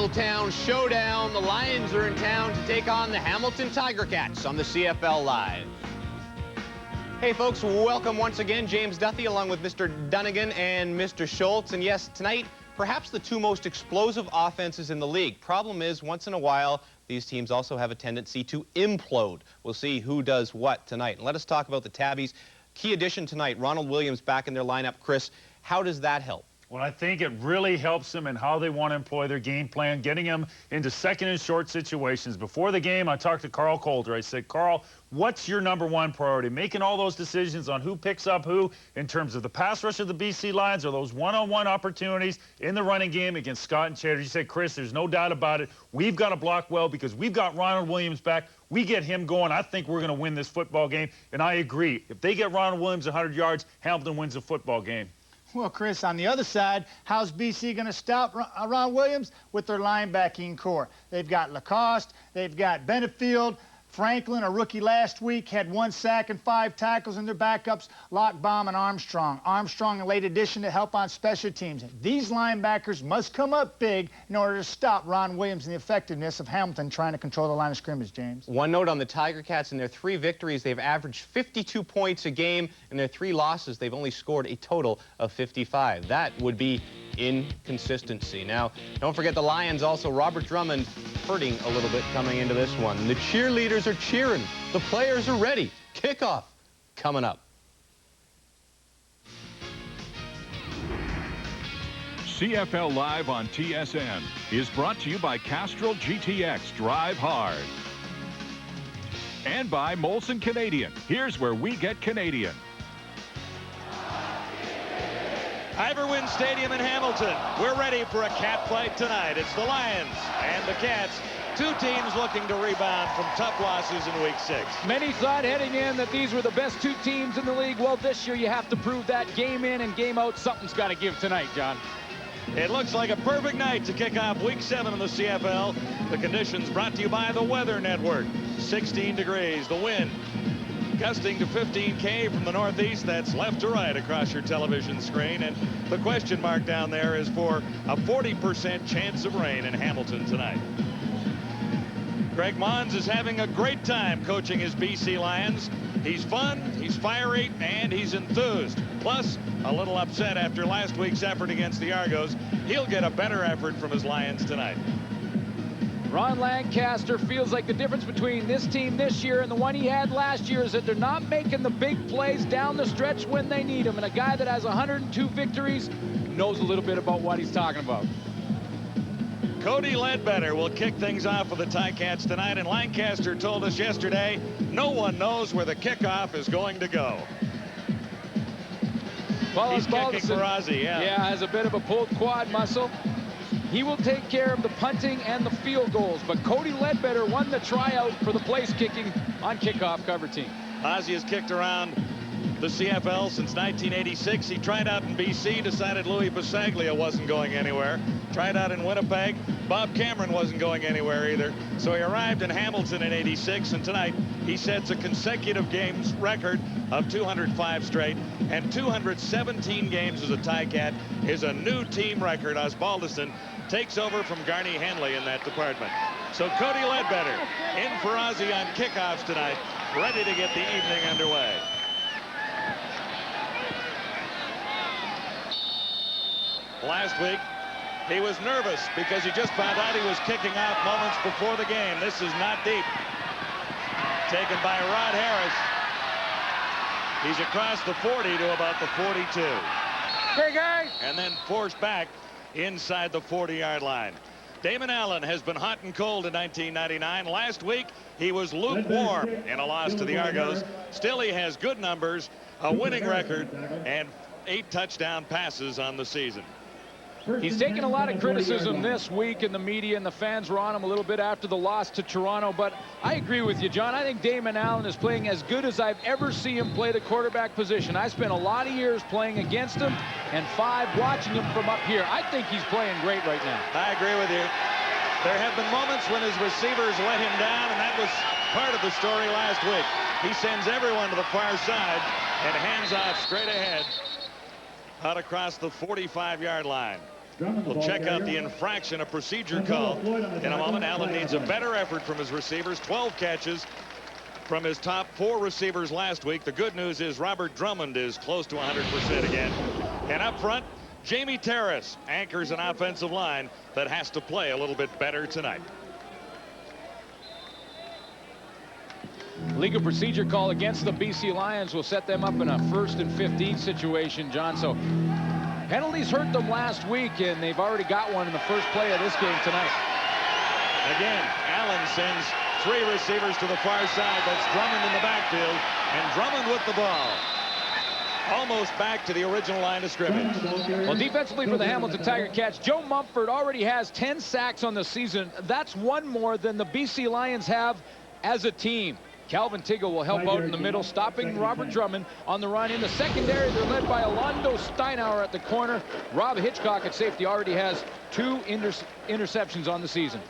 Middletown showdown. The Lions are in town to take on the Hamilton Tiger Cats on the CFL Live. Hey folks, welcome once again. James Duthie along with Mr. Dunnigan and Mr. Schultz. And yes, tonight, perhaps the two most explosive offenses in the league. Problem is, once in a while, these teams also have a tendency to implode. We'll see who does what tonight. And let us talk about the Tabbies. Key addition tonight, Ronald Williams back in their lineup. Chris, how does that help? Well, I think it really helps them in how they want to employ their game plan, getting them into second and short situations. Before the game, I talked to Carl Coulter. I said, Carl, what's your #1 priority? Making all those decisions on who picks up who in terms of the pass rush of the BC Lions or those one-on-one opportunities in the running game against Scott and Cheddar. He said, Chris, there's no doubt about it. We've got to block well because we've got Ronald Williams back. We get him going. I think we're going to win this football game. And I agree. If they get Ronald Williams 100 yards, Hamilton wins the football game. Well, Chris, on the other side, how's BC going to stop Ron Williams? With their linebacking core. They've got Lacoste, they've got Benefield, Franklin, a rookie last week, had 1 sack and 5 tackles in their backups, Lockbaum and Armstrong. Armstrong, a late addition to help on special teams. These linebackers must come up big in order to stop Ron Williams and the effectiveness of Hamilton trying to control the line of scrimmage, James. One note on the Tiger Cats. In their 3 victories, they've averaged 52 points a game. In their 3 losses, they've only scored a total of 55. That would be inconsistency. Now, don't forget the Lions also. Robert Drummond hurting a little bit coming into this one. The cheerleaders are cheering. The players are ready. Kickoff coming up. CFL Live on TSN is brought to you by Castrol GTX Drive Hard. And by Molson Canadian. Here's where we get Canadian. Iverwin Stadium in Hamilton. We're ready for a cat fight tonight. It's the Lions and the Cats. 2 teams looking to rebound from tough losses in Week 6. Many thought heading in that these were the best 2 teams in the league. Well, this year you have to prove that game in and game out. Something's got to give tonight, John. It looks like a perfect night to kick off Week 7 in the CFL. The conditions brought to you by the Weather Network. 16 degrees, the wind gusting to 15K from the northeast. That's left to right across your television screen. And the question mark down there is for a 40% chance of rain in Hamilton tonight. Greg Mons is having a great time coaching his BC Lions. He's fun, he's fiery, and he's enthused. Plus, a little upset after last week's effort against the Argos. He'll get a better effort from his Lions tonight. Ron Lancaster feels like the difference between this team this year and the one he had last year is that they're not making the big plays down the stretch when they need them. And a guy that has 102 victories knows a little bit about what he's talking about. Cody Ledbetter will kick things off for the Ticats tonight, and Lancaster told us yesterday no one knows where the kickoff is going to go. He's kicking for Ozzie, yeah, has a bit of a pulled quad muscle. He will take care of the punting and the field goals, but Cody Ledbetter won the tryout for the place kicking on kickoff cover team. Ozzie has kicked around the CFL since 1986. He tried out in BC, decided Louis Bisaglia wasn't going anywhere. Tried out in Winnipeg. Bob Cameron wasn't going anywhere either. So he arrived in Hamilton in '86, and tonight he sets a consecutive games record of 205 straight, and 217 games as a Ticat is a new team record. Osbaldiston takes over from Garney Henley in that department. So Cody Ledbetter in for Ozzie on kickoffs tonight, ready to get the evening underway. Last week, he was nervous because he just found out he was kicking off moments before the game. This is not deep. Taken by Rod Harris. He's across the 40 to about the 42. Big guy. And then forced back inside the 40-yard line. Damon Allen has been hot and cold in 1999. Last week, he was lukewarm in a loss to the Argos. Still, he has good numbers, a winning record, and 8 touchdown passes on the season. He's taken a lot of criticism this week in the media, and the fans were on him a little bit after the loss to Toronto. But I agree with you, John. I think Damon Allen is playing as good as I've ever seen him play the quarterback position. I spent a lot of years playing against him and 5 watching him from up here. I think he's playing great right now. I agree with you. There have been moments when his receivers let him down, and that was part of the story last week. He sends everyone to the far side and hands off straight ahead out across the 45-yard line. We'll check out the infraction, a procedure call in a moment. Allen needs a better effort from his receivers. 12 catches from his top 4 receivers last week. The good news is Robert Drummond is close to 100% again. And up front, Jamie Terrace anchors an offensive line that has to play a little bit better tonight. Legal procedure call against the BC Lions will set them up in a 1st and 15 situation, John. So penalties hurt them last week, and they've already got one in the first play of this game tonight. Again, Allen sends 3 receivers to the far side. That's Drummond in the backfield, and Drummond with the ball. Almost back to the original line of scrimmage. Well, defensively for the Hamilton Tiger Cats, Joe Mumford already has 10 sacks on the season. That's 1 more than the BC Lions have as a team. Calvin Tiggle will help out in the middle, stopping Robert Drummond on the run. In the secondary, they're led by Alondo Steinauer at the corner. Rob Hitchcock at safety already has 2 interceptions on the season.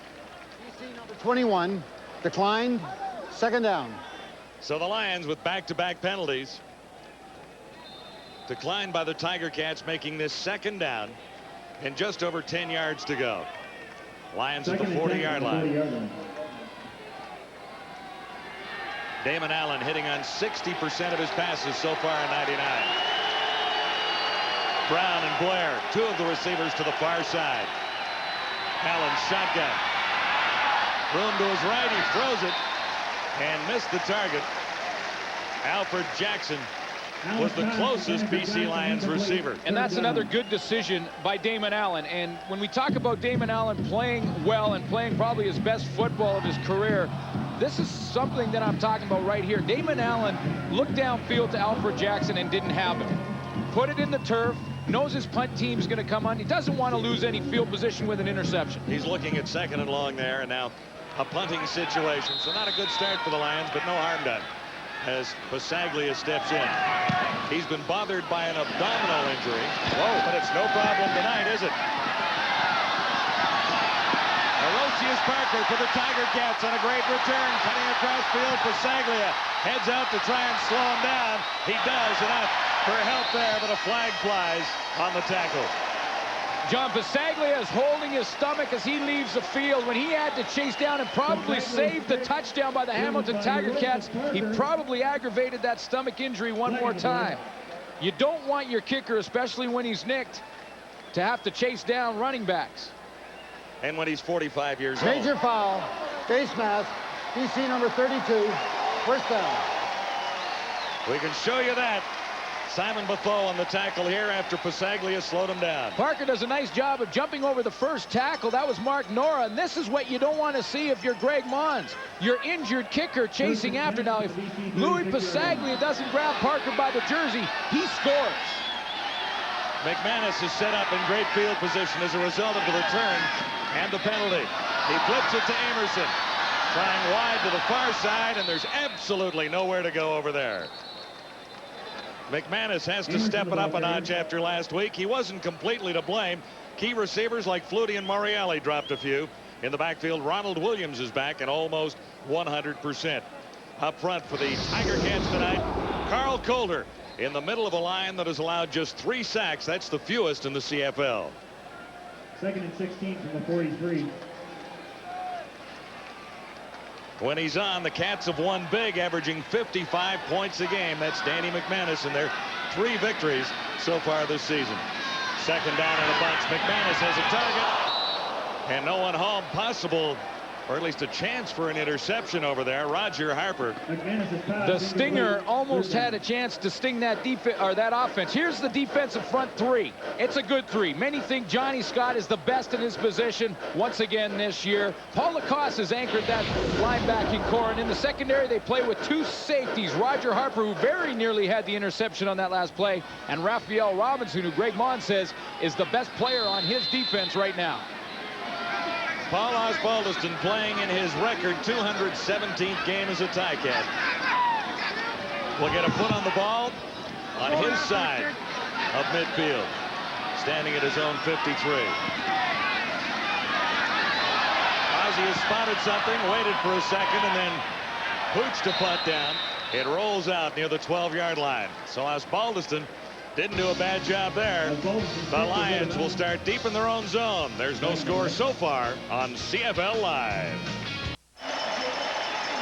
BC number 21 declined, 2nd down. So the Lions with back-to-back penalties. Declined by the Tiger Cats, making this 2nd down and just over 10 yards to go. Lions at the 40-yard line. Damon Allen hitting on 60% of his passes so far in 99. Brown and Blair, 2 of the receivers to the far side. Allen shotgun. Room to his right, he throws it and missed the target. Alfred Jackson was the closest BC Lions receiver. And that's another good decision by Damon Allen. And when we talk about Damon Allen playing well and playing probably his best football of his career, this is something that I'm talking about right here. Damon Allen looked downfield to Alfred Jackson and didn't have him. Put it in the turf, knows his punt team's going to come on. He doesn't want to lose any field position with an interception. He's looking at 2nd and long there, and now a punting situation. So not a good start for the Lions, but no harm done as Passaglia steps in. He's been bothered by an abdominal injury. Whoa, but it's no problem tonight, is it? Arosius Parker for the Tiger Cats on a great return, cutting across field. Passaglia heads out to try and slow him down. He does enough for help there, but a flag flies on the tackle. John, Passaglia is holding his stomach as he leaves the field. When he had to chase down and probably save the touchdown by the Hamilton Tiger Cats, he probably aggravated that stomach injury 1 more time. You don't want your kicker, especially when he's nicked, to have to chase down running backs. And when he's 45 years old. Major foul, face mask, BC number 32, 1st down. We can show you that. Simon Bethaw on the tackle here after Passaglia slowed him down. Parker does a nice job of jumping over the first tackle. That was Mark Nora, and this is what you don't want to see if you're Greg Mons. Your injured kicker chasing after. Now, if Louis Passaglia doesn't grab Parker by the jersey, he scores. McManus is set up in great field position as a result of the return and the penalty. He flips it to Amerson, trying wide to the far side, and there's absolutely nowhere to go over there. McManus has to step it up a notch after last week. He wasn't completely to blame. Key receivers like Flutie and Morielli dropped a few. In the backfield, Ronald Williams is back at almost 100%. Up front for the Tiger Cats tonight, Carl Coulter in the middle of a line that has allowed just 3 sacks. That's the fewest in the CFL. 2nd and 16 from the 43. When he's on, the Cats have won big, averaging 55 points a game. That's Danny McManus in their 3 victories so far this season. 2nd down and a bunch. McManus has a target, and no one home. Possible, or at least a chance for an interception over there. Roger Harper. The stinger almost had a chance to sting that defense or that offense. Here's the defensive front 3. It's a good 3. Many think Johnny Scott is the best in his position once again this year. Paul Lacoste has anchored that linebacking core, and in the secondary they play with 2 safeties. Roger Harper, who very nearly had the interception on that last play, and Raphael Robinson, who Greg Mons says is the best player on his defense right now. Paul Osbaldiston playing in his record 217th game as a Ticat. Will get a foot on the ball on his side of midfield. Standing at his own 53. Ozzie has spotted something, waited for a second, and then pooched a punt down. It rolls out near the 12-yard line. So Osbaldiston Didn't do a bad job there. The Lions will start deep in their own zone. There's no score so far on CFL Live.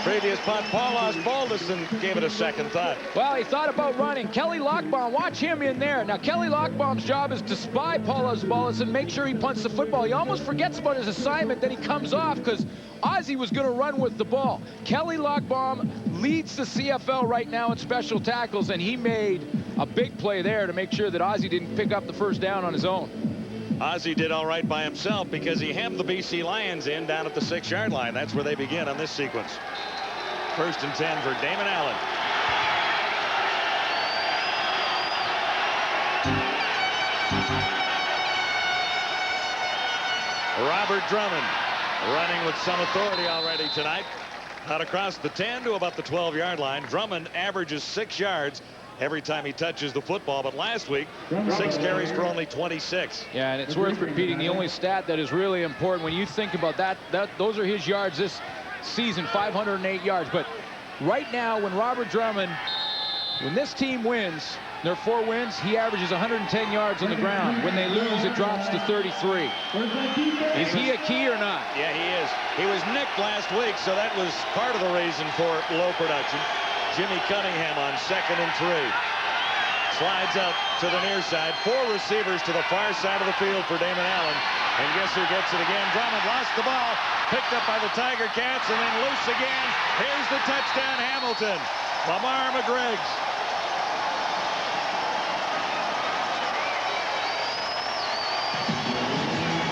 Previous punt, Paul Osbaldiston gave it a second thought. Well, he thought about running. Kelly Lockbaum, watch him in there. Now, Kelly Lockbaum's job is to spy Paul Osbaldiston and make sure he punts the football. He almost forgets about his assignment, then he comes off because Ozzie was going to run with the ball. Kelly Lockbaum leads the CFL right now in special tackles, and he made a big play there to make sure that Ozzie didn't pick up the first down on his own. Ozzie did all right by himself because he hemmed the BC Lions in down at the 6-yard line. That's where they begin on this sequence. 1st and 10 for Damon Allen. Robert Drummond running with some authority already tonight. Out across the 10 to about the 12-yard line. Drummond averages 6 yards every time he touches the football, but last week 6 carries for only 26. Yeah, and it's worth repeating, the only stat that is really important when you think about that those are his yards this season, 508 yards. But right now, when Robert Drummond, when this team wins, their 4 wins, he averages 110 yards on the ground. When they lose, it drops to 33. Is he a key or not? Yeah, he is. He was nicked last week, so that was part of the reason for low production. Jimmy Cunningham on 2nd and 3. Slides up to the near side. 4 receivers to the far side of the field for Damon Allen. And guess who gets it again? Drummond lost the ball. Picked up by the Tiger Cats and then loose again. Here's the touchdown, Hamilton. Lamar McGriggs.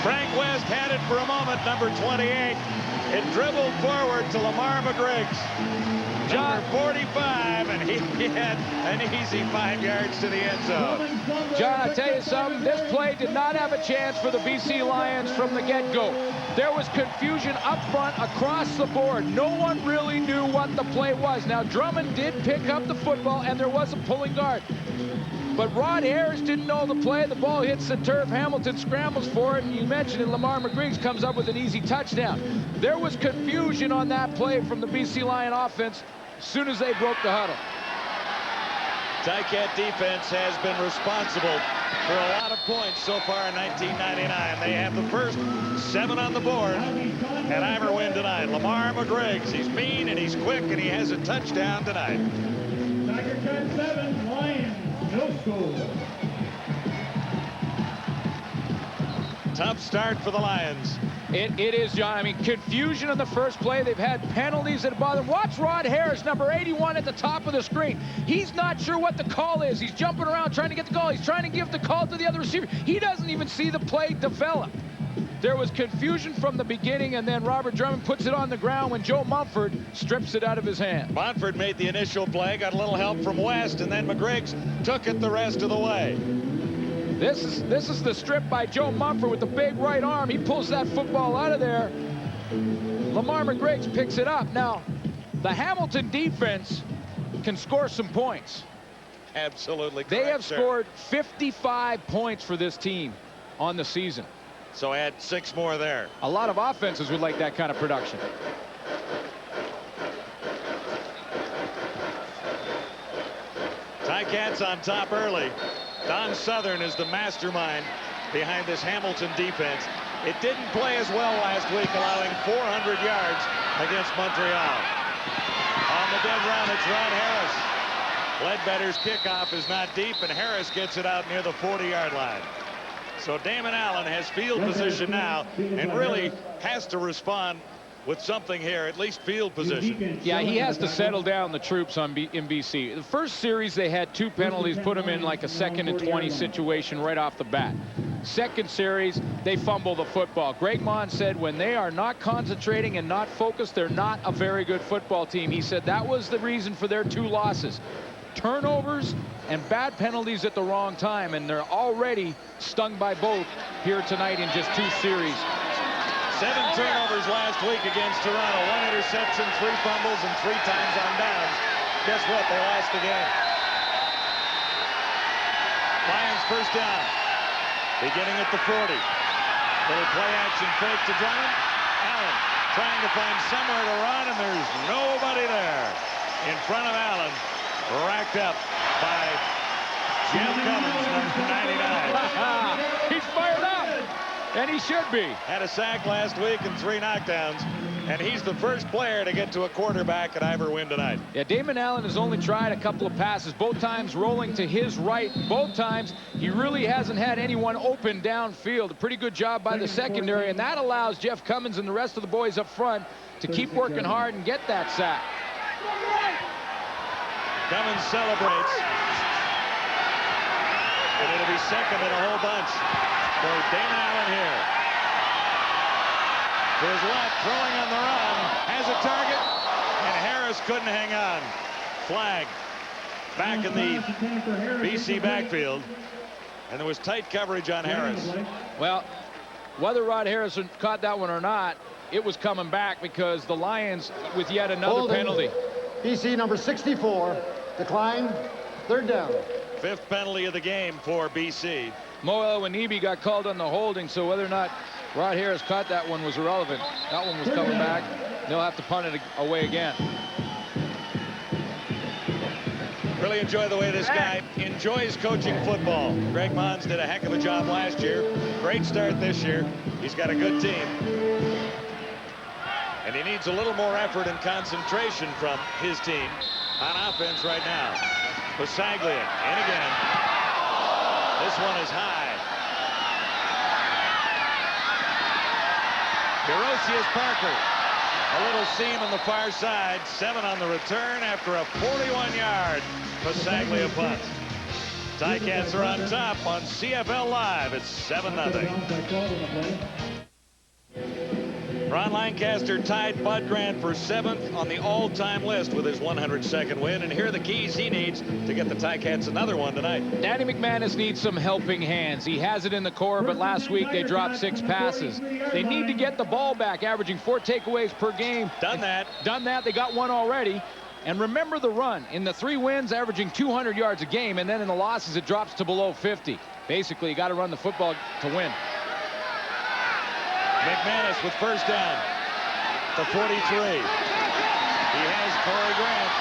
Frank West had it for a moment, number 28. It dribbled forward to Lamar McGriggs. Number 45, and he had an easy 5 yards to the end zone. John, I'll tell you something. This play did not have a chance for the BC Lions from the get-go. There was confusion up front across the board. No one really knew what the play was. Now, Drummond did pick up the football, and there was a pulling guard. But Rod Harris didn't know the play. The ball hits the turf. Hamilton scrambles for it, and you mentioned it, Lamar McGriggs comes up with an easy touchdown. There was confusion on that play from the BC Lion offense as soon as they broke the huddle. Ticat defense has been responsible for a lot of points so far in 1999. They have the first 7 on the board at Iverwin tonight. Lamar McGriggs, he's mean and he's quick and he has a touchdown tonight. Tiger Cat 7, Lions, no score. Tough start for the Lions. It is, John. I mean, confusion on the first play. They've had penalties that bother them. Watch Rod Harris, number 81 at the top of the screen. He's not sure what the call is. He's jumping around trying to get the call. He's trying to give the call to the other receiver. He doesn't even see the play develop. There was confusion from the beginning, and then Robert Drummond puts it on the ground when Joe Mumford strips it out of his hand. Mumford made the initial play, got a little help from West, and then McGriggs took it the rest of the way. This is the strip by Joe Mumford with the big right arm. He pulls that football out of there. Lamar McGriggs picks it up. Now, the Hamilton defense can score some points. Absolutely correct, They have sir. scored 55 points for this team on the season. So add 6 more there. A lot of offenses would like that kind of production. Ticats on top early. Don Southern is the mastermind behind this Hamilton defense. It didn't play as well last week, allowing 400 yards against Montreal. On the dead run, it's Rod Harris. Ledbetter's kickoff is not deep, and Harris gets it out near the 40-yard line. So Damon Allen has field position now and really has to respond with something here, at least field position. Yeah, he has to settle down the troops in BC. The first series, they had 2 penalties, put them in like a 2nd and 20 situation right off the bat. Second series, they fumble the football. Greg Mon said when they are not concentrating and not focused, they're not a very good football team. He said that was the reason for their 2 losses. Turnovers and bad penalties at the wrong time, and they're already stung by both here tonight in just 2 series. 7 turnovers last week against Toronto. 1 interception, 3 fumbles, and 3 times on downs. Guess what? They lost the game. Lions first down. Beginning at the 40. Little play action fake to Drummond. Allen trying to find somewhere to run, and there's nobody there. In front of Allen. Racked up by Jeff Cummins, number 99. He's fired up, and he should be. Had a sack last week and 3 knockdowns, and he's the first player to get to a quarterback at Ivor win tonight. Yeah, Damon Allen has only tried a couple of passes, both times rolling to his right. Both times he really hasn't had anyone open downfield. A pretty good job by the secondary, and that allows Jeff Cummins and the rest of the boys up front to keep working hard and get that sack. Cummins celebrates. And it'll be second in a whole bunch for Damon Allen here. To his left, throwing on the run, has a target, and Harris couldn't hang on. Flag back in the BC backfield, and there was tight coverage on Harris. Well, whether Rod Harrison caught that one or not, it was coming back because the Lions with yet another penalty. BC number 64, decline, 3rd down. 5th penalty of the game for BC. Mo Elwanibi got called on the holding, so whether or not Rod Harris caught that one was irrelevant. That one was coming back. They'll have to punt it away again. Really enjoy the way this guy enjoys coaching football. Greg Mons did a heck of a job last year. Great start this year. He's got a good team. And he needs a little more effort and concentration from his team on offense right now. Pasaglia in again. This one is high. Hirosius Parker. A little seam on the far side. 7 on the return after a 41-yard Pasaglia punt. Ticats are on top on CFL Live. It's 7-0. Ron Lancaster tied Bud Grant for 7th on the all-time list with his 102nd win. And here are the keys he needs to get the Ticats another one tonight. Danny McManus needs some helping hands. He has it in the core, but last week they dropped 6 passes. They need to get the ball back, averaging 4 takeaways per game. Done that. They got 1 already. And remember the run. In the 3 wins, averaging 200 yards a game, and then in the losses, it drops to below 50. Basically, you got to run the football to win. McManus with 1st down. The 43. He has Corey Grant.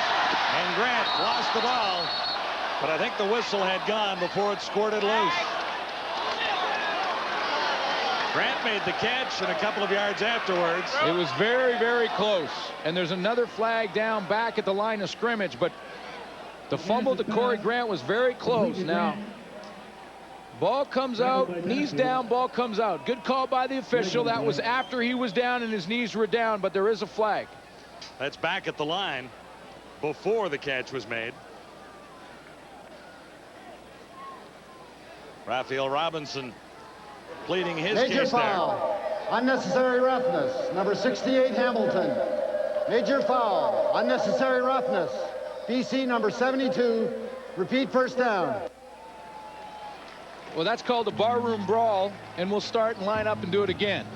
And Grant lost the ball. But I think the whistle had gone before it squirted loose. Grant made the catch, and a couple of yards afterwards. It was very, very close. And there's another flag down back at the line of scrimmage. But the fumble to Corey Grant was very close. Now, ball comes out, knees down, ball comes out. Good call by the official. That was after he was down and his knees were down, but there is a flag. That's back at the line before the catch was made. Raphael Robinson pleading his Major case foul. Unnecessary roughness. Number 68, Hamilton. Major foul. Unnecessary roughness. BC number 72. Repeat 1st down. Well, that's called a barroom brawl, and we'll start and line up and do it again.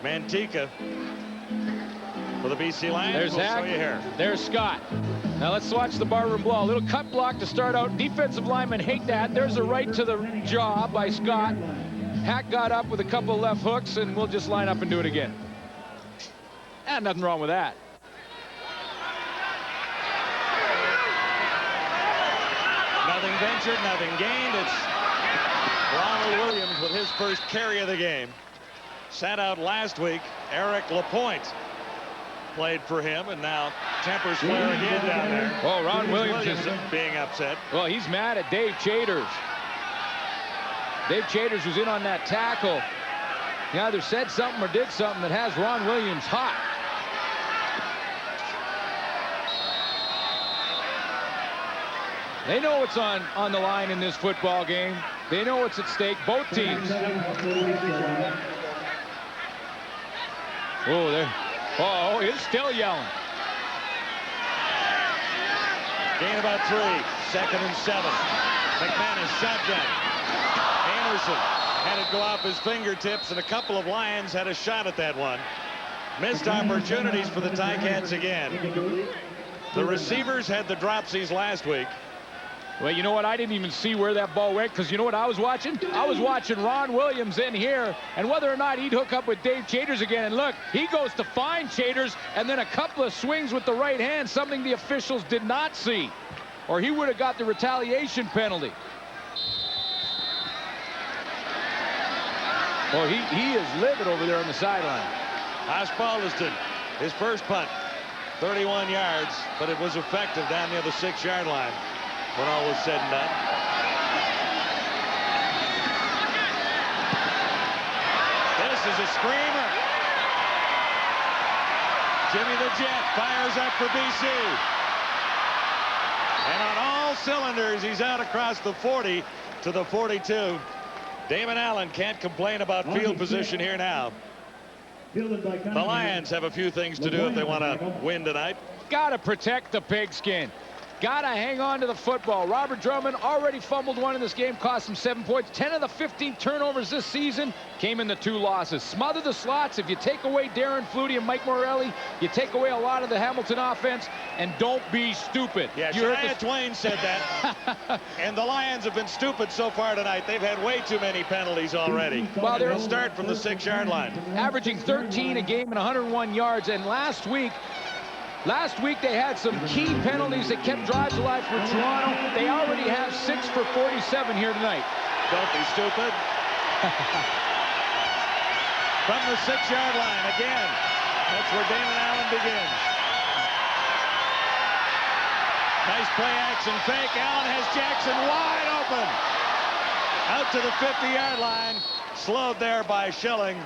Mantica for the BC Lions. There's we'll Hack. show you here. There's Scott. Now let's watch the barroom brawl. A little cut block to start out. Defensive linemen hate that. There's a right to the jaw by Scott. Hack got up with a couple of left hooks, and we'll just line up and do it again. And nothing wrong with that. Nothing ventured, nothing gained. It's Ronald Williams with his first carry of the game. Sat out last week. Eric LaPointe played for him, and now tempers flare again down there. Oh, Ron Williams is being upset. Well, he's mad at Dave Chaters. Dave Chaters was in on that tackle. He either said something or did something that has Ron Williams hot. They know what's on the line in this football game. They know what's at stake, both teams. Oh, there. Oh, he's still yelling. Gain about 3. 2nd and 7. McManus shotgun. Anderson had it go off his fingertips, and a couple of Lions had a shot at that one. Missed opportunities for the Ticats again. The receivers had the dropsies last week. Well, you know what? I didn't even see where that ball went, because you know what I was watching? I was watching Ron Williams in here, and whether or not he'd hook up with Dave Chaters again. And look, he goes to find Chaters, and then a couple of swings with the right hand, something the officials did not see. or he would have got the retaliation penalty. Well, he is livid over there on the sideline. Osbaldiston, his first punt, 31 yards, but it was effective down near the 6-yard line when all was said and done. This is a screamer. Jimmy the Jet fires up for BC. And on all cylinders, he's out across the 40 to the 42. Damon Allen can't complain about field position here now. The Lions have a few things to do if they want to win tonight. Got to protect the pigskin. Got to hang on to the football. Robert Drummond already fumbled one in this game, cost him 7 points. 10 of the 15 turnovers this season came in the 2 losses. Smother the slots. If you take away Darren Flutie and Mike Morelli, you take away a lot of the Hamilton offense, and don't be stupid. Yeah, Shania Twain said that. And the Lions have been stupid so far tonight. They've had way too many penalties already. Well, they'll start from the 6-yard line. Averaging 13 a game and 101 yards. And last week they had some key penalties that kept drives alive for Toronto. They already have 6 for 47 here tonight. Don't be stupid. From the 6-yard line again. That's where Damon Allen begins. Nice play action fake. Allen has Jackson wide open. Out to the 50-yard line. Slowed there by Schilling.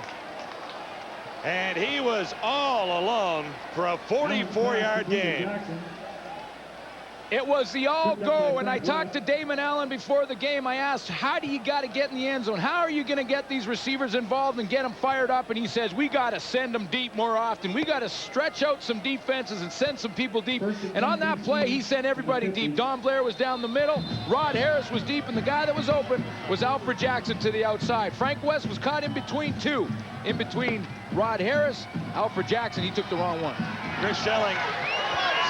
And he was all alone for a 44-yard gain. It was the all-go, and I talked to Damon Allen before the game. I asked, how do you got to get in the end zone? How are you going to get these receivers involved and get them fired up? And he says, we got to send them deep more often. We got to stretch out some defenses and send some people deep. And on that play, he sent everybody deep. Don Blair was down the middle. Rod Harris was deep, and the guy that was open was Alfred Jackson to the outside. Frank West was caught in between two. In between Rod Harris, Alfred Jackson. He took the wrong one. Chris Schilling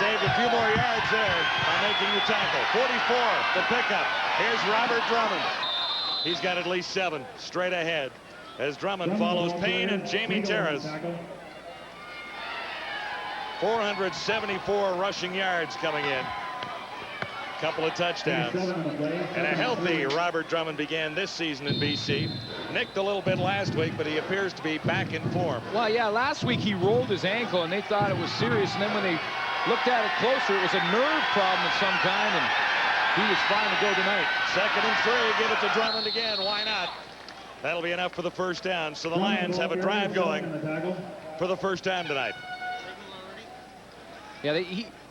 saved a few more yards there by making the tackle. 44, the pickup. Here's Robert Drummond. He's got at least 7 straight ahead as Drummond follows Payne and Jamie Terrace. 474 rushing yards coming in. Couple of touchdowns. And a healthy Robert Drummond began this season in BC. Nicked a little bit last week, but he appears to be back in form. Well, yeah, last week he rolled his ankle, and they thought it was serious. And then when they looked at it closer, it was a nerve problem of some kind, and he was fine to go tonight. 2nd and 3, give it to Drummond again. Why not? That'll be enough for the first down. So the Lions have a drive going for the first time tonight. Yeah,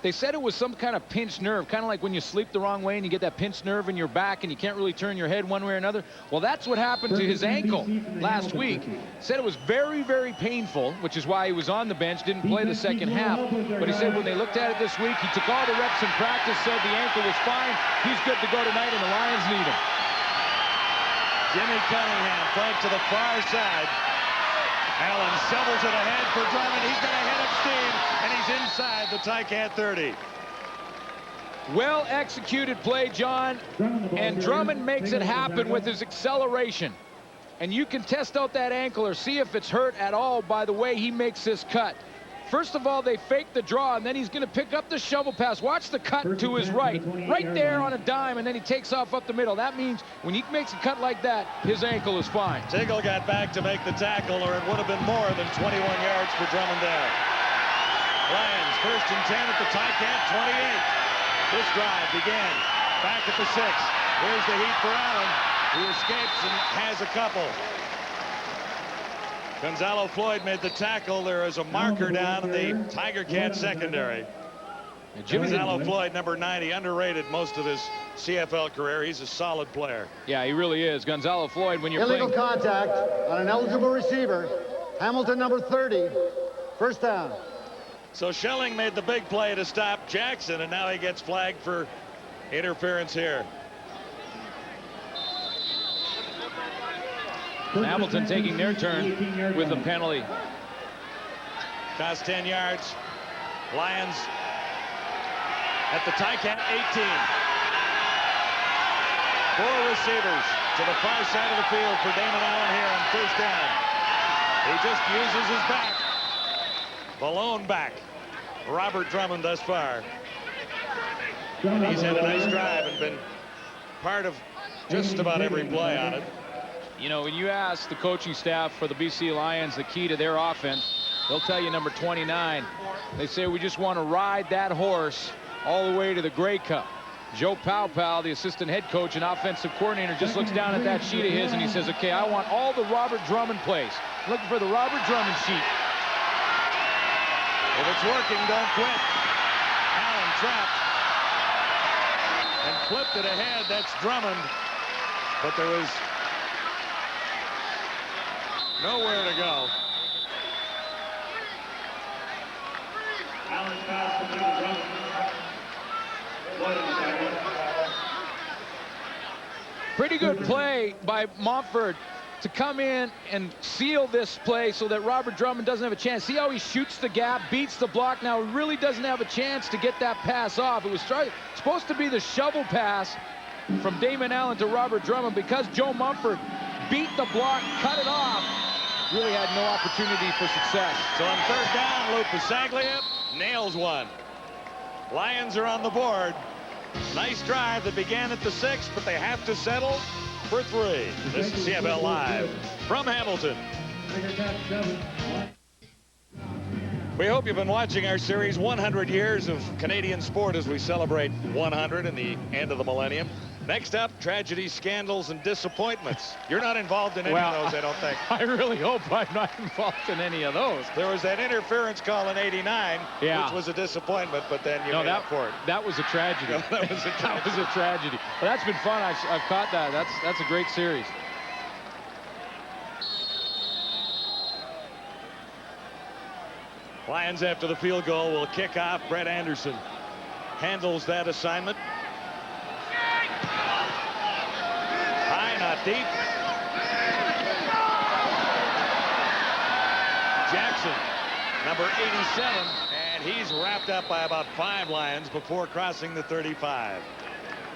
they said it was some kind of pinched nerve, kind of like when you sleep the wrong way and you get that pinched nerve in your back and you can't really turn your head one way or another. Well, that's what happened to his ankle last week. Said it was very, very painful, which is why he was on the bench, didn't play the second half. But he said when they looked at it this week, he took all the reps in practice, said the ankle was fine. He's good to go tonight, and the Lions need him. Jimmy Cunningham flanked to the far side. Allen shovels it ahead for Drummond. He's got a head of steam, and he's inside the Ticat 30. Well executed play, John, and Drummond makes it happen with his acceleration. And you can test out that ankle or see if it's hurt at all by the way he makes this cut. First of all, they fake the draw, and then he's going to pick up the shovel pass. Watch the cut to his right there on a dime, and then he takes off up the middle. That means when he makes a cut like that, his ankle is fine. Tiggle got back to make the tackle, or it would have been more than 21 yards for Drummond there. Lions 1st and 10 at the Ticat 28. This drive began back at the 6. Here's the heat for Allen, who escapes and has a couple. Gonzalo Floyd made the tackle. There is a marker down in the Tiger Cat secondary. Gonzalo Floyd, number 90, underrated most of his CFL career. He's a solid player. Yeah, he really is. Gonzalo Floyd, when you're Illegal playing... contact on an eligible receiver. Hamilton, number 30. First down. So Schilling made the big play to stop Jackson, and now he gets flagged for interference here. Hamilton taking their turn with the penalty. Cost 10 yards. Lions at the Ticat 18. 4 receivers to the far side of the field for Damon Allen here on first down. He just uses his back. The lone back. Robert Drummond thus far. And he's had a nice drive and been part of just about every play on it. You know, when you ask the coaching staff for the BC Lions the key to their offense, they'll tell you number 29. They say we just want to ride that horse all the way to the Grey Cup. Joe Powell, the assistant head coach and offensive coordinator, just looks down at that sheet of his and he says, okay, I want all the Robert Drummond plays. Looking for the Robert Drummond sheet. If it's working, don't quit. Allen trapped and flipped it ahead. That's Drummond. But there was nowhere to go. Allen pass to Drummond. Pretty good play by Montford to come in and seal this play so that Robert Drummond doesn't have a chance. See how he shoots the gap, beats the block. Now he really doesn't have a chance to get that pass off. It was supposed to be the shovel pass from Damon Allen to Robert Drummond. Because Joe Mumford beat the block, cut it off, really had no opportunity for success. So on third down, Lou Pasaglia nails one. Lions are on the board. Nice drive that began at the 6, but they have to settle for 3. This is CFL Live from Hamilton. We hope you've been watching our series 100 Years of Canadian Sport as we celebrate 100 and the end of the millennium. Next up, tragedies, scandals, and disappointments. You're not involved in any of those, I don't think. I really hope I'm not involved in any of those. There was that interference call in '89, which was a disappointment, but then you made up for it. That was a tragedy. No, that was a tragedy. That was a tragedy. Well, that's been fun. I've caught that. That's a great series. Lions after the field goal will kick off. Brett Anderson handles that assignment. High, not deep. Jackson, number 87, and he's wrapped up by about 5 Lions before crossing the 35.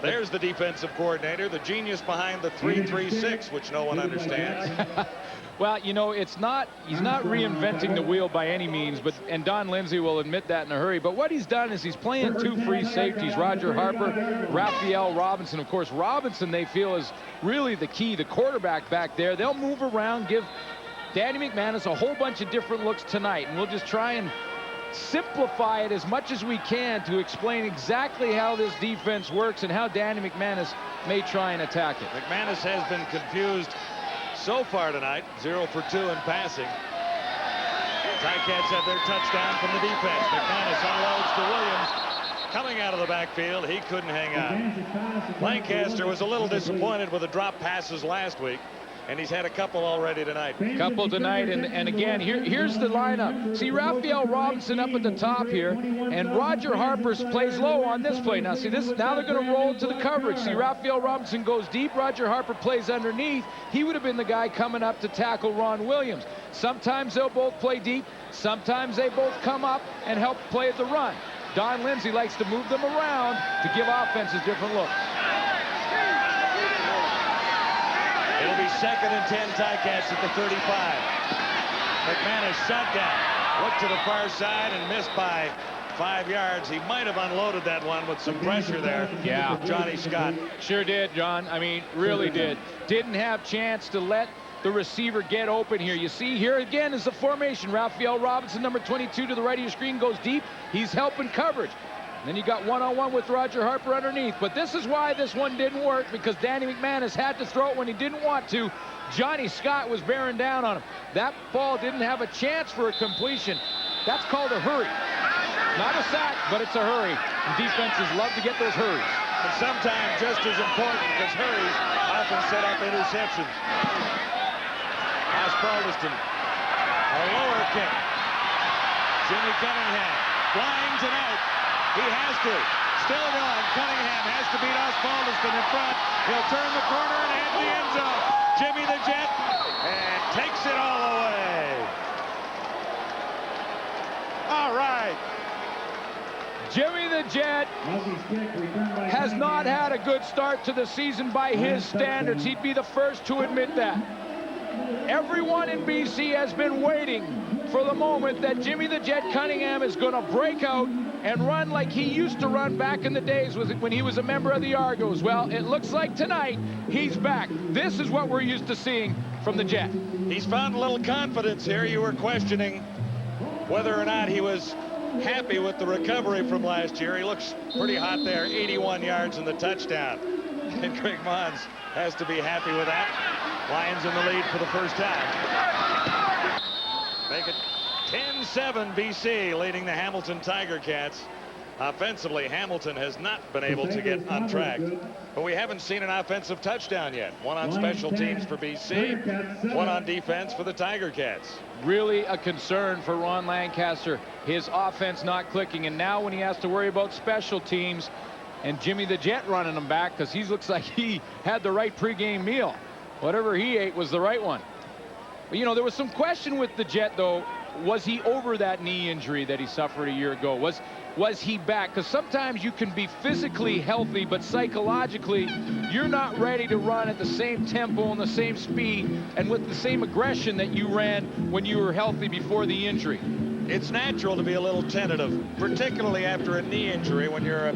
There's the defensive coordinator, the genius behind the 3-3-6, which no one understands. Well, you know, he's not reinventing the wheel by any means, and Don Lindsay will admit that in a hurry. But what he's done is he's playing 2 free safeties, Roger Harper, Raphael Robinson. Of course, Robinson, they feel, is really the key, the quarterback back there. They'll move around, give Danny McManus a whole bunch of different looks tonight, and we'll just try and simplify it as much as we can to explain exactly how this defense works and how Danny McManus may try and attack it. McManus has been confused so far tonight, 0 for 2 in passing. Ticats have their touchdown from the defense. McManus unloads to Williams. Coming out of the backfield, he couldn't hang on. Lancaster was a little disappointed with the drop passes last week, and he's had a couple already tonight. Couple tonight, and again, here's the lineup. See Raphael Robinson up at the top here, and Roger Harper plays low on this play. Now see this, now they're going to roll to the coverage. See Raphael Robinson goes deep, Roger Harper plays underneath. He would have been the guy coming up to tackle Ron Williams. Sometimes they'll both play deep, sometimes they both come up and help play at the run. Don Lindsay likes to move them around to give offenses different looks. It'll be 2nd and 10 Ticats at the 35. McManus shot down. Looked to the far side and missed by 5 yards. He might have unloaded that one with some pressure there. Yeah. Johnny Scott. Sure did, John. I mean, really did. Didn't have chance to let the receiver get open here. You see here again is the formation. Raphael Robinson, number 22, to the right of your screen, goes deep. He's helping coverage. Then you got one-on-one with Roger Harper underneath. But this is why this one didn't work, because Danny McManus had to throw it when he didn't want to. Johnny Scott was bearing down on him. That ball didn't have a chance for a completion. That's called a hurry. Not a sack, but it's a hurry. And defenses love to get those hurries. And sometimes just as important, because hurries often set up interceptions. Osbaldiston, a lower kick. Jimmy Cunningham, flying and out. He has to. Still going. Cunningham has to beat Osbaldiston in front. He'll turn the corner and head to the end zone. Jimmy the Jet, and takes it all away. All right. Jimmy the Jet has not had a good start to the season by his standards. He'd be the first to admit that. Everyone in BC has been waiting for the moment that Jimmy the Jet Cunningham is going to break out and run like he used to run back in the days when he was a member of the Argos. Well, it looks like tonight he's back. This is what we're used to seeing from the Jet. He's found a little confidence here. You were questioning whether or not he was happy with the recovery from last year. He looks pretty hot there. 81 yards and the touchdown. And Greg Mons has to be happy with that. Lions in the lead for the first time. Make it 10-7 BC, leading the Hamilton Tiger Cats. Offensively, Hamilton has not been able to get on track, but we haven't seen an offensive touchdown yet. One on special teams for BC, one on defense for the Tiger Cats. Really a concern for Ron Lancaster, his offense not clicking, and now when he has to worry about special teams and Jimmy the Jet running him back, because he looks like he had the right pregame meal. Whatever he ate was the right one. But, you know, there was some question with the Jet, though. Was he over that knee injury that he suffered a year ago? Was he back? Because sometimes you can be physically healthy, but psychologically, you're not ready to run at the same tempo and the same speed and with the same aggression that you ran when you were healthy before the injury. It's natural to be a little tentative, particularly after a knee injury when you're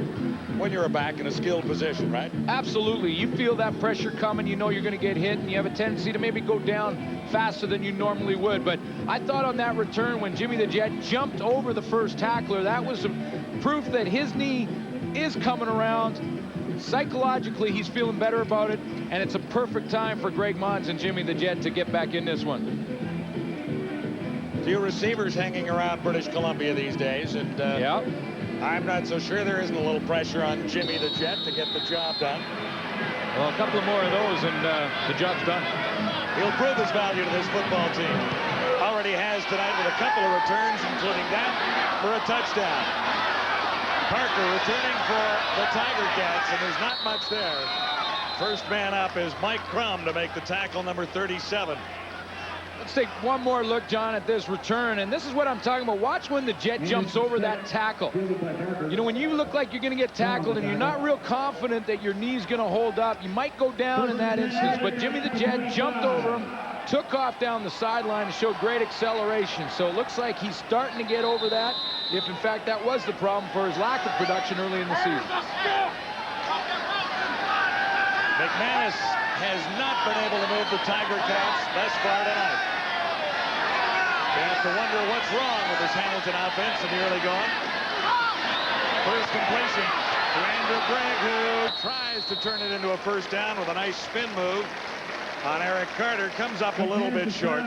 a back in a skilled position, right? Absolutely. You feel that pressure coming. You know you're going to get hit, and you have a tendency to maybe go down faster than you normally would. But I thought on that return when Jimmy the Jet jumped over the first tackler, that was some proof that his knee is coming around. Psychologically, he's feeling better about it, and it's a perfect time for Greg Mons and Jimmy the Jet to get back in this one. Few receivers hanging around British Columbia these days, and yeah, I'm not so sure there isn't a little pressure on Jimmy the Jet to get the job done. Well, a couple of more of those, and the job's done. He'll prove his value to this football team. Already has tonight with a couple of returns, including that for a touchdown. Parker returning for the Tiger Cats, and there's not much there. First man up is Mike Crum to make the tackle, number 37. Let's take one more look, John, at this return, and this is what I'm talking about. Watch when the Jet jumps over that tackle. You know, when you look like you're going to get tackled and you're not real confident that your knee's going to hold up, you might go down in that instance, but Jimmy the Jet jumped over him, took off down the sideline and showed great acceleration. So it looks like he's starting to get over that, if in fact that was the problem for his lack of production early in the season. McManus has not been able to move the Tiger Cats thus far tonight. You have to wonder what's wrong with this Hamilton offense in the early going. First completion to Andrew Gregg, who tries to turn it into a first down with a nice spin move on Eric Carter. Comes up a little bit short.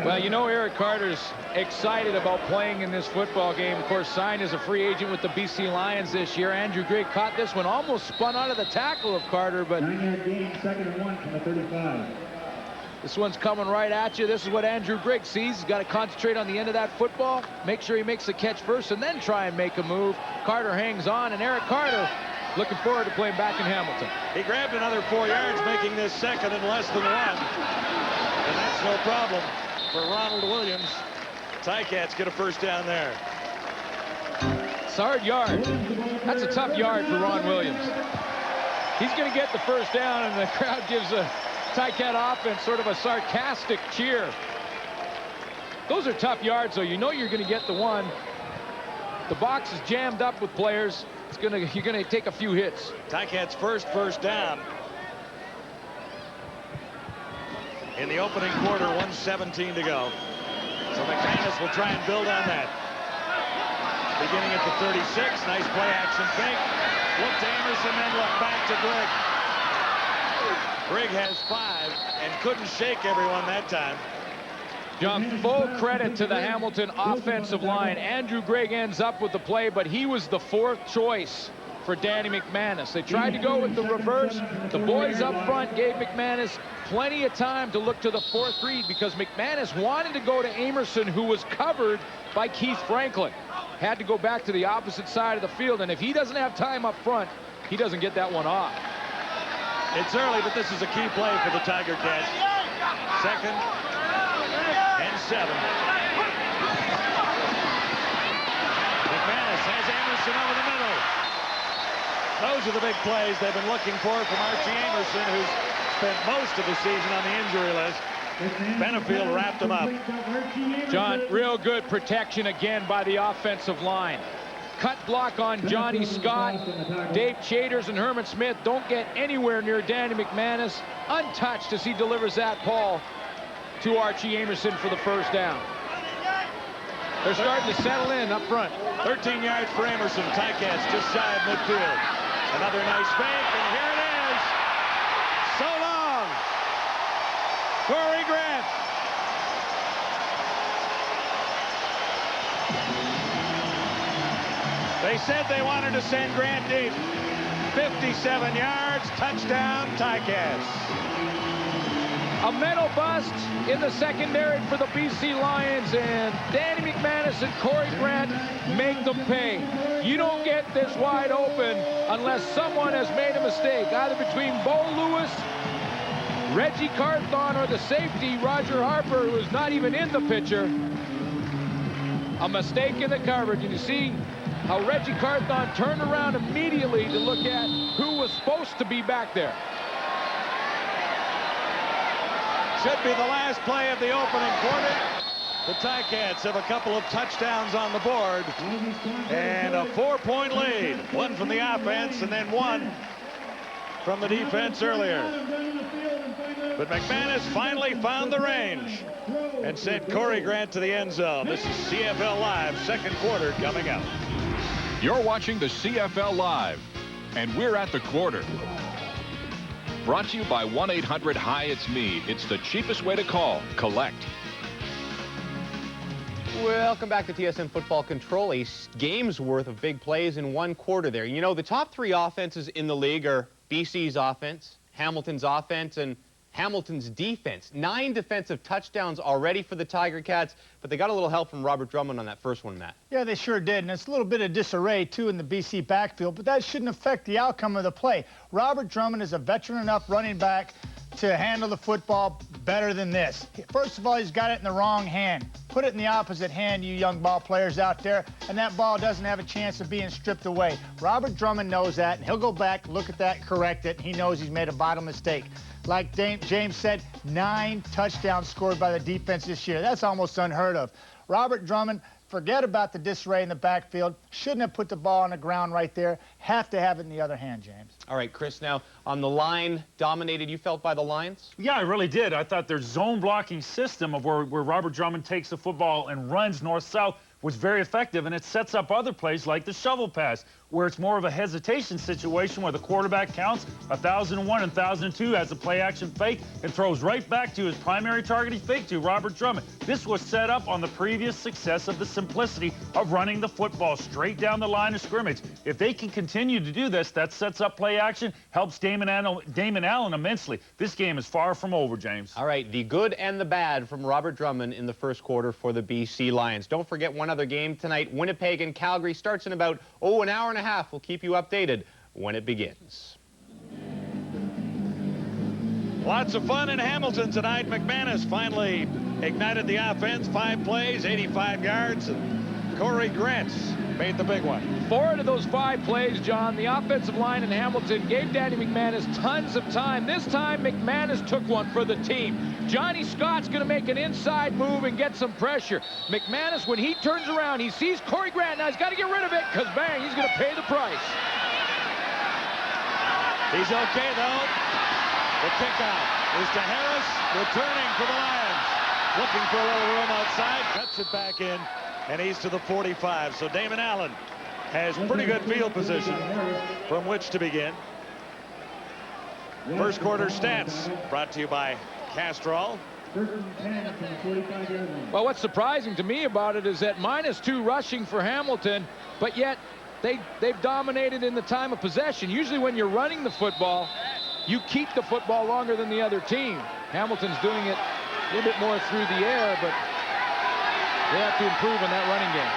Well, you know Eric Carter's excited about playing in this football game. Of course, signed as a free agent with the BC Lions this year. Andrew Gregg caught this one, almost spun out of the tackle of Carter, but 9-yard gain, 2nd and 1 from the 35. this one's coming right at you. This is what Andrew Gregg sees. He's got to concentrate on the end of that football, make sure he makes the catch first, and then try and make a move. Carter hangs on, and Eric Carter looking forward to playing back in Hamilton. He grabbed another 4 yards, making this second and less than 1. And that's no problem for Ronald Williams. Ticats get a first down there. It's a hard yard. That's a tough yard for Ron Williams. He's going to get the first down, and the crowd gives the Ticat offense sort of a sarcastic cheer. Those are tough yards, though. You know you're going to get the one. The box is jammed up with players. You're going to take a few hits. Ticats' first down in the opening quarter, 1:17 to go. So McManus will try and build on that. Beginning at the 36, nice play action fake. Look to Emerson, then look back to Gregg. Gregg has 5 and couldn't shake everyone that time. John, full credit to the Hamilton offensive line. Andrew Gregg ends up with the play, but he was the 4th choice for Danny McManus. They tried to go with the reverse. The boys up front gave McManus plenty of time to look to the 4th read because McManus wanted to go to Amerson, who was covered by Keith Franklin. Had to go back to the opposite side of the field, and if he doesn't have time up front, he doesn't get that one off. It's early, but this is a key play for the Tiger Cats. 2nd and 7. McManus has Amerson over the middle. Those are the big plays they've been looking for from Archie Amerson, who's spent most of the season on the injury list. Benefield wrapped him up. John, real good protection again by the offensive line. Cut block on Johnny Scott. Dave Chaders and Herman Smith don't get anywhere near Danny McManus. Untouched as he delivers that ball to Archie Amerson for the first down. They're starting to settle in up front. 13 yards for Amerson. Ticats just shy of midfield. Another nice fake, and here it is. So long, Corey Grant. They said they wanted to send Grant deep. 57 yards, touchdown, Ticats. A mental bust in the secondary for the BC Lions, and Danny McManus and Corey Grant make them pay. You don't get this wide open unless someone has made a mistake, either between Bo Lewis, Reggie Carthon, or the safety, Roger Harper, who is not even in the picture. A mistake in the coverage, and you see how Reggie Carthon turned around immediately to look at who was supposed to be back there. Should be the last play of the opening quarter. The Ticats have a couple of touchdowns on the board and a 4-point lead. One from the offense and then one from the defense earlier. But McManus finally found the range and sent Corey Grant to the end zone. This is CFL Live, second quarter coming up. You're watching the CFL Live, and we're at the quarter. Brought to you by 1-800-HI-IT'S-ME. It's the cheapest way to call. Collect. Welcome back to TSN Football Control. A game's worth of big plays in one quarter there. You know, the top three offenses in the league are BC's offense, Hamilton's offense, and Hamilton's defense. 9 defensive touchdowns already for the Tiger Cats, but they got a little help from Robert Drummond on that first one, Matt. Yeah, they sure did, and it's a little bit of disarray, too, in the BC backfield, but that shouldn't affect the outcome of the play. Robert Drummond is a veteran enough running back to handle the football better than this. First of all, he's got it in the wrong hand. Put it in the opposite hand, you young ball players out there, and that ball doesn't have a chance of being stripped away. Robert Drummond knows that, and he'll go back, look at that, correct it, and he knows he's made a vital mistake. Like James said, 9 touchdowns scored by the defense this year. That's almost unheard of. Robert Drummond, forget about the disarray in the backfield. Shouldn't have put the ball on the ground right there. Have to have it in the other hand, James. All right, Chris, now on the line, dominated, you felt, by the Lions? Yeah, I really did. I thought their zone blocking system of where Robert Drummond takes the football and runs north-south was very effective, and it sets up other plays like the shovel pass, where it's more of a hesitation situation where the quarterback counts 1,001 and 1,002 as a play-action fake and throws right back to his primary target he faked to, Robert Drummond. This was set up on the previous success of the simplicity of running the football straight down the line of scrimmage. If they can continue to do this, that sets up play action, helps Damon Allen immensely. This game is far from over, James. All right, the good and the bad from Robert Drummond in the first quarter for the BC Lions. Don't forget one other game tonight. Winnipeg and Calgary starts in about, an hour and a half. We'll keep you updated when it begins. Lots of fun in Hamilton tonight. McManus finally ignited the offense. 5 plays, 85 yards, and Corey Grant made the big one. 4 out of those 5 plays, John, the offensive line in Hamilton gave Danny McManus tons of time. This time, McManus took one for the team. Johnny Scott's going to make an inside move and get some pressure. McManus, when he turns around, he sees Corey Grant. Now he's got to get rid of it because, bang, he's going to pay the price. He's okay, though. The kickoff is to Harris, returning for the Lions. Looking for a little room outside, cuts it back in, and he's to the 45. So Damon Allen has pretty good field position from which to begin. First quarter stats brought to you by Castrol. Well, what's surprising to me about it is that -2 rushing for Hamilton, but yet they've dominated in the time of possession. Usually when you're running the football, you keep the football longer than the other team. Hamilton's doing it a little bit more through the air, but they have to improve on that running game.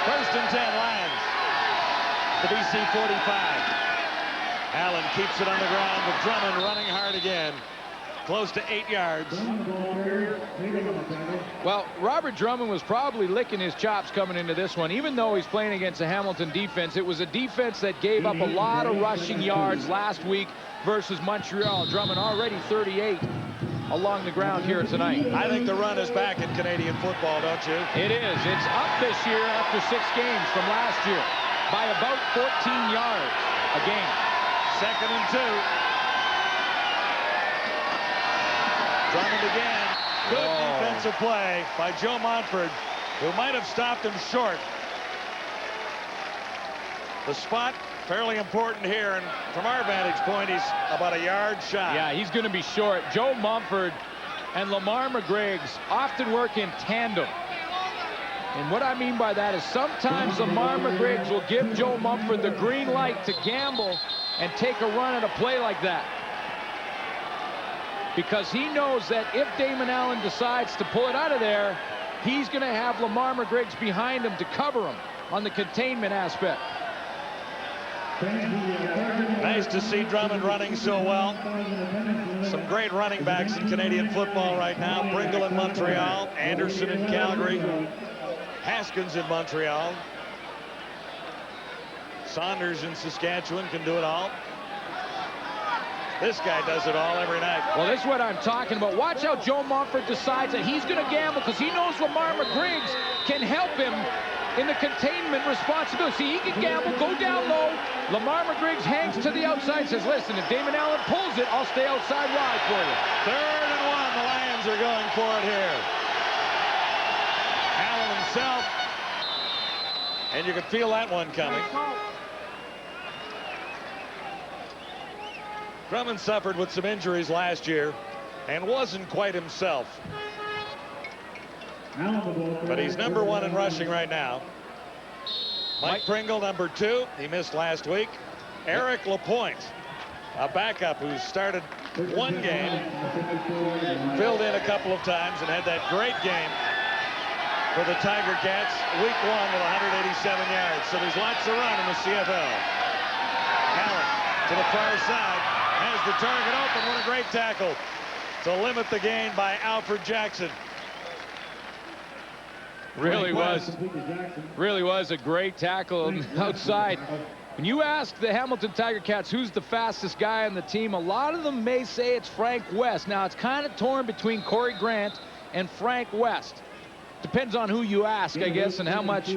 First and 10, Lions. The BC 45. Allen keeps it on the ground with Drummond running hard again. Close to 8 yards. Well, Robert Drummond was probably licking his chops coming into this one. Even though he's playing against a Hamilton defense, it was a defense that gave up a lot of rushing yards last week versus Montreal. Drummond already 38. along the ground here tonight. I think the run is back in Canadian football, don't you? It is. It's up this year after 6 games from last year by about 14 yards a game. 2nd and 2. Drummond again. Good defensive play by Joe Montford, who might have stopped him short. The spot fairly important here, and from our vantage point, he's about a yard shy. Yeah, he's going to be short. Joe Montford and Lamar McGriggs often work in tandem. And what I mean by that is sometimes Lamar McGriggs will give Joe Montford the green light to gamble and take a run at a play like that. Because he knows that if Damon Allen decides to pull it out of there, he's going to have Lamar McGriggs behind him to cover him on the containment aspect. Nice to see Drummond running so well. Some great running backs in Canadian football right now. Pringle in Montreal, Anderson in Calgary, Haskins in Montreal. Saunders in Saskatchewan can do it all. This guy does it all every night. Well, this is what I'm talking about. Watch how Joe Montford decides that he's going to gamble because he knows Lamar McGriggs can help him in the containment responsibility. See, he can gamble, go down low. Lamar McGriggs hangs to the outside, says, listen, if Damon Allen pulls it, I'll stay outside wide for you. 3rd and 1. The Lions are going for it here. Allen himself. And you can feel that one coming. Drummond suffered with some injuries last year and wasn't quite himself. But he's number 1 in rushing right now. Mike Pringle, number 2. He missed last week. Eric Lapointe, a backup who started 1 game, filled in a couple of times, and had that great game for the Tiger Cats, week 1 with 187 yards. So there's lots of run in the CFL. Allen to the far side, has the target open. What a great tackle to limit the gain by Alfred Jackson. Really was a great tackle outside. When you ask the Hamilton Tiger Cats who's the fastest guy on the team, a lot of them may say it's Frank West. Now, it's kind of torn between Corey Grant and Frank West. Depends on who you ask, I guess, and how much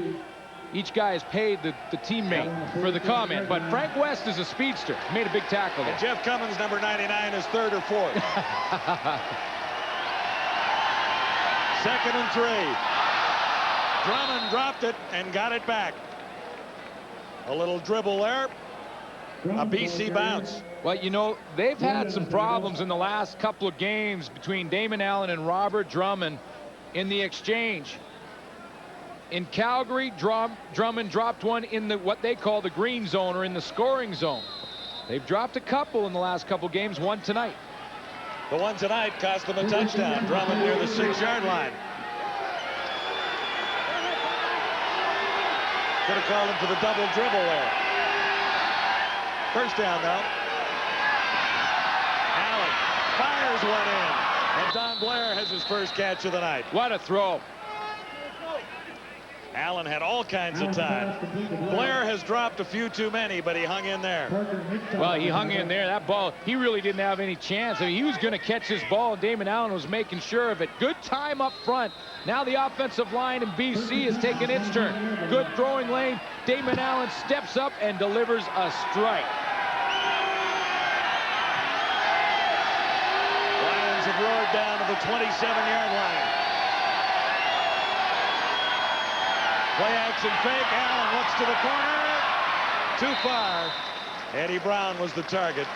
each guy has paid the teammate for the comment. But Frank West is a speedster. Made a big tackle there. And Jeff Cummins, number 99, is 3rd or 4th. 2nd and 3. Drummond dropped it and got it back. A little dribble there. A BC bounce. Well, you know, they've had some problems in the last couple of games between Damon Allen and Robert Drummond in the exchange. In Calgary, Drummond dropped one in what they call the green zone, or in the scoring zone. They've dropped a couple in the last couple games, one tonight. The one tonight cost them a touchdown. Drummond near the 6-yard line. Could have called him for the double dribble there. First down, though. Allen fires one in. And Don Blair has his first catch of the night. What a throw. Allen had all kinds of time. Blair has dropped a few too many, but he hung in there. Well, he hung in there. That ball, he really didn't have any chance. I mean, he was going to catch this ball, and Damon Allen was making sure of it. Good time up front. Now the offensive line in BC is taking its turn. Good throwing lane. Damon Allen steps up and delivers a strike. Lions have roared down to the 27-yard line. Play action fake. Allen looks to the corner. Too far. Eddie Brown was the target.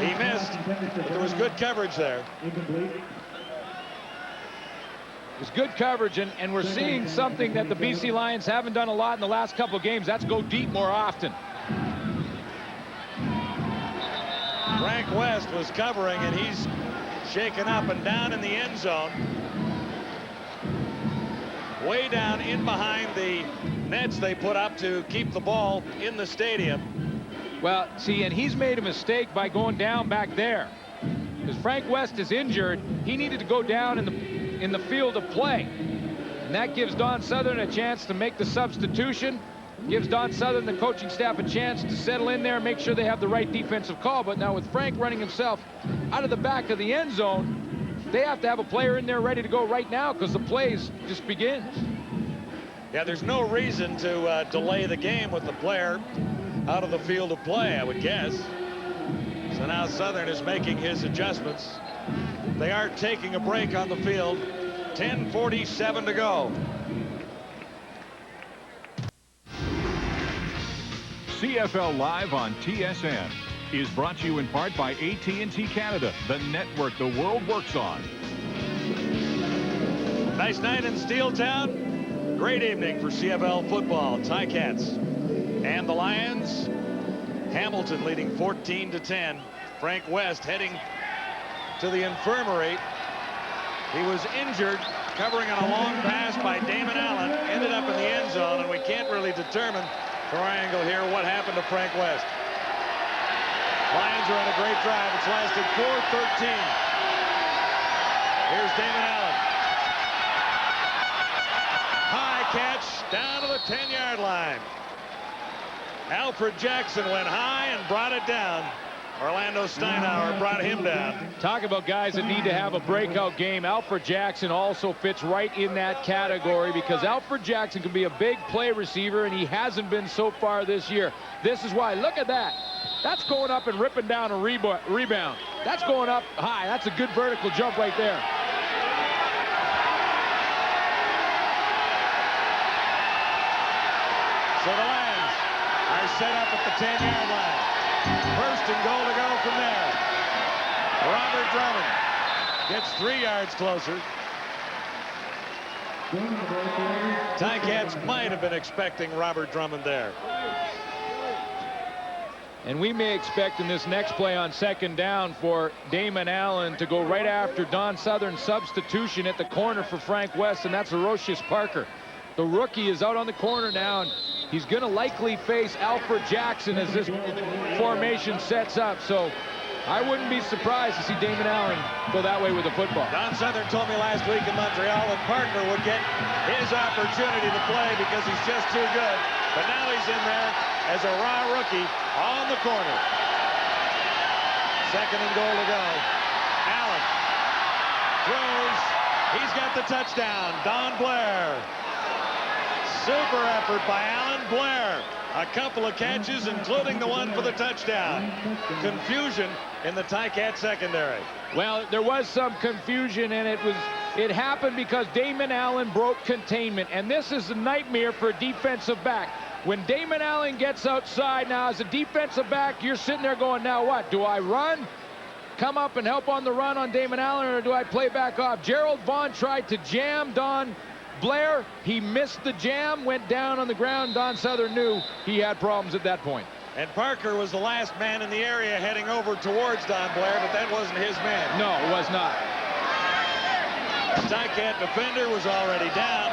He missed, but there was good coverage there. It was good coverage, and we're seeing something that the BC Lions haven't done a lot in the last couple of games. That's go deep more often. Frank West was covering, and he's shaken up and down in the end zone. Way down in behind the nets they put up to keep the ball in the stadium. Well, see, and he's made a mistake by going down back there. Because Frank West is injured, he needed to go down in the field of play. And that gives Don Southern a chance to make the substitution. gives Don Southern, the coaching staff, a chance to settle in there and make sure they have the right defensive call. But now with Frank running himself out of the back of the end zone, they have to have a player in there ready to go right now because the plays just begin. Yeah, there's no reason to delay the game with the player out of the field of play, I would guess. So now Southern is making his adjustments. They are taking a break on the field. 10:47 to go. CFL Live on TSN is brought to you in part by AT&T Canada, the network the world works on. Nice night in Steeltown. Great evening for CFL football. Ticats and the Lions. Hamilton leading 14-10. Frank West heading to the infirmary. He was injured covering on a long pass by Damon Allen. Ended up in the end zone, and we can't really determine from our angle here what happened to Frank West. Lions are on a great drive. It's lasted 4:13. Here's Damon Allen. High catch down to the 10-yard line. Alfred Jackson went high and brought it down. Orlando Steinauer brought him down. Talk about guys that need to have a breakout game. Alfred Jackson also fits right in that category because Alfred Jackson can be a big play receiver, and he hasn't been so far this year. This is why. Look at that. That's going up and ripping down a rebound. That's going up high. That's a good vertical jump right there. So the Lions are set up at the 10-yard line. First and goal to go from there. Robert Drummond gets 3 yards closer. Ticats might have been expecting Robert Drummond there. And we may expect in this next play on second down for Damon Allen to go right after Don Southern's substitution at the corner for Frank West, and that's Aloysius Parker. The rookie is out on the corner now, and he's going to likely face Alfred Jackson as this formation sets up. So I wouldn't be surprised to see Damon Allen go that way with the football. Don Southern told me last week in Montreal that Parker would get his opportunity to play because he's just too good. But now he's in there as a raw rookie on the corner. Second and goal to go. Allen throws. He's got the touchdown. Don Blair. Super effort by Alan Blair. A couple of catches, including the one for the touchdown. Confusion in the Ticat secondary. Well, there was some confusion, and it happened because Damon Allen broke containment, and this is a nightmare for a defensive back. When Damon Allen gets outside now as a defensive back, you're sitting there going, now what? Do I run? Come up and help on the run on Damon Allen, or do I play back off? Gerald Vaughn tried to jam Don Blair. He missed the jam, went down on the ground. Don Southern knew he had problems at that point. And Parker was the last man in the area heading over towards Don Blair, but that wasn't his man. No, it was not. The Ticat defender was already down.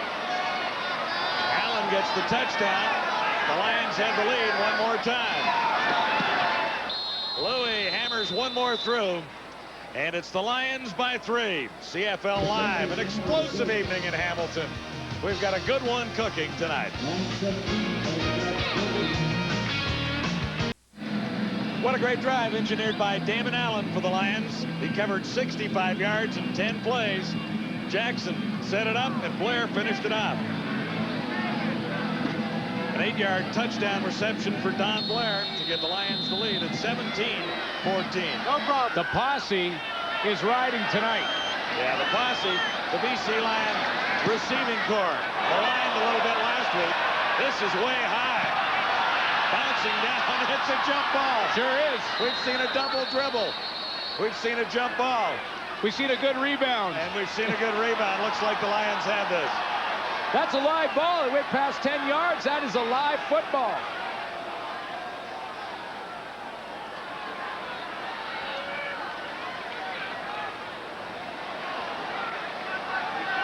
Allen gets the touchdown. The Lions have the lead one more time. Louis hammers one more through. And it's the Lions by 3. CFL Live, an explosive evening in Hamilton. We've got a good one cooking tonight. What a great drive engineered by Damon Allen for the Lions. He covered 65 yards in 10 plays. Jackson set it up, and Blair finished it off. An 8-yard touchdown reception for Don Blair to give the Lions the lead at 17-14. No problem. The posse is riding tonight. Yeah, the posse, the BC Lions receiving corps, aligned a little bit last week. This is way high. Bouncing down, it's a jump ball. Sure is. We've seen a double dribble. We've seen a jump ball. We've seen a good rebound. And we've seen a good rebound. Looks like the Lions have this. That's a live ball. It went past 10 yards. That is a live football.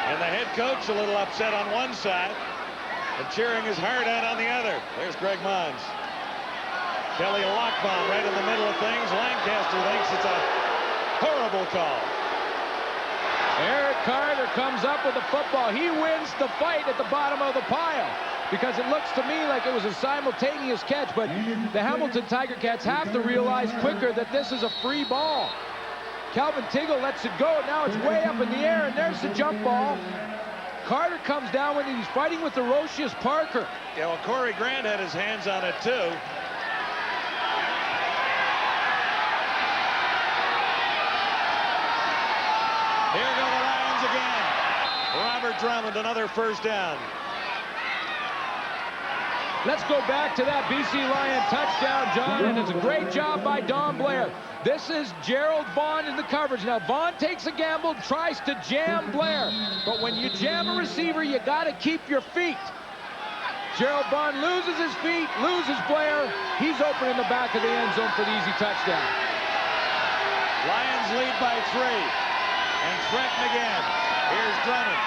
And the head coach a little upset on one side and cheering his heart out on the other. There's Greg Mons. Kelly Lockbaum right in the middle of things. Lancaster thinks it's a horrible call. Eric Carter comes up with the football. He wins the fight at the bottom of the pile. because it looks to me like it was a simultaneous catch, but the Hamilton Tiger Cats have to realize quicker that this is a free ball. Calvin Tiggle lets it go. Now it's way up in the air, and there's the jump ball. Carter comes down when he's fighting with Erosius Parker. Yeah, well, Corey Grant had his hands on it, too. Here go the Lions again. Robert Drummond, another first down. Let's go back to that BC Lion touchdown, John, and it's a great job by Don Blair. This is Gerald Vaughn in the coverage. Now, Vaughn takes a gamble, tries to jam Blair, but when you jam a receiver, you got to keep your feet. Gerald Vaughn loses his feet, loses Blair. He's open in the back of the end zone for the easy touchdown. Lions lead by 3. And threaten again. Here's Drummond.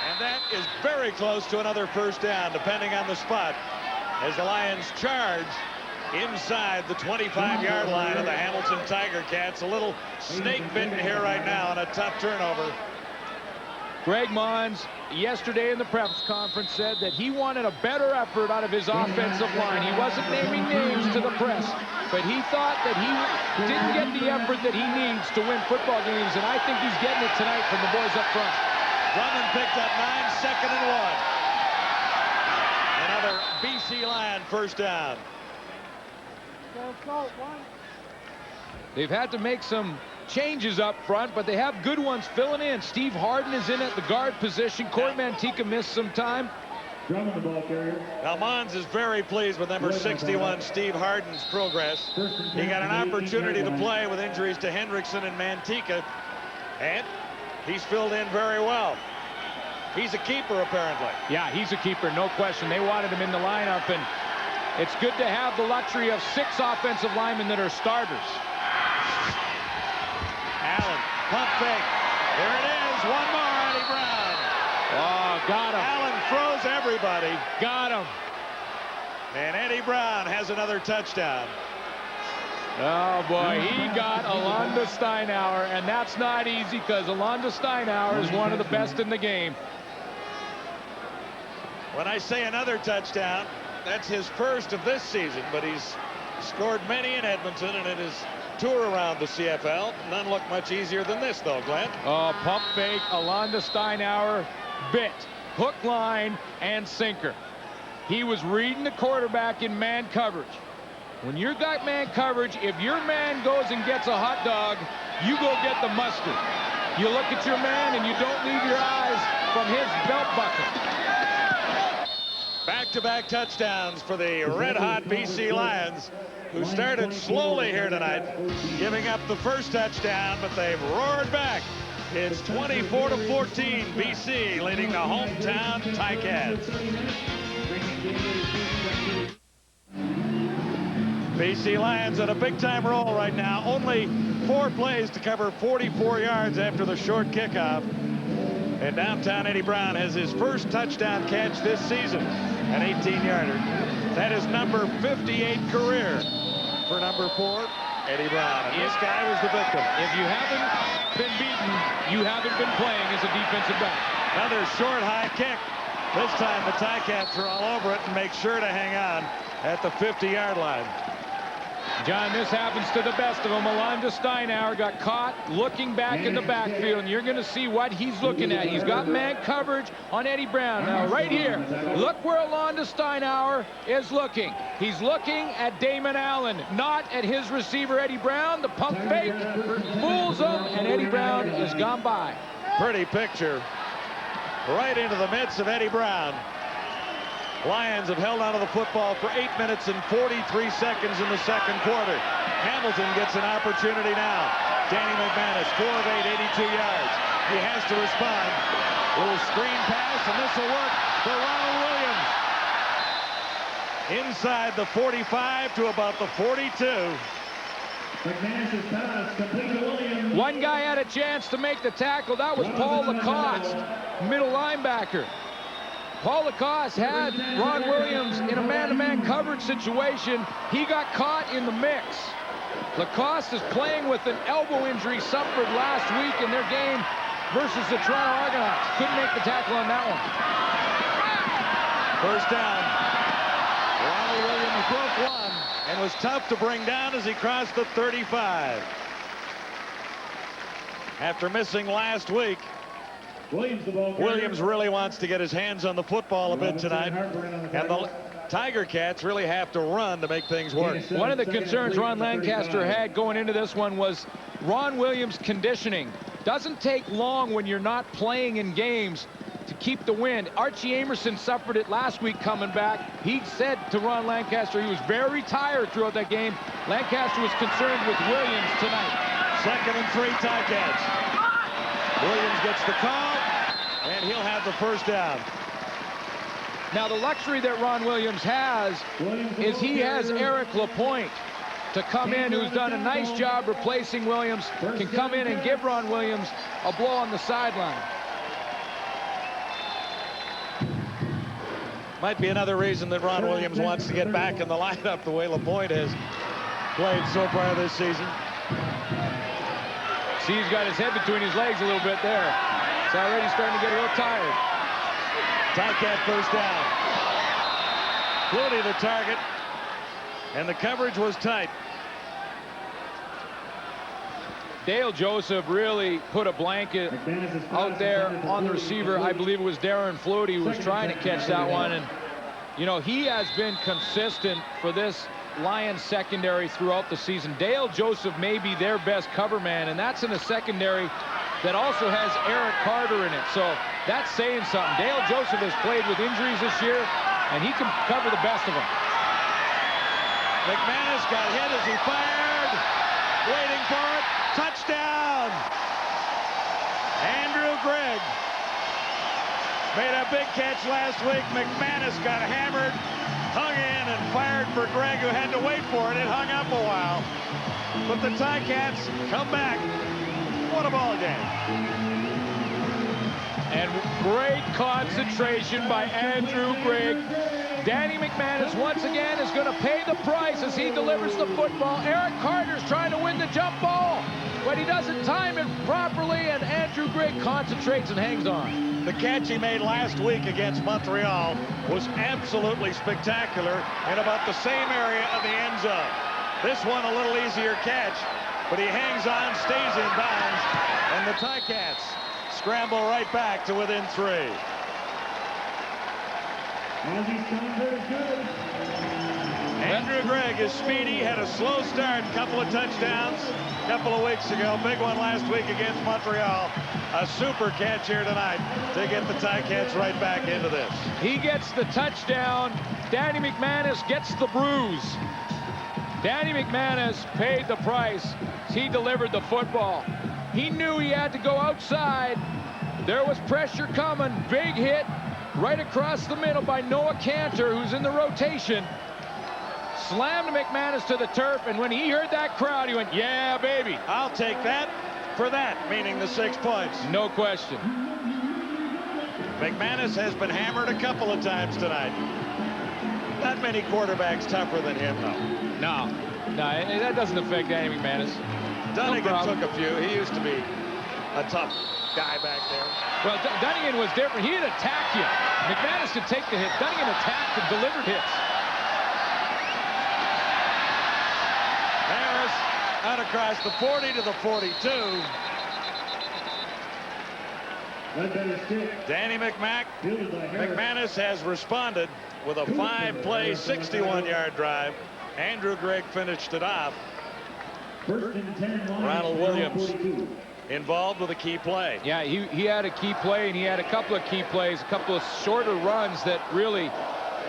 And that is very close to another first down, depending on the spot, as the Lions charge inside the 25-yard line of the Hamilton Tiger Cats. A little snake bitten here right now on a tough turnover. Greg Mons, yesterday in the press conference, said that he wanted a better effort out of his offensive line. He wasn't naming names to the press, but he thought that he didn't get the effort that he needs to win football games, and I think he's getting it tonight from the boys up front. Drummond picked up 9, second and 1. Another BC Lion first down. They've had to make some changes up front, but they have good ones filling in. Steve Harden is in at the guard position. Corey Mantica missed some time. Now, Mons is very pleased with number 61, Steve Harden's progress. He got an opportunity to play with injuries to Hendrickson and Mantica, and he's filled in very well. He's a keeper, apparently. Yeah, he's a keeper, no question. They wanted him in the lineup, and it's good to have the luxury of 6 offensive linemen that are starters. Allen, pump fake. There it is, one more, Eddie Brown. Oh, got him. Allen throws everybody. Got him. And Eddie Brown has another touchdown. Oh, boy, he got Alonda Steinauer, and that's not easy because Alonda Steinauer is one of the best in the game. When I say another touchdown, that's his first of this season, but he's scored many in Edmonton, and it is tour around the CFL. None look much easier than this, though, Glenn. Oh, pump fake, Alonda Steinauer, bit, hook, line, and sinker. He was reading the quarterback in man coverage. When you got man coverage, if your man goes and gets a hot dog, you go get the mustard. You look at your man and you don't leave your eyes from his belt buckle. Back-to-back touchdowns for the red-hot BC Lions, who started slowly here tonight, giving up the first touchdown, but they've roared back. It's 24-14, BC leading the hometown Ticats. BC Lions on a big-time roll right now. Only 4 plays to cover 44 yards after the short kickoff. And downtown Eddie Brown has his first touchdown catch this season, an 18-yarder. That is number 58 career for number 4, Eddie Brown. And this guy was the victim. If you haven't been beaten, you haven't been playing as a defensive back. Another short, high kick. This time the Ticats are all over it and make sure to hang on at the 50-yard line. John, this happens to the best of them. Alonda Steinauer got caught looking back in the backfield, and you're going to see what he's looking at. He's got man coverage on Eddie Brown. Now, right here, look where Alonda Steinauer is looking. He's looking at Damon Allen, not at his receiver, Eddie Brown. The pump fake fools him, and Eddie Brown is gone by. Pretty picture. Right into the midst of Eddie Brown. Lions have held onto the football for 8 minutes and 43 seconds in the second quarter. Hamilton gets an opportunity now. Danny McManus, 4 of 8, 82 yards. He has to respond. Little screen pass, and this will work for Ronald Williams. Inside the 45 to about the 42. McManus' pass complete to Williams. One guy had a chance to make the tackle. That was Paul Lacoste, middle linebacker. Paul Lacoste had Ron Williams in a man-to-man coverage situation. He got caught in the mix. Lacoste is playing with an elbow injury suffered last week in their game versus the Toronto Argonauts. Couldn't make the tackle on that one. First down. Ronald Williams broke one and was tough to bring down as he crossed the 35. After missing last week, Williams really wants to get his hands on the football a bit tonight, and the Tiger Cats really have to run to make things work. One of the concerns Ron Lancaster had going into this one was Ron Williams' conditioning. Doesn't take long when you're not playing in games to keep the wind. Archie Amerson suffered it last week coming back. He said to Ron Lancaster he was very tired throughout that game. Lancaster was concerned with Williams tonight. 2nd and 3 Ticats. Williams gets the call, and he'll have the first down. Now the luxury that Ron Williams has is he has Eric Lapointe to come in, who's done a nice job replacing Williams, can come in and give Ron Williams a blow on the sideline. Might be another reason that Ron Williams wants to get back in the lineup the way Lapointe has played so far this season. See, he's got his head between his legs a little bit there. It's already starting to get a little tired. Ticat first down. Flutie the target, and the coverage was tight. Dale Joseph really put a blanket out there on the receiver. I believe it was Darren Flutie who was trying to catch that one. And, you know, he has been consistent for this Lions secondary throughout the season. Dale Joseph may be their best cover man, and that's in a secondary that also has Eric Carter in it. So that's saying something. Dale Joseph has played with injuries this year, and he can cover the best of them. McManus got hit as he fired. Waiting for it. Touchdown! Andrew Gregg made a big catch last week. McManus got hammered, hung in, and fired for Gregg, who had to wait for it. It hung up a while. But the Ticats come back. What a ball game. And great concentration by Andrew Gregg. Danny McManus once again is going to pay the price as he delivers the football. Eric Carter's trying to win the jump ball, but he doesn't time it properly, and Andrew Gregg concentrates and hangs on. The catch he made last week against Montreal was absolutely spectacular in about the same area of the end zone. This one a little easier catch, but he hangs on, stays in bounds, and the Ticats scramble right back to within 3. Andrew Gregg is speedy, had a slow start, couple of touchdowns a couple of weeks ago. Big one last week against Montreal. A super catch here tonight to get the Ticats right back into this. He gets the touchdown. Danny McManus gets the bruise. Danny McManus paid the price. He delivered the football. He knew he had to go outside. There was pressure coming. Big hit right across the middle by Noah Cantor, who's in the rotation. Slammed McManus to the turf, and when he heard that crowd, he went, yeah, baby. I'll take that for that, meaning the 6 points. No question. McManus has been hammered a couple of times tonight. Not many quarterbacks tougher than him, though. No, that doesn't affect Danny McManus. Dunnigan took a few. He used to be a tough guy back there. Well, Dunnigan was different. He'd attack you. McManus could take the hit. Dunnigan attacked and delivered hits. Harris out across the 40 to the 42. Danny McManus has responded with a 5-play, 61-yard drive. Andrew Gregg finished it off. Ronald Williams involved with a key play. Yeah, he had a key play, and he had a couple of key plays, a couple of shorter runs that really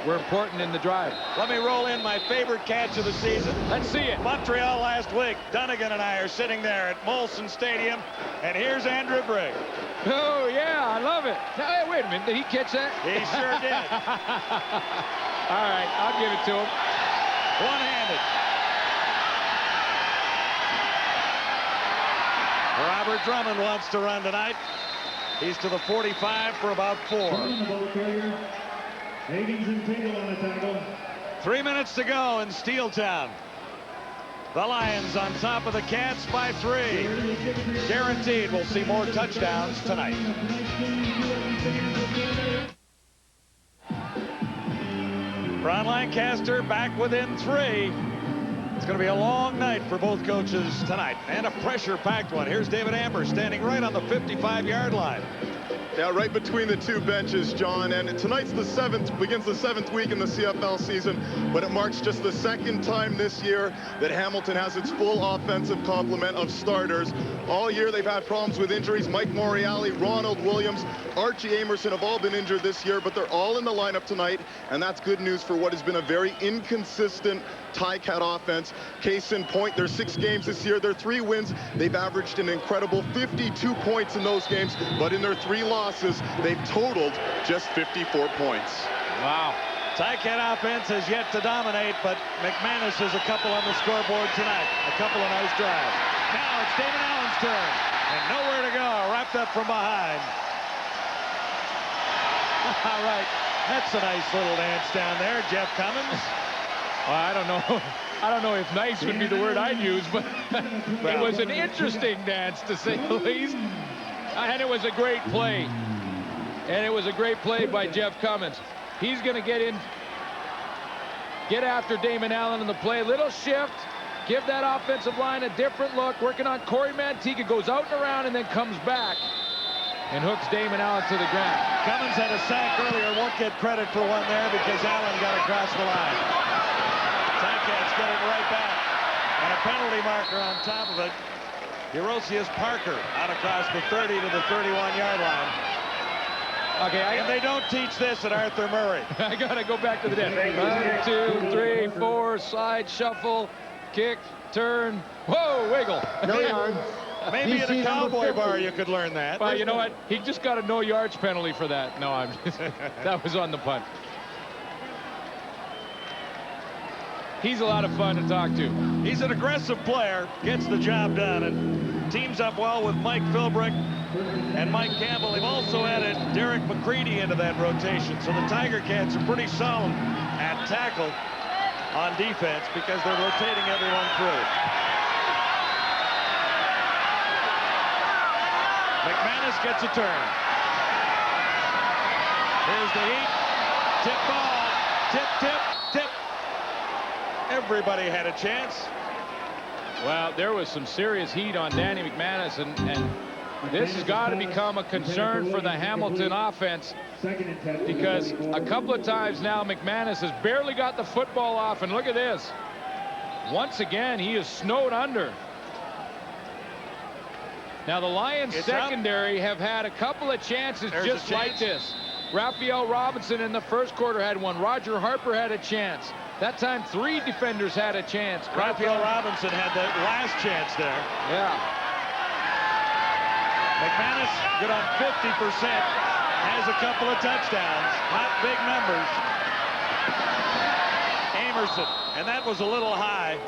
were important in the drive. Let me roll in my favorite catch of the season. Let's see it. Montreal last week. Dunnigan and I are sitting there at Molson Stadium, and here's Andrew Gregg. Oh, yeah, I love it. Hey, wait a minute. Did he catch that? He sure did. All right, I'll give it to him. One-handed. Robert Drummond wants to run tonight. He's to the 45 for about 4. 3 minutes to go in Steeltown. The Lions on top of the Cats by 3. Guaranteed we'll see more touchdowns tonight. Ron Lancaster back within 3. It's going to be a long night for both coaches tonight, and a pressure-packed one. Here's David Amber standing right on the 55-yard line. Yeah, right between the two benches, John. And tonight's begins the 7th week in the CFL season, but it marks just the 2nd time this year that Hamilton has its full offensive complement of starters. All year they've had problems with injuries. Mike Moriali, Ronald Williams, Archie Amerson have all been injured this year, but they're all in the lineup tonight, and that's good news for what has been a very inconsistent Ticat offense. Case in point, their 6 games this year, their 3 wins, they've averaged an incredible 52 points in those games, but in their 3 losses, they've totaled just 54 points. Wow. Ticat offense has yet to dominate, but McManus has a couple on the scoreboard tonight. A couple of nice drives. Now it's Damon Allen's turn, and nowhere to go. Wrapped up from behind. All right. That's a nice little dance down there, Jeff Cummins. Well, I don't know if nice would be the word I'd use, but it was an interesting dance, to say the least. And it was a great play. And it was a great play by Jeff Cummins. He's going to get after Damon Allen in the play. Little shift, give that offensive line a different look. Working on Corey Manteca, goes out and around and then comes back and hooks Damon Allen to the ground. Cummins had a sack earlier, won't get credit for one there because Allen got across the line. Ticats get it right back. And a penalty marker on top of it. Eurosius Parker out across the 30 to the 31-yard line. Okay, and they don't teach this at Arthur Murray. I gotta go back to the deck. 1, 2, 3, 4, side shuffle, kick, turn, whoa, wiggle. No yards. Maybe at a cowboy bar you could learn that. Well, you know what? He just got a no yards penalty for that. No, I'm just, that was on the punt. He's a lot of fun to talk to. He's an aggressive player, gets the job done, and teams up well with Mike Philbrick and Mike Campbell. They've also added Derek McCready into that rotation, so the Tiger Cats are pretty solid at tackle on defense because they're rotating everyone through. McManus gets a turn. Here's the heat. Tip ball. Tip, tip, tip. Everybody had a chance. Well, there was some serious heat on Danny McManus, and this has got to become a concern for the Hamilton offense, because a couple of times now McManus has barely got the football off, and look at this. Once again, he is snowed under. Now the Lions secondary have had a couple of chances just like this. Raphael Robinson in the first quarter had one. Roger Harper had a chance. That time 3 defenders had a chance. Raphael Robinson had the last chance there. Yeah. McManus good on 50%. Has a couple of touchdowns. Not big numbers. Amerson. And that was a little high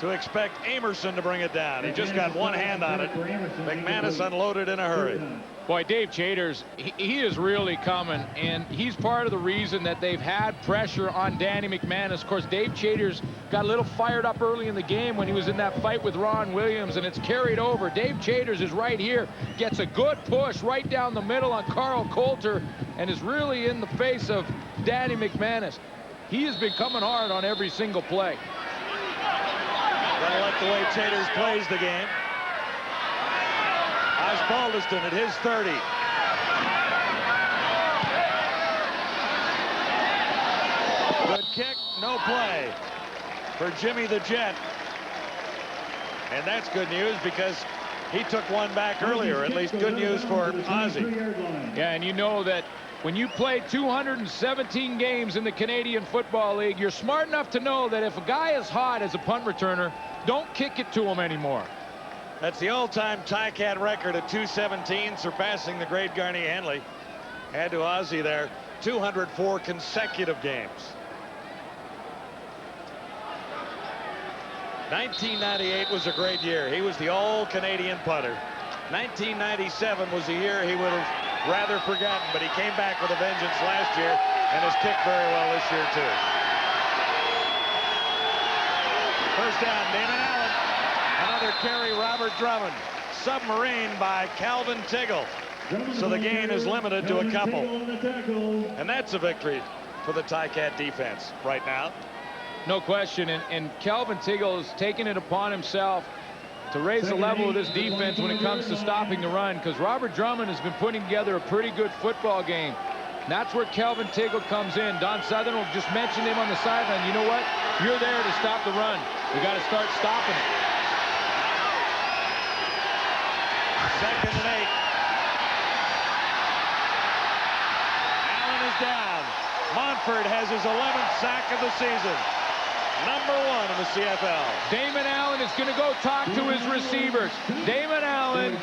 to expect Amerson to bring it down. He just got one hand on it. McManus unloaded in a hurry. Boy, Dave Chaters, he is really coming, and he's part of the reason that they've had pressure on Danny McManus. Of course, Dave Chaters got a little fired up early in the game when he was in that fight with Ron Williams, and it's carried over. Dave Chaters is right here, gets a good push right down the middle on Carl Coulter, and is really in the face of Danny McManus. He has been coming hard on every single play. Gotta like the way Chaters plays the game. Osbaldiston at his 30. Good kick, no play for Jimmy the Jet. And that's good news because he took one back earlier. At least good news for Ozzie. Yeah, and you know that when you play 217 games in the Canadian Football League, you're smart enough to know that if a guy is hot as a punt returner, don't kick it to him anymore. That's the all-time Ticat record at 217, surpassing the great Garney Henley. Add to Ozzie there, 204 consecutive games. 1998 was a great year. He was the all-Canadian punter. 1997 was a year he would have rather forgotten, but he came back with a vengeance last year and has kicked very well this year, too. First down, Damon Allen. Another carry, Robert Drummond. Submarine by Calvin Tiggle. So the gain is limited to a couple. And that's a victory for the Ticat defense right now. No question. And Kelvin Tiggle is taking it upon himself to raise the level of this defense when it comes to stopping the run, because Robert Drummond has been putting together a pretty good football game. And that's where Kelvin Tiggle comes in. Don Southern will just mention him on the sideline. You know what? You're there to stop the run. We got to start stopping it. 2nd and 8. Allen is down. Montford has his 11th sack of the season. Number 1 in the CFL. Damon Allen is going to go talk to his receivers. Damon Allen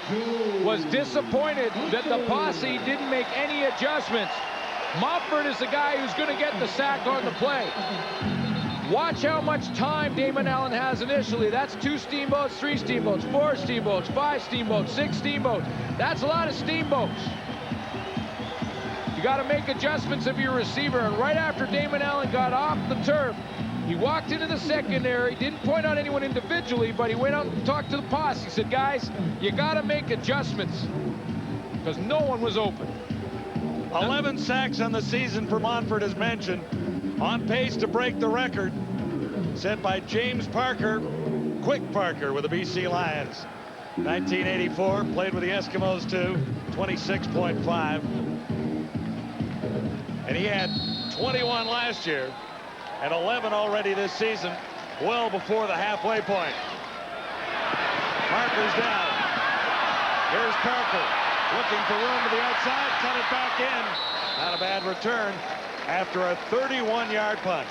was disappointed that the posse didn't make any adjustments. Montford is the guy who's going to get the sack on the play. Watch how much time Damon Allen has initially. That's 2 steamboats, 3 steamboats, 4 steamboats, 5 steamboats, 6 steamboats. That's a lot of steamboats. You got to make adjustments of your receiver. And right after Damon Allen got off the turf, he walked into the secondary, didn't point out anyone individually, but he went out and talked to the posse. He said, guys, you got to make adjustments, because no one was open. 11 sacks on the season for Montford, as mentioned. On pace to break the record set by James Parker, Quick Parker, with the BC Lions. 1984, played with the Eskimos too, 26.5. And he had 21 last year and 11 already this season, well before the halfway point. Parker's down. Here's Parker, looking for room to the outside, cut it back in. Not a bad return after a 31-yard punt.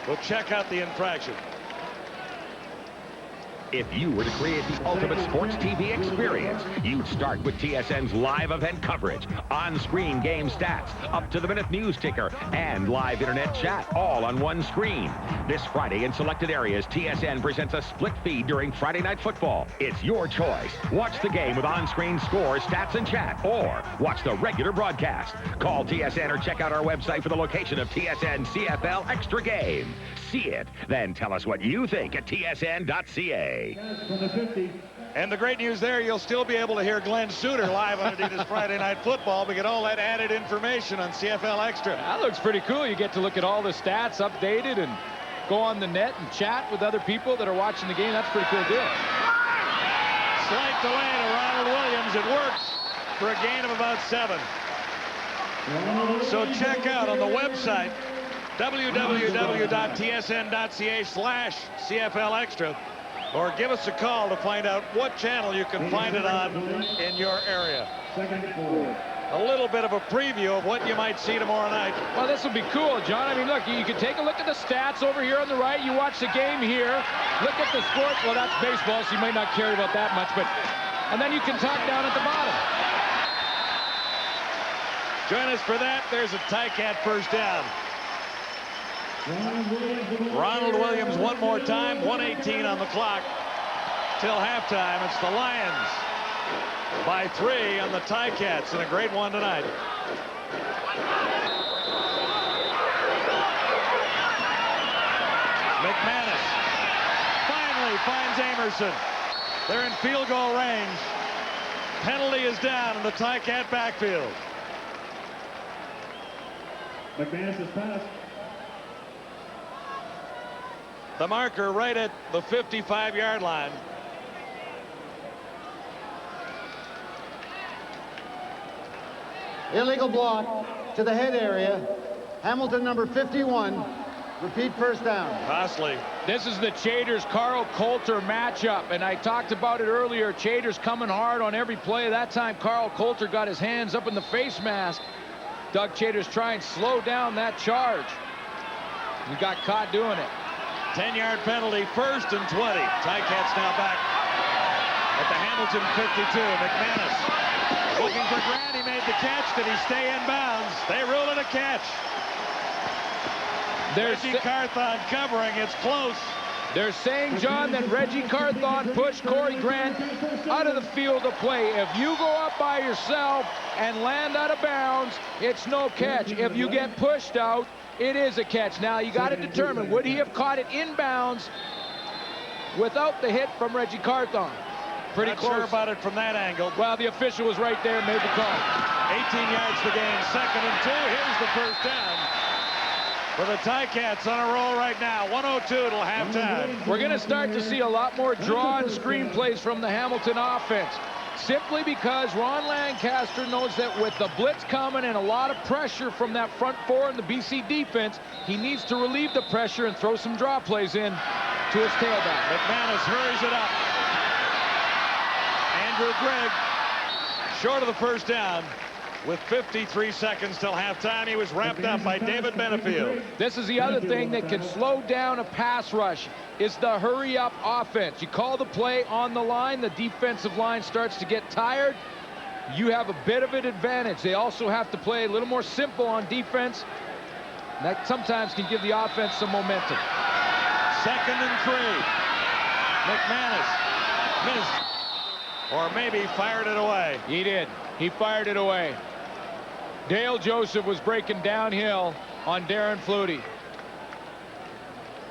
We'll check out the infraction. If you were to create the ultimate sports TV experience, you'd start with TSN's live event coverage, on-screen game stats, up-to-the-minute news ticker, and live internet chat, all on one screen. This Friday in selected areas, TSN presents a split feed during Friday Night Football. It's your choice. Watch the game with on-screen scores, stats, and chat, or watch the regular broadcast. Call TSN or check out our website for the location of TSN CFL Extra Game. See it, then tell us what you think at tsn.ca. And the great news there, you'll still be able to hear Glenn Suter live on Adidas Friday Night Football. We get all that added information on CFL Extra. That looks pretty cool. You get to look at all the stats updated and go on the net and chat with other people that are watching the game. That's a pretty cool deal. Slight delay to Ronald Williams. It works for a gain of about 7. So check out on the website www.tsn.ca/CFL Extra, or give us a call to find out what channel you can find it on in your area. A little bit of a preview of what you might see tomorrow night. Well, this will be cool, John. I mean, look, you can take a look at the stats over here on the right. You watch the game here. Look at the sport. Well, that's baseball, so you might not care about that much, but and then you can talk down at the bottom. Join us for that. There's a Ticat first down. Ronald Williams one more time. 1:18 on the clock till halftime. It's the Lions by 3 on the Ticats, and a great one tonight. McManus finally finds Amerson. They're in field goal range. Penalty is down in the Ticat backfield. McManus has passed. The marker right at the 55-yard line. Illegal block to the head area. Hamilton number 51. Repeat first down. Costly. This is the Chaders-Carl Coulter matchup, and I talked about it earlier. Chaders coming hard on every play. That time, Carl Coulter got his hands up in the face mask. Doug Chaders trying to slow down that charge. He got caught doing it. 10-yard penalty, 1st and 20. Ticats now back at the Hamilton 52. McManus looking for Grant. He made the catch. Did he stay in bounds? They ruled it a catch. Reggie Carthon covering. It's close. They're saying, John, that Reggie Carthon pushed Corey Grant out of the field of play. If you go up by yourself and land out of bounds, it's no catch. If you get pushed out, it is a catch. Now, you got to determine, would he have caught it inbounds without the hit from Reggie Carthon? Pretty Not close. sure about it from that angle. Well, the official was right there, made the call. 18 yards to gain, 2nd and 2. Here's the first down. For the Ticats on a roll right now. 1:02 till halftime. We're going to start to see a lot more draw and screen plays from the Hamilton offense. Simply because Ron Lancaster knows that with the blitz coming and a lot of pressure from that front four in the BC defense, he needs to relieve the pressure and throw some draw plays in to his tailback. McManus hurries it up. Andrew Gregg short of the first down. With 53 seconds till halftime, he was wrapped up by David Benefield. This is the other thing that can slow down a pass rush is the hurry-up offense. You call the play on the line, the defensive line starts to get tired. You have a bit of an advantage. They also have to play a little more simple on defense. That sometimes can give the offense some momentum. 2nd and 3. McManus missed. Or maybe fired it away. He did. He fired it away. Dale Joseph was breaking downhill on Darren Flutie.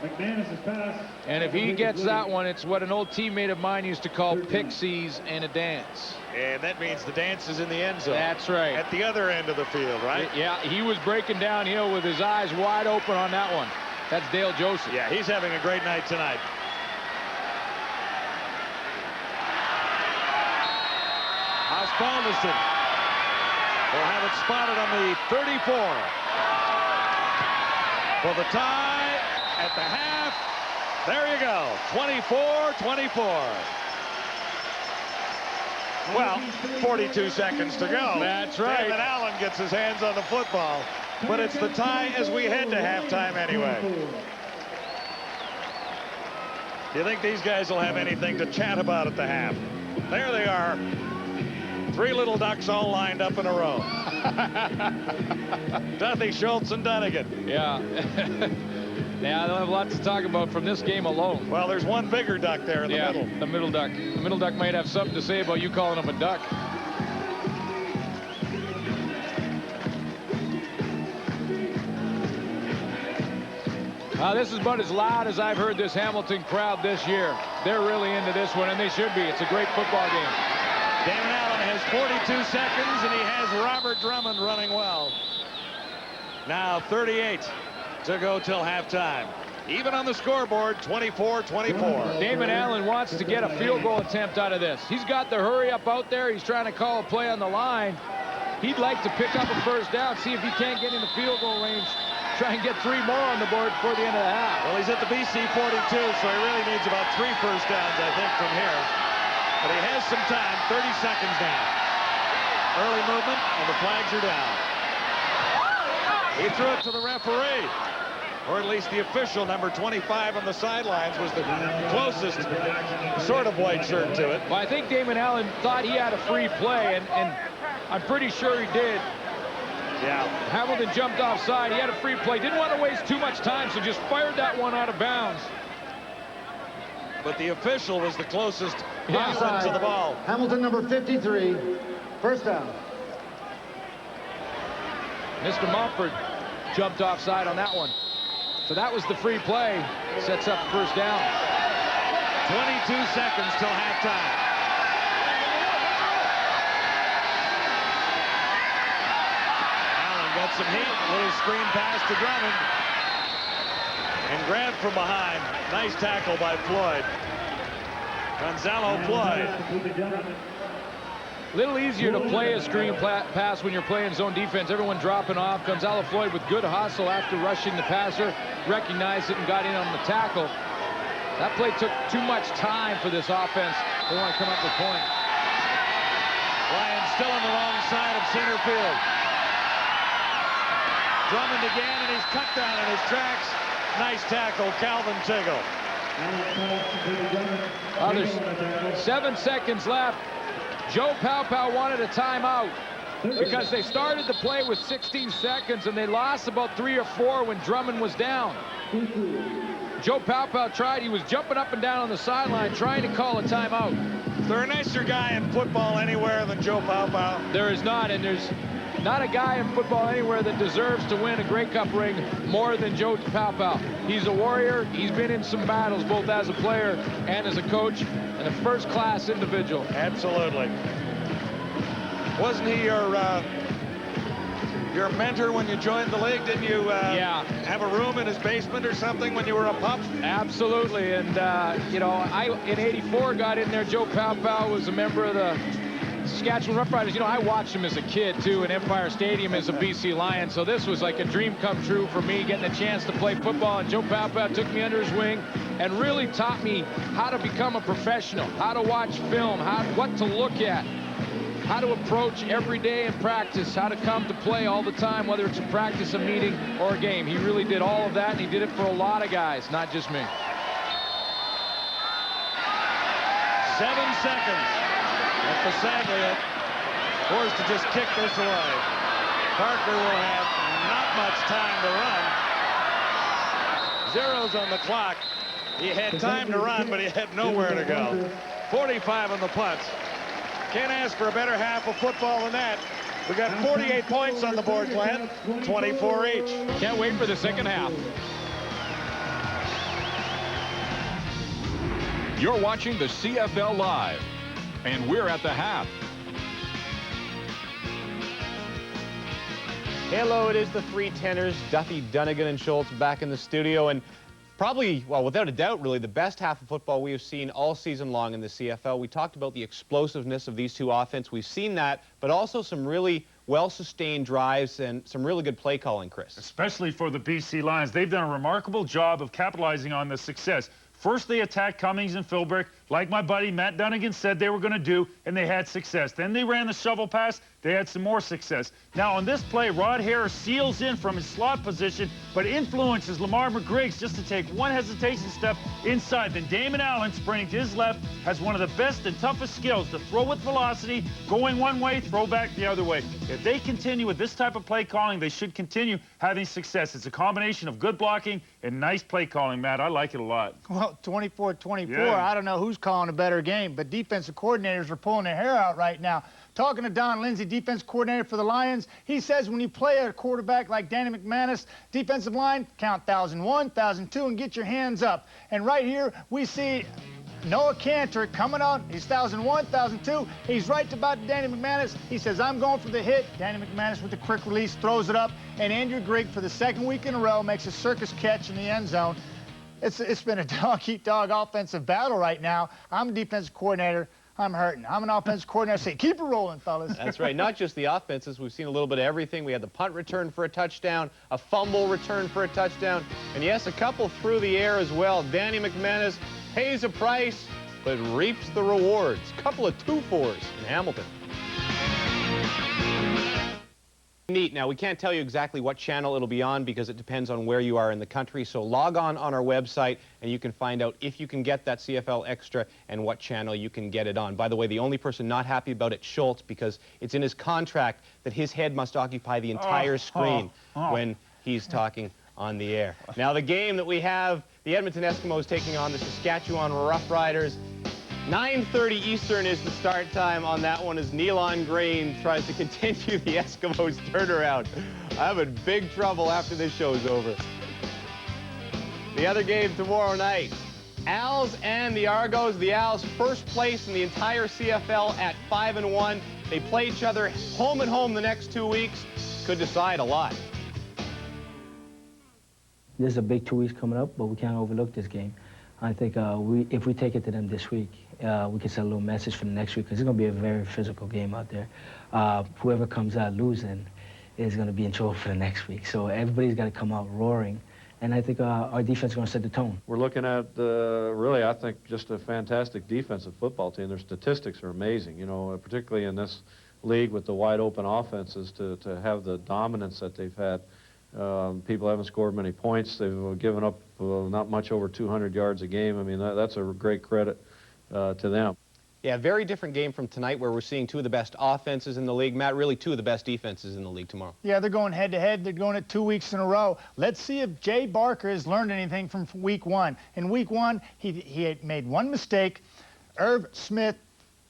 McManus's pass. And if he gets that one, it's what an old teammate of mine used to call pixies and a dance. And that means the dance is in the end zone. That's right. At the other end of the field, right? Yeah, he was breaking downhill with his eyes wide open on that one. That's Dale Joseph. Yeah, he's having a great night tonight. Osbaldiston will have it spotted on the 34. For the tie at the half. There you go. 24-24. Well, 42 seconds to go. That's right. David Allen gets his hands on the football. But it's the tie as we head to halftime anyway. Do you think these guys will have anything to chat about at the half? There they are. 3 little ducks all lined up in a row. Duthie, Schultz, and Dunnigan. Yeah. Yeah, they'll have lots to talk about from this game alone. Well, there's one bigger duck there in the middle. The middle duck. The middle duck might have something to say about you calling him a duck. This is about as loud as I've heard this Hamilton crowd this year. They're really into this one, and they should be. It's a great football game. Damon Allen has 42 seconds, and he has Robert Drummond running well. Now 38 to go till halftime. Even on the scoreboard, 24-24. Damon Allen wants to get a field goal attempt out of this. He's got the hurry up out there. He's trying to call a play on the line. He'd like to pick up a first down, see if he can't get in the field goal range. Try and get 3 more on the board before the end of the half. Well, he's at the BC 42, so he really needs about 3 first downs, I think, from here. But he has some time, 30 seconds now. Early movement, and the flags are down. He threw it to the referee. Or at least the official, number 25 on the sidelines, was the closest sort of white shirt to it. Well, I think Damon Allen thought he had a free play, and I'm pretty sure he did. Yeah. Hamilton jumped offside. He had a free play. Didn't want to waste too much time, so just fired that one out of bounds. But the official was the closest to the ball. Hamilton number 53, first down. Mr. Mumford jumped offside on that one. So that was the free play. Sets up first down. 22 seconds till halftime. Allen got some heat. Little screen pass to Drummond. And grabbed from behind. Nice tackle by Floyd. Gonzalo Floyd. A little easier to play a screen pass when you're playing zone defense. Everyone dropping off. Gonzalo Floyd with good hustle after rushing the passer. Recognized it and got in on the tackle. That play took too much time for this offense. They want to come up with points. Ryan still on the wrong side of center field. Drummond again, and he's cut down in his tracks. Nice tackle, Calvin Tiggle. There's 7 seconds left. Joe Paopao wanted a timeout because they started the play with 16 seconds and they lost about 3 or 4 when Drummond was down. Joe Paopao tried. He was jumping up and down on the sideline trying to call a timeout. Is there a nicer guy in football anywhere than Joe Paopao? There is not, and there's not a guy in football anywhere that deserves to win a Grey Cup ring more than Joe Paopao. He's a warrior. He's been in some battles both as a player and as a coach, and a first-class individual. Absolutely. Wasn't he your your mentor when you joined the league? Didn't you have a room in his basement or something when you were a pup? Absolutely. And, you know, I, in '84, got in there. Joe Powell was a member of the Saskatchewan Roughriders. You know, I watched him as a kid, too, in Empire Stadium as a BC Lion. So this was like a dream come true for me, getting a chance to play football. And Joe Powell took me under his wing and really taught me how to become a professional, how to watch film, what to look at, how to approach every day in practice, how to come to play all the time, whether it's a practice, a meeting, or a game. He really did all of that, and he did it for a lot of guys, not just me. 7 seconds. And Fasaglia forced to just kick this away. Parker will have not much time to run. Zeros on the clock. He had time to run, but he had nowhere to go. 45 on the punts. Can't ask for a better half of football than that. We got 48 points on the board, Glenn. 24 each. Can't wait for the second half. You're watching the CFL Live, and we're at the half. Hello, it is the three tenors, Duffy, Dunnigan, and Schultz back in the studio. And probably, well, without a doubt, really, the best half of football we have seen all season long in the CFL. We talked about the explosiveness of these two offense. We've seen that, but also some really well-sustained drives and some really good play calling, Chris. Especially for the BC Lions. They've done a remarkable job of capitalizing on the success. First, they attacked Cummings and Philbrick, like my buddy Matt Dunnigan said they were going to do, and they had success. Then they ran the shovel pass. They had some more success. Now, on this play, Rod Harris seals in from his slot position, but influences Lamar McGriggs just to take one hesitation step inside. Then Damon Allen, sprinting to his left, has one of the best and toughest skills to throw with velocity, going one way, throw back the other way. If they continue with this type of play calling, they should continue having success. It's a combination of good blocking and nice play calling, Matt. I like it a lot. Well, 24-24, Yeah. I don't know who's calling a better game, but defensive coordinators are pulling their hair out right now. Talking to Don Lindsay, defense coordinator for the Lions, he says when you play a quarterback like Danny McManus, defensive line, count 1,001, 1,002, and get your hands up. And right here, we see Noah Cantor coming out. He's 1,001, 1,002. He's right about Danny McManus. He says, I'm going for the hit. Danny McManus with the quick release throws it up. And Andrew Grigg, for the second week in a row, makes a circus catch in the end zone. It's been a dog-eat-dog offensive battle right now. I'm a defensive coordinator. I'm hurting. I'm an offensive coordinator. I say, keep it rolling, fellas. That's right. Not just the offenses. We've seen a little bit of everything. We had the punt return for a touchdown, a fumble return for a touchdown, and yes, a couple through the air as well. Danny McManus pays a price, but reaps the rewards. Couple of 2-4s in Hamilton. Neat. Now, we can't tell you exactly what channel it'll be on because it depends on where you are in the country. So log on our website and you can find out if you can get that CFL Extra and what channel you can get it on. By the way, the only person not happy about it, Schultz, because it's in his contract that his head must occupy the entire screen when he's talking on the air. Now, the game that we have, the Edmonton Eskimos taking on the Saskatchewan Roughriders. 9:30 Eastern is the start time on that one as Nealon Green tries to continue the Eskimos' turnaround. I'm in big trouble after this show's over. The other game tomorrow night, Als and the Argos. The Als first place in the entire CFL at 5-1. They play each other home and home the next 2 weeks. Could decide a lot. There's a big 2 weeks coming up, but we can't overlook this game. I think if we take it to them this week, we can send a little message for the next week because it's going to be a very physical game out there. Whoever comes out losing is going to be in trouble for the next week. So everybody's got to come out roaring. And I think our defense is going to set the tone. We're looking at, really, I think, just a fantastic defensive football team. Their statistics are amazing, you know, particularly in this league with the wide-open offenses to have the dominance that they've had. People haven't scored many points. They've given up not much over 200 yards a game. I mean, that's a great credit to them. Yeah, very different game from tonight where we're seeing two of the best offenses in the league. Matt, really two of the best defenses in the league tomorrow. Yeah, they're going head-to-head. They're going it 2 weeks in a row. Let's see if Jay Barker has learned anything from week one. In week one, he had made one mistake. Irv Smith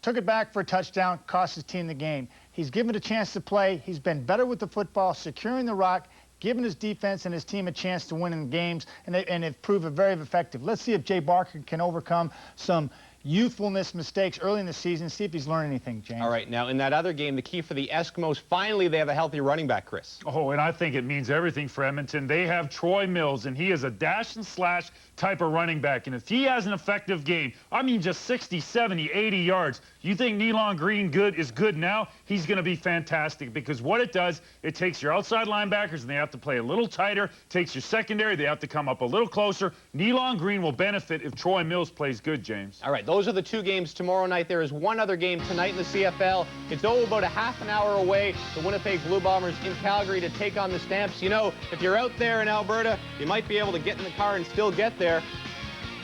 took it back for a touchdown, cost his team the game. He's given it a chance to play. He's been better with the football, securing the rock, giving his defense and his team a chance to win in games, and they've proven very effective. Let's see if Jay Barker can overcome some youthfulness mistakes early in the season. See if he's learned anything, James. All right, now in that other game, the key for the Eskimos, finally they have a healthy running back, Chris. Oh, and I think it means everything for Edmonton. They have Troy Mills, and he is a dash and slash type of running back. And if he has an effective game, I mean just 60, 70, 80 yards, you think Nealon Green is good now? He's going to be fantastic, because what it does, it takes your outside linebackers and they have to play a little tighter, takes your secondary, they have to come up a little closer. Nealon Green will benefit if Troy Mills plays good, James. All right, those are the two games tomorrow night. There is one other game tonight in the CFL. It's about a half an hour away. The Winnipeg Blue Bombers in Calgary to take on the Stamps. You know, if you're out there in Alberta, you might be able to get in the car and still get there.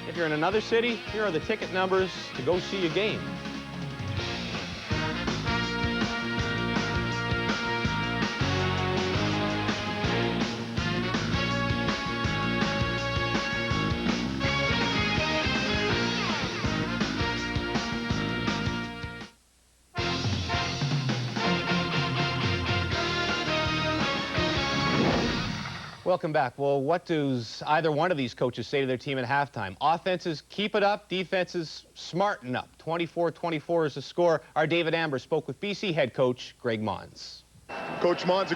If you're in another city, here are the ticket numbers to go see a game. Welcome back. Well, what does either one of these coaches say to their team at halftime? Offenses, keep it up. Defenses, smarten up. 24-24 is the score. Our David Amber spoke with BC head coach Greg Mons. Coach Mons, a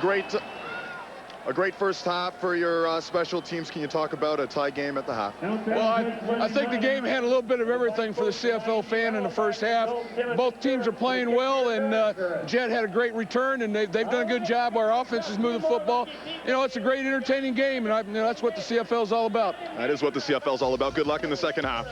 great first half for your special teams. Can you talk about a tie game at the half? Well, I think the game had a little bit of everything for the CFL fan in the first half. Both teams are playing well, and Jet had a great return, and they've done a good job. Our offense is moving the football. You know, it's a great, entertaining game, and that's what the CFL is all about. That is what the CFL is all about. Good luck in the second half.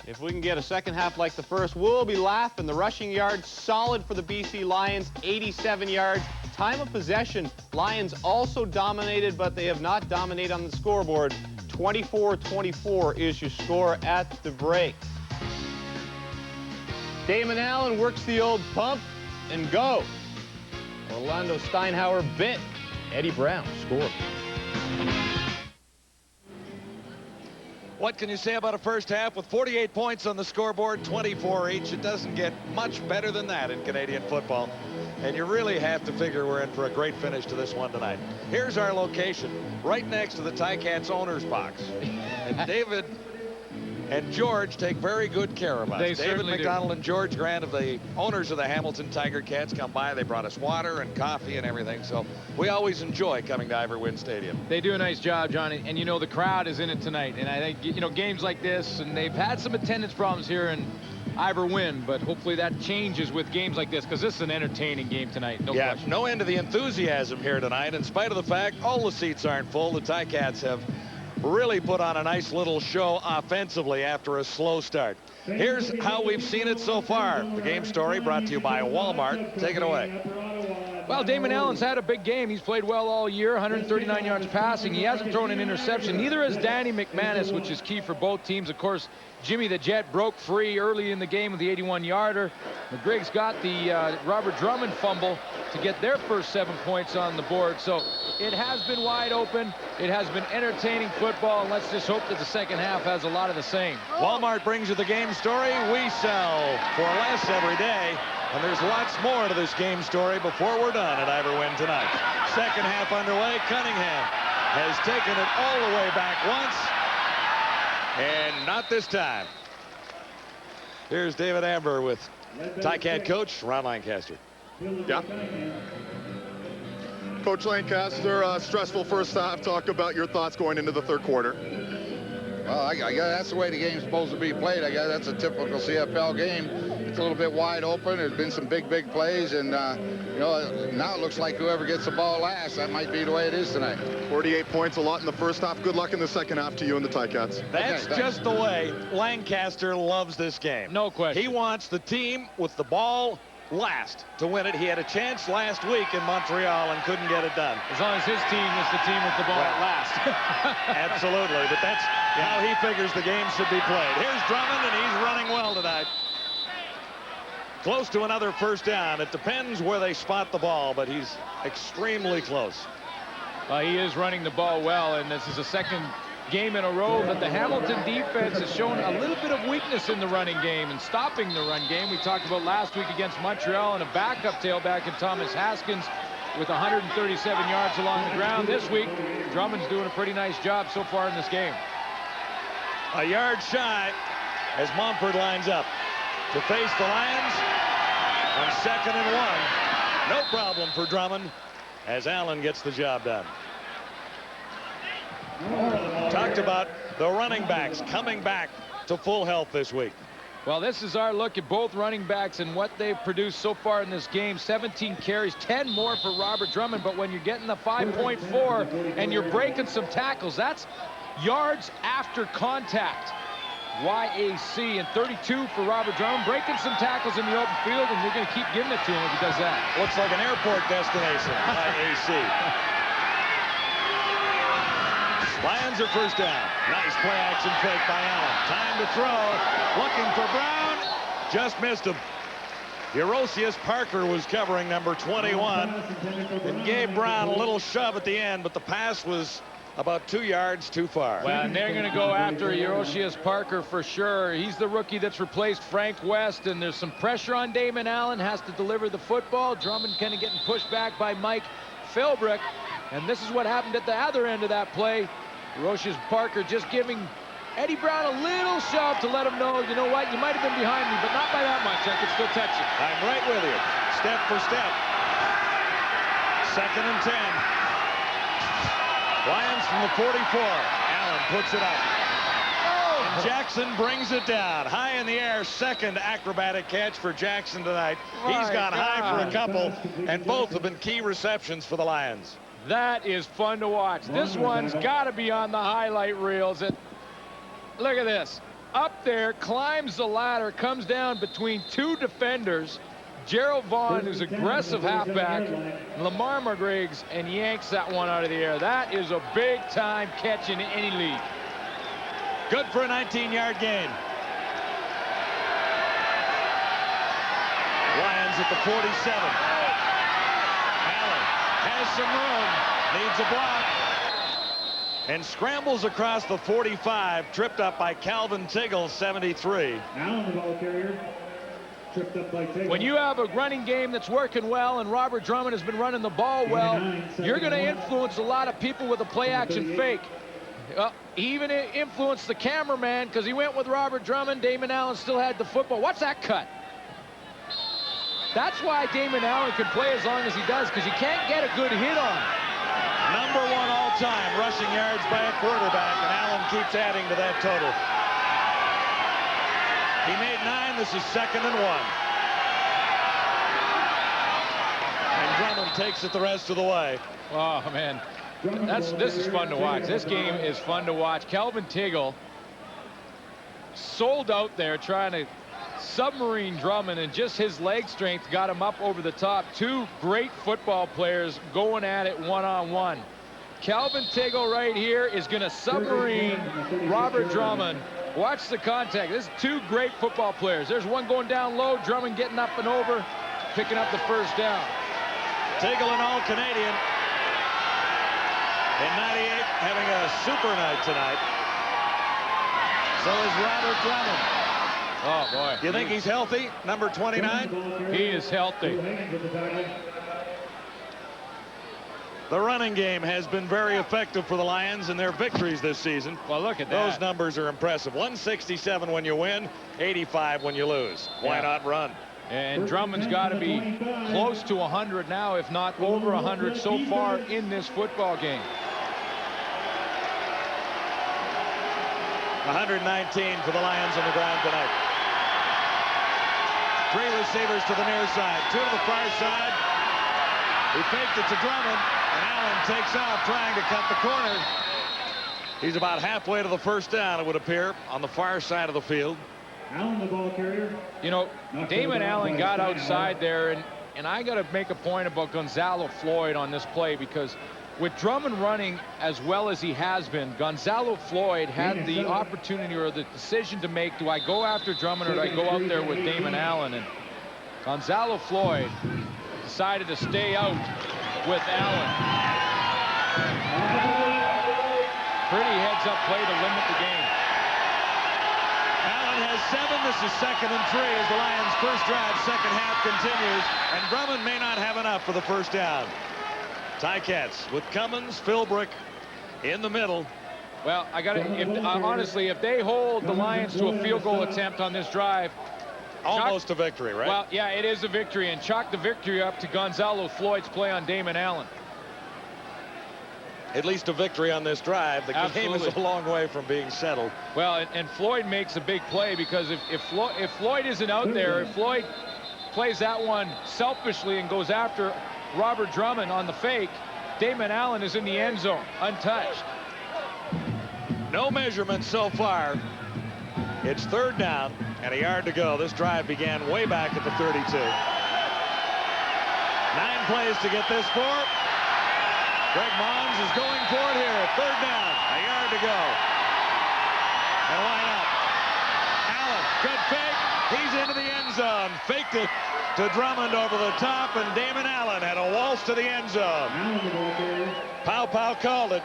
If we can get a second half like the first, we'll be laughing. The rushing yards solid for the BC Lions, 87 yards. Time of possession, Lions also dominated, but they have not dominated on the scoreboard. 24-24 is your score at the break. Damon Allen works the old pump and go. Orlando Steinhauer bit. Eddie Brown scored. What can you say about a first half with 48 points on the scoreboard, 24 each? It doesn't get much better than that in Canadian football. And you really have to figure we're in for a great finish to this one tonight. Here's our location, right next to the Ticats owner's box. And David and George take very good care of us. David McDonald and George Grant, of the owners of the Hamilton Tiger Cats, come by. They brought us water and coffee and everything. So we always enjoy coming to Ivor Wynne Stadium. They do a nice job, John, and you know the crowd is in it tonight. And I think, you know, games like this, and they've had some attendance problems here in Ivor Wynne, but hopefully that changes with games like this, because this is an entertaining game tonight. No question. No end to the enthusiasm here tonight, in spite of the fact all the seats aren't full. The Ticats have really put on a nice little show offensively after a slow start. Here's how we've seen it so far. The game story brought to you by Walmart. Take it away. Well, Damon Allen's had a big game. He's played well all year, 139 yards passing. He hasn't thrown an interception. Neither has Danny McManus, which is key for both teams. Of course, Jimmy the Jet broke free early in the game with the 81-yarder. McGrig's got the Robert Drummond fumble to get their first 7 points on the board. So it has been wide open. It has been entertaining football, and let's just hope that the second half has a lot of the same. Walmart brings you the game story. We sell for less every day. And there's lots more to this game story before we're done at Ivor Wynne tonight. Second half underway. Cunningham has taken it all the way back once. And not this time. Here's David Amber with Ticat coach Ron Lancaster. Yeah. Coach Lancaster, stressful first half. Talk about your thoughts going into the third quarter. Well, I guess that's the way the game's supposed to be played. I guess that's a typical CFL game. It's a little bit wide open. There's been some big plays, and you know, now it looks like whoever gets the ball last, that might be the way it is tonight. 48 points, a lot in the first half. Good luck in the second half to you and the Ticats. That's just the way Lancaster loves this game. No question. He wants the team with the ball last to win it. He had a chance last week in Montreal and couldn't get it done. As long as his team is the team with the ball at last. Absolutely, but that's how he figures the game should be played. Here's Drummond, and he's running well tonight. Close to another first down. It depends where they spot the ball, but he's extremely close. He is running the ball well, and this is the second game in a row that the Hamilton defense has shown a little bit of weakness in the running game and stopping the run game. We talked about last week against Montreal, and a backup tailback in Thomas Haskins with 137 yards along the ground. This week, Drummond's doing a pretty nice job so far in this game. A yard shy as Mumford lines up to face the Lions on 2nd and 1. No problem for Drummond as Allen gets the job done. Talked about the running backs coming back to full health this week. Well, this is our look at both running backs and what they've produced so far in this game. 17 carries, 10 more for Robert Drummond. But when you're getting the 5.4 and you're breaking some tackles, that's yards after contact. YAC, and 32 for Robert Drummond, breaking some tackles in the open field, and you're going to keep giving it to him if he does that. Looks like an airport destination. YAC. Lions are first down. Nice play action fake by Allen. Time to throw. Looking for Brown. Just missed him. Eurocius Parker was covering number 21 and gave Brown a little shove at the end, but the pass was about 2 yards too far. Well, and they're going to go after Eurocius Parker for sure. He's the rookie that's replaced Frank West, and there's some pressure on Damon Allen. Has to deliver the football. Drummond kind of getting pushed back by Mike Philbrick, and this is what happened at the other end of that play. Eurocius Parker just giving Eddie Brown a little shove to let him know, you know what, you might have been behind me, but not by that much. I can still touch you. I'm right with you. Step for step. 2nd and 10. Lions from the 44. Allen puts it up. And Jackson brings it down. High in the air. Second acrobatic catch for Jackson tonight. He's gone high for a couple, and both have been key receptions for the Lions. That is fun to watch. This one's got to be on the highlight reels. Look at this. Up there, climbs the ladder, comes down between two defenders. Gerald Vaughn, who's aggressive halfback, Lamar Griggs, and yanks that one out of the air. That is a big-time catch in any league. Good for a 19-yard gain. Lions at the 47. Allen has some room, needs a block, and scrambles across the 45, tripped up by Calvin Tiggle, 73. Allen, the ball carrier. When you have a running game that's working well and Robert Drummond has been running the ball well, you're going to influence a lot of people with a play-action fake. He even influenced the cameraman because he went with Robert Drummond. Damon Allen still had the football. What's that cut? That's why Damon Allen can play as long as he does, because you can't get a good hit on him. Number 1 all-time rushing yards by a quarterback, and Allen keeps adding to that total. He made 9. This is 2nd and 1. And Drummond takes it the rest of the way. Oh, man. This is fun to watch. This game is fun to watch. Calvin Tiggle sold out there trying to submarine Drummond, and just his leg strength got him up over the top. Two great football players going at it one-on-one. Calvin Tiggle right here is going to submarine Robert Drummond. Watch the contact. This is two great football players. There's one going down low, Drummond getting up and over, picking up the first down. Tiggle, an all-Canadian. In 98, having a super night tonight. So is Robert Drummond. Oh, boy. You think he's healthy, number 29? He is healthy. The running game has been very effective for the Lions in their victories this season. Well, look at that. Those numbers are impressive. 167 when you win, 85 when you lose. Why not run? And Drummond's got to be close to 100 now, if not over 100 so far in this football game. 119 for the Lions on the ground tonight. 3 receivers to the near side, 2 to the far side. He faked it to Drummond, and Allen takes off trying to cut the corner. He's about halfway to the first down, it would appear, on the far side of the field. Allen, the ball carrier. You know, Damon Allen got outside there, and I got to make a point about Gonzalo Floyd on this play, because with Drummond running as well as he has been, Gonzalo Floyd had the opportunity or the decision to make, do I go after Drummond or do I go out there with Damon Allen? And Gonzalo Floyd decided to stay out with Allen. Pretty heads-up play to limit the game. Allen has 7. This is 2nd and 3 as the Lions' first drive, second half continues, and Drummond may not have enough for the first down. Ticats with Cummins, Philbrick in the middle. Well, I got to, honestly, if they hold the Lions to a field goal attempt on this drive, almost a victory, right? Well, yeah, it is a victory, and chalk the victory up to Gonzalo Floyd's play on Damon Allen. At least a victory on this drive. The game is a long way from being settled. Well, and Floyd makes a big play, because if Floyd isn't out there, if Floyd plays that one selfishly and goes after Robert Drummond on the fake, Damon Allen is in the end zone, untouched. No measurement so far. It's 3rd down and a yard to go. This drive began way back at the 32. 9 plays to get this for. Greg Mons is going for it here. 3rd down, a yard to go. And why not? Allen, good fake. He's into the end zone. Faked it to Drummond over the top, and Damon Allen had a waltz to the end zone. Pow called it.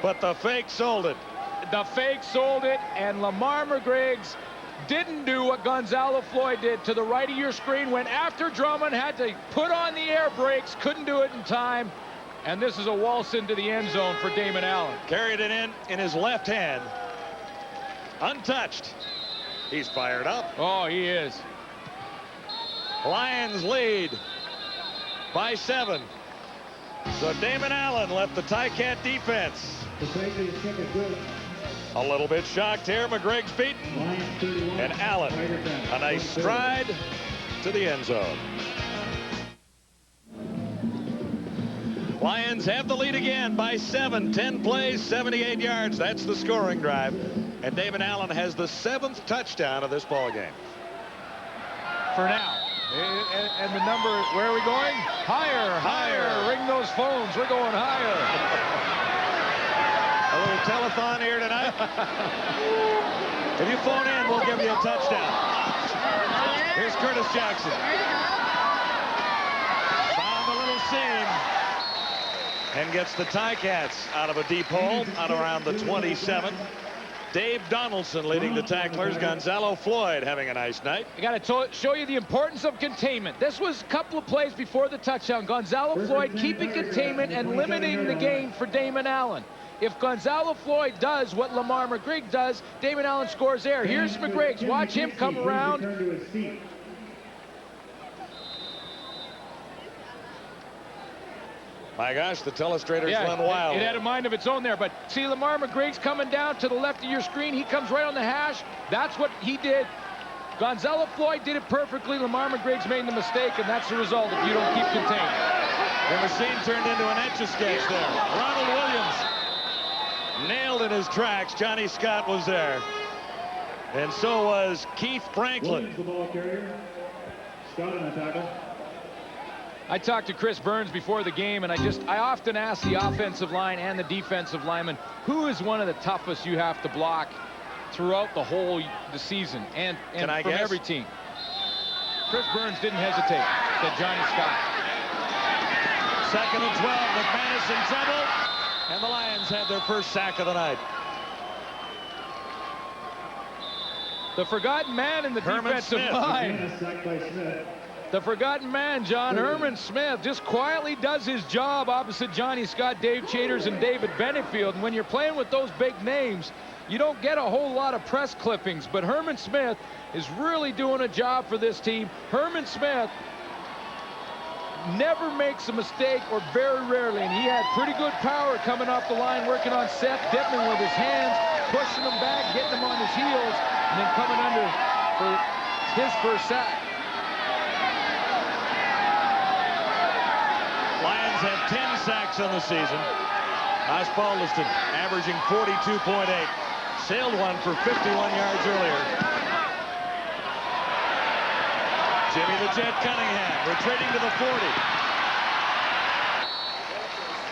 But the fake sold it. The fake sold it, and Lamar McGriggs didn't do what Gonzalo Floyd did. To the right of your screen, went after Drummond, had to put on the air brakes, couldn't do it in time, and this is a waltz into the end zone for Damon Allen. Carried it in his left hand, untouched. He's fired up. Oh, he is. Lions lead by 7. So Damon Allen left the Ticat defense a little bit shocked here. McGrigg's beaten, and Allen a nice stride to the end zone. Lions have the lead again by 7. 10 plays, 78 yards. That's the scoring drive, and Damon Allen has the 7th touchdown of this ball game. For now. And the number, where are we going? Higher. Ring those phones. We're going higher. A little telethon here tonight. If you phone in, we'll give you a touchdown. Here's Curtis Jackson. Found a little seam and gets the Ticats out of a deep hole out around the 27. Dave Donaldson leading the tacklers. Gonzalo Floyd having a nice night. I got to show you the importance of containment. This was a couple of plays before the touchdown. Gonzalo Floyd keeping containment and limiting the gain for Damon Allen. If Gonzalo Floyd does what Lamar McGriggs does, Damon Allen scores there. Here's McGriggs. Watch him come around. My gosh, the telestrators went wild. It had a mind of its own there. But see Lamar McGriggs coming down to the left of your screen. He comes right on the hash. That's what he did. Gonzalo Floyd did it perfectly. Lamar McGriggs made the mistake, and that's the result if you don't keep contained. The machine turned into an Etch-a-Sketch there. Ronald Williams nailed in his tracks. Johnny Scott was there. And so was Keith Franklin. Williams, the ball carrier. Scott on the tackle. I talked to Chris Burns before the game, and I often ask the offensive line and the defensive lineman, who is one of the toughest you have to block throughout the season and from every team. Chris Burns didn't hesitate, said Johnny Scott. 2nd and 12, McManus in trouble, and the Lions have their first sack of the night. The forgotten man in the defensive line. The forgotten man, John Herman Smith, just quietly does his job opposite Johnny Scott, Dave Chaters, and David Benefield. And when you're playing with those big names, you don't get a whole lot of press clippings. But Herman Smith is really doing a job for this team. Herman Smith never makes a mistake, or very rarely. And he had pretty good power coming off the line, working on Seth Dittman with his hands, pushing him back, getting him on his heels, and then coming under for his first sack. Lions have 10 sacks on the season. Osbaldiston averaging 42.8. Sailed one for 51 yards earlier. Jimmy the Jet Cunningham retreating to the 40.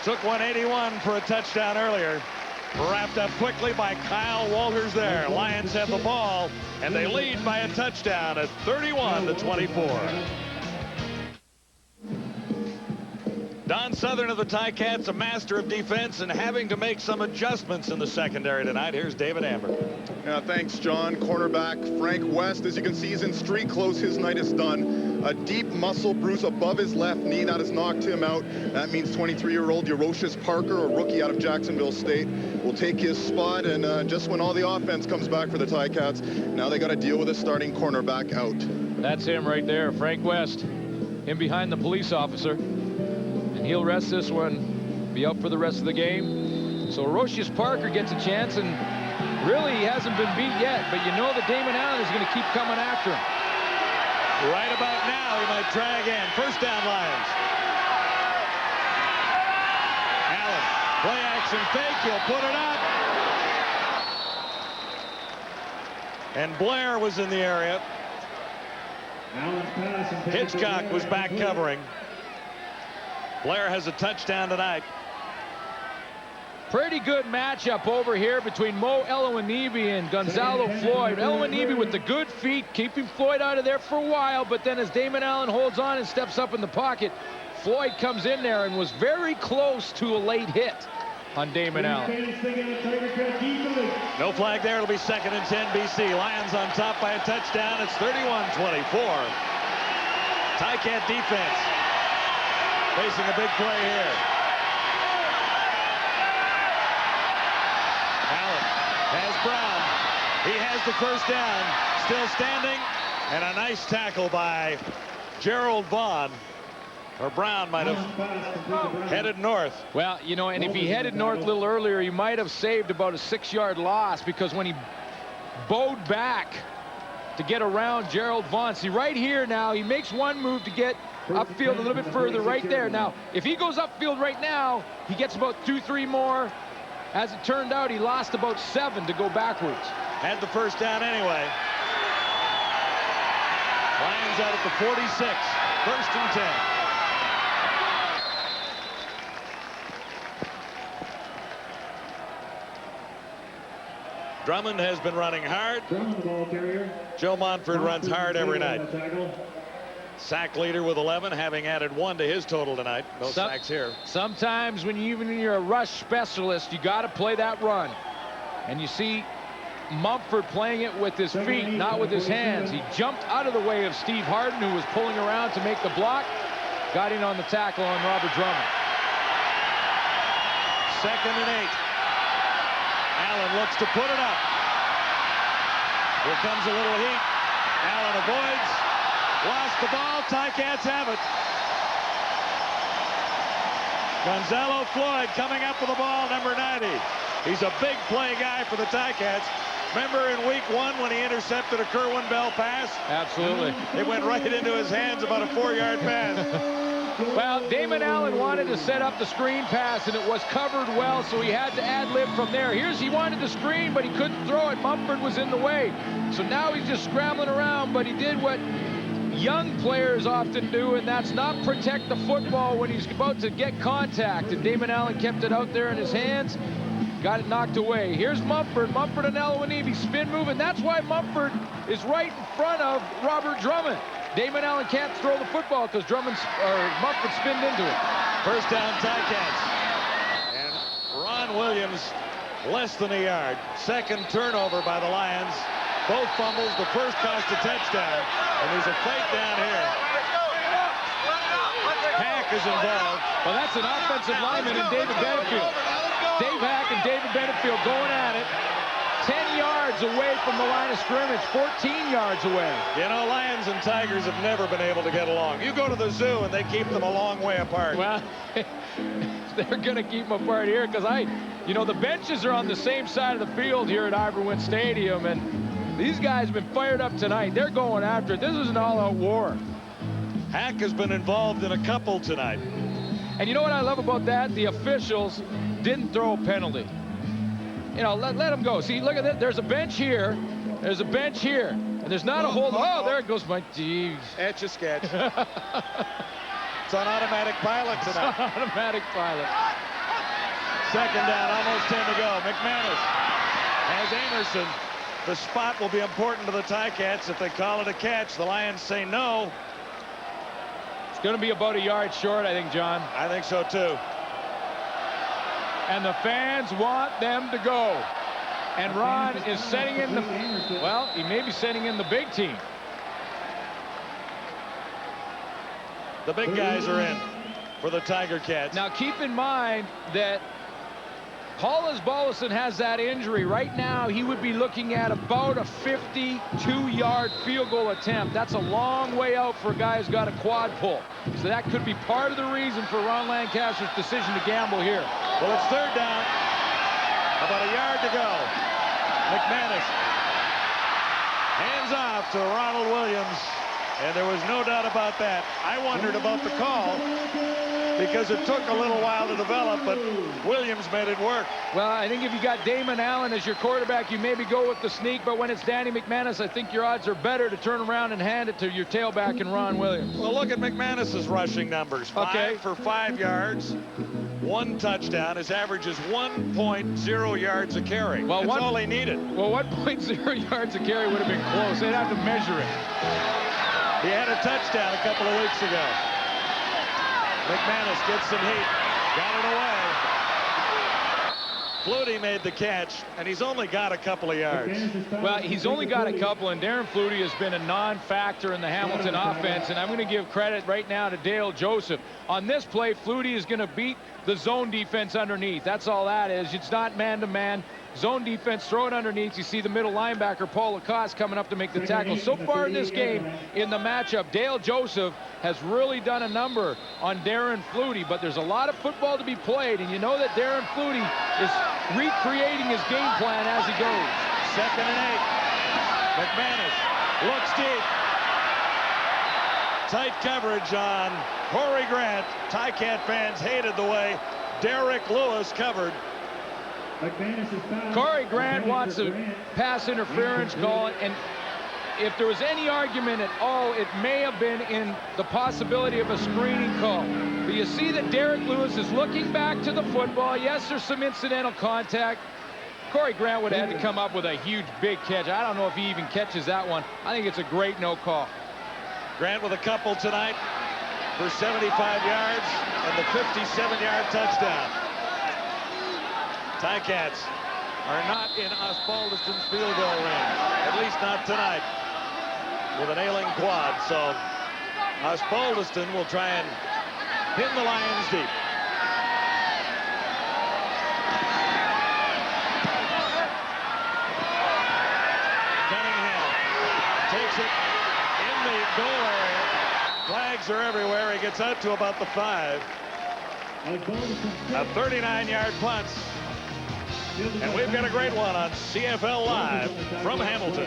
Took 181 for a touchdown earlier. Wrapped up quickly by Kyle Walters there. Lions have the ball, and they lead by a touchdown at 31-24. Don Southern of the Ticats, a master of defense and having to make some adjustments in the secondary tonight. Here's David Amber. Yeah, thanks, John. Cornerback Frank West, as you can see, he's in street clothes. His night is done. a deep muscle bruise above his left knee that has knocked him out. That means 23-year-old Eurocius Parker, a rookie out of Jacksonville State, will take his spot. And just when all the offense comes back for the Ticats, now they got to deal with a starting cornerback out. That's him right there, Frank West. Him behind the police officer. And he'll rest this one, be out for the rest of the game. So Eurocius Parker gets a chance, and really he hasn't been beat yet. But you know that Damon Allen is going to keep coming after him. Right about now, he might try again. First down, Lions. Allen, play action fake, he'll put it up. And Blair was in the area. Hitchcock was back covering. Blair has a touchdown tonight. Pretty good matchup over here between Mo Elowanibi and Gonzalo Floyd. Elowanibi with the good feet, keeping Floyd out of there for a while, but then as Damon Allen holds on and steps up in the pocket, Floyd comes in there and was very close to a late hit on Damon Allen. No flag there. It'll be 2nd and 10 BC. Lions on top by a touchdown. It's 31-24. Ticat defense facing a big play here. Allen has Brown. He has the first down. Still standing. And a nice tackle by Gerald Vaughn. Or Brown might have headed north. Well, you know, and if he headed north a little earlier, he might have saved about a 6-yard loss, because when he bowed back to get around Gerald Vaughn, see right here now, he makes one move to get upfield a little bit further right there. Now, if he goes upfield right now, he gets about 2-3 more. As it turned out, he lost about 7 to go backwards. Had the first down anyway. Lions out at the 46. 1st and 10. Drummond has been running hard. Joe Montford runs hard every night. Sack leader with 11, having added 1 to his total tonight. No sacks here. Sometimes when you're a rush specialist, you got to play that run. And you see Mumford playing it with his feet, not with his hands. He jumped out of the way of Steve Harden, who was pulling around to make the block. Got in on the tackle on Robert Drummond. 2nd and 8. Allen looks to put it up. Here comes a little heat. Allen avoids. Lost the ball. Ticats have it. Gonzalo Floyd coming up with the ball, number 90. He's a big play guy for the Ticats. Remember in week 1 when he intercepted a Kerwin Bell pass? Absolutely. It went right into his hands, about a 4-yard pass. Well, Damon Allen wanted to set up the screen pass, and it was covered well, so he had to ad-lib from there. He wanted the screen, but he couldn't throw it. Mumford was in the way. So now he's just scrambling around, but he did what young players often do, and that's not protect the football when he's about to get contact. And Damon Allen kept it out there in his hands, got it knocked away. Here's Mumford. Mumford and Elowanibi spin move, and that's why Mumford is right in front of Robert Drummond. Damon Allen can't throw the football because Mumford spinned into it. First down, Ticats. And Ron Williams less than a yard. 2nd turnover by the Lions. Both fumbles. The first cost a touchdown. And there's a fight down here. Hack is involved. Well, that's an offensive lineman in David Benefield. Dave Hack and David Benefield going at it. 10 yards away from the line of scrimmage, 14 yards away. You know, Lions and Tigers have never been able to get along. You go to the zoo and they keep them a long way apart. Well, they're going to keep them apart here because the benches are on the same side of the field here at Iverwin Stadium, and these guys have been fired up tonight. They're going after it. This is an all-out war. Hack has been involved in a couple tonight. And you know what I love about that? The officials didn't throw a penalty. You know, let them go. See, look at that. There's a bench here. There's a bench here. And there's not a hold. Oh, there it goes. My geez. Etch-a-sketch. It's on automatic pilot tonight. It's on automatic pilot. 2nd down, almost 10 to go. McManus has Amerson. The spot will be important to the Ticats if they call it a catch. The Lions say no. It's going to be about a yard short, I think, John. I think so, too. And the fans want them to go. And Ron is setting in the, well, he may be setting in the big team. The big guys are in for the Tiger Cats. Now keep in mind that Hollis Bollison has that injury. Right now, he would be looking at about a 52-yard field goal attempt. That's a long way out for a guy who's got a quad pull. So that could be part of the reason for Ron Lancaster's decision to gamble here. Well, it's third down. About a yard to go. McManus hands off to Ronald Williams. And there was no doubt about that. I wondered about the call because it took a little while to develop, but Williams made it work. Well, I think if you got Damon Allen as your quarterback, you maybe go with the sneak, but when it's Danny McManus, I think your odds are better to turn around and hand it to your tailback in Ron Williams. Well, look at McManus's rushing numbers. 5 for 5 yards, 1 touchdown. His average is 1.0 yards a carry. Well, that's all he needed. Well, 1.0 yards a carry would have been close. They'd have to measure it. He had a touchdown a couple of weeks ago. McManus gets some heat. Got it away. Flutie made the catch, and he's only got a couple of yards. Well, he's only got a couple, and Darren Flutie has been a non-factor in the Hamilton offense, and I'm going to give credit right now to Dale Joseph. On this play, Flutie is going to beat the zone defense underneath. That's all that is. It's not man-to-man. Zone defense, throw it underneath. You see the middle linebacker, Paul Lacoste, coming up to make the tackle. So far in this game, in the matchup, Dale Joseph has really done a number on Darren Flutie, but there's a lot of football to be played, and you know that Darren Flutie is recreating his game plan as he goes. 2nd and 8. McManus looks deep. Tight coverage on Corey Grant. Ticat fans hated the way Derek Lewis covered. Corey Grant wants a pass interference call, and if there was any argument at all, it may have been in the possibility of a screening call. But you see that Derek Lewis is looking back to the football. Yes, there's some incidental contact. Corey Grant would have had to come up with a huge, big catch. I don't know if he even catches that one. I think it's a great no call. Grant with a couple tonight for 75 yards and the 57-yard touchdown. Ticats are not in Osbaldiston's field goal range, at least not tonight, with an ailing quad. So Osbaldiston will try and pin the Lions deep. Cunningham takes it in the goal area. Flags are everywhere. He gets out to about the 5. A 39-yard punt. And we've got a great one on CFL Live from Hamilton.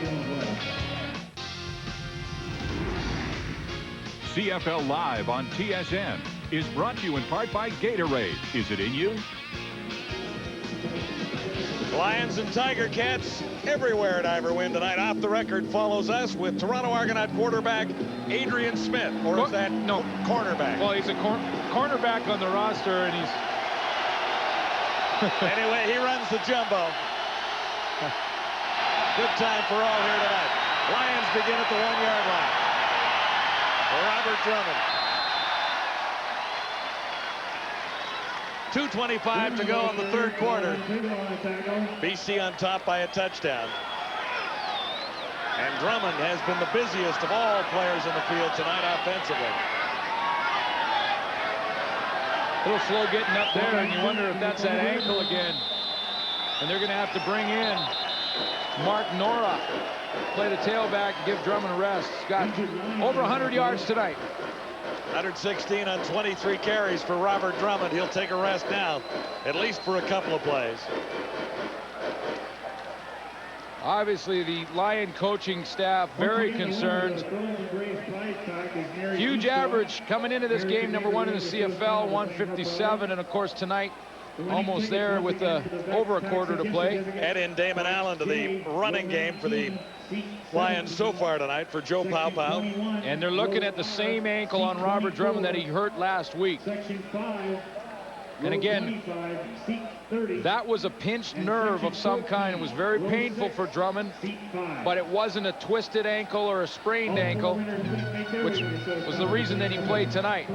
CFL Live on TSN is brought to you in part by Gatorade. Is it in you? Lions and Tiger Cats everywhere at Iverwin tonight. Off the Record follows us with Toronto Argonaut quarterback Adrian Smith. Or is that no cornerback? Well, he's a cornerback on the roster, and he's anyway, he runs the jumbo. Good time for all here tonight. Lions begin at the 1-yard line. Robert Drummond. 2:25 to go in the 3rd quarter. BC on top by a touchdown. And Drummond has been the busiest of all players in the field tonight offensively. A little slow getting up there, and you wonder if that's that ankle again. And they're going to have to bring in Mark Nora, play the tailback, and give Drummond a rest. He's got over 100 yards tonight. 116 on 23 carries for Robert Drummond. He'll take a rest now, at least for a couple of plays. Obviously, the Lion coaching staff very concerned. Huge average coming into this game, #1 in the CFL, 157, and of course tonight, almost there with over a quarter to play. Add in Damon Allen to the running game for the Lions so far tonight for Joe Paopao. And they're looking at the same ankle on Robert Drummond that he hurt last week. And again, that was a pinched nerve of some kind. It was very painful for Drummond, but it wasn't a twisted ankle or a sprained ankle, which was the reason that he played tonight.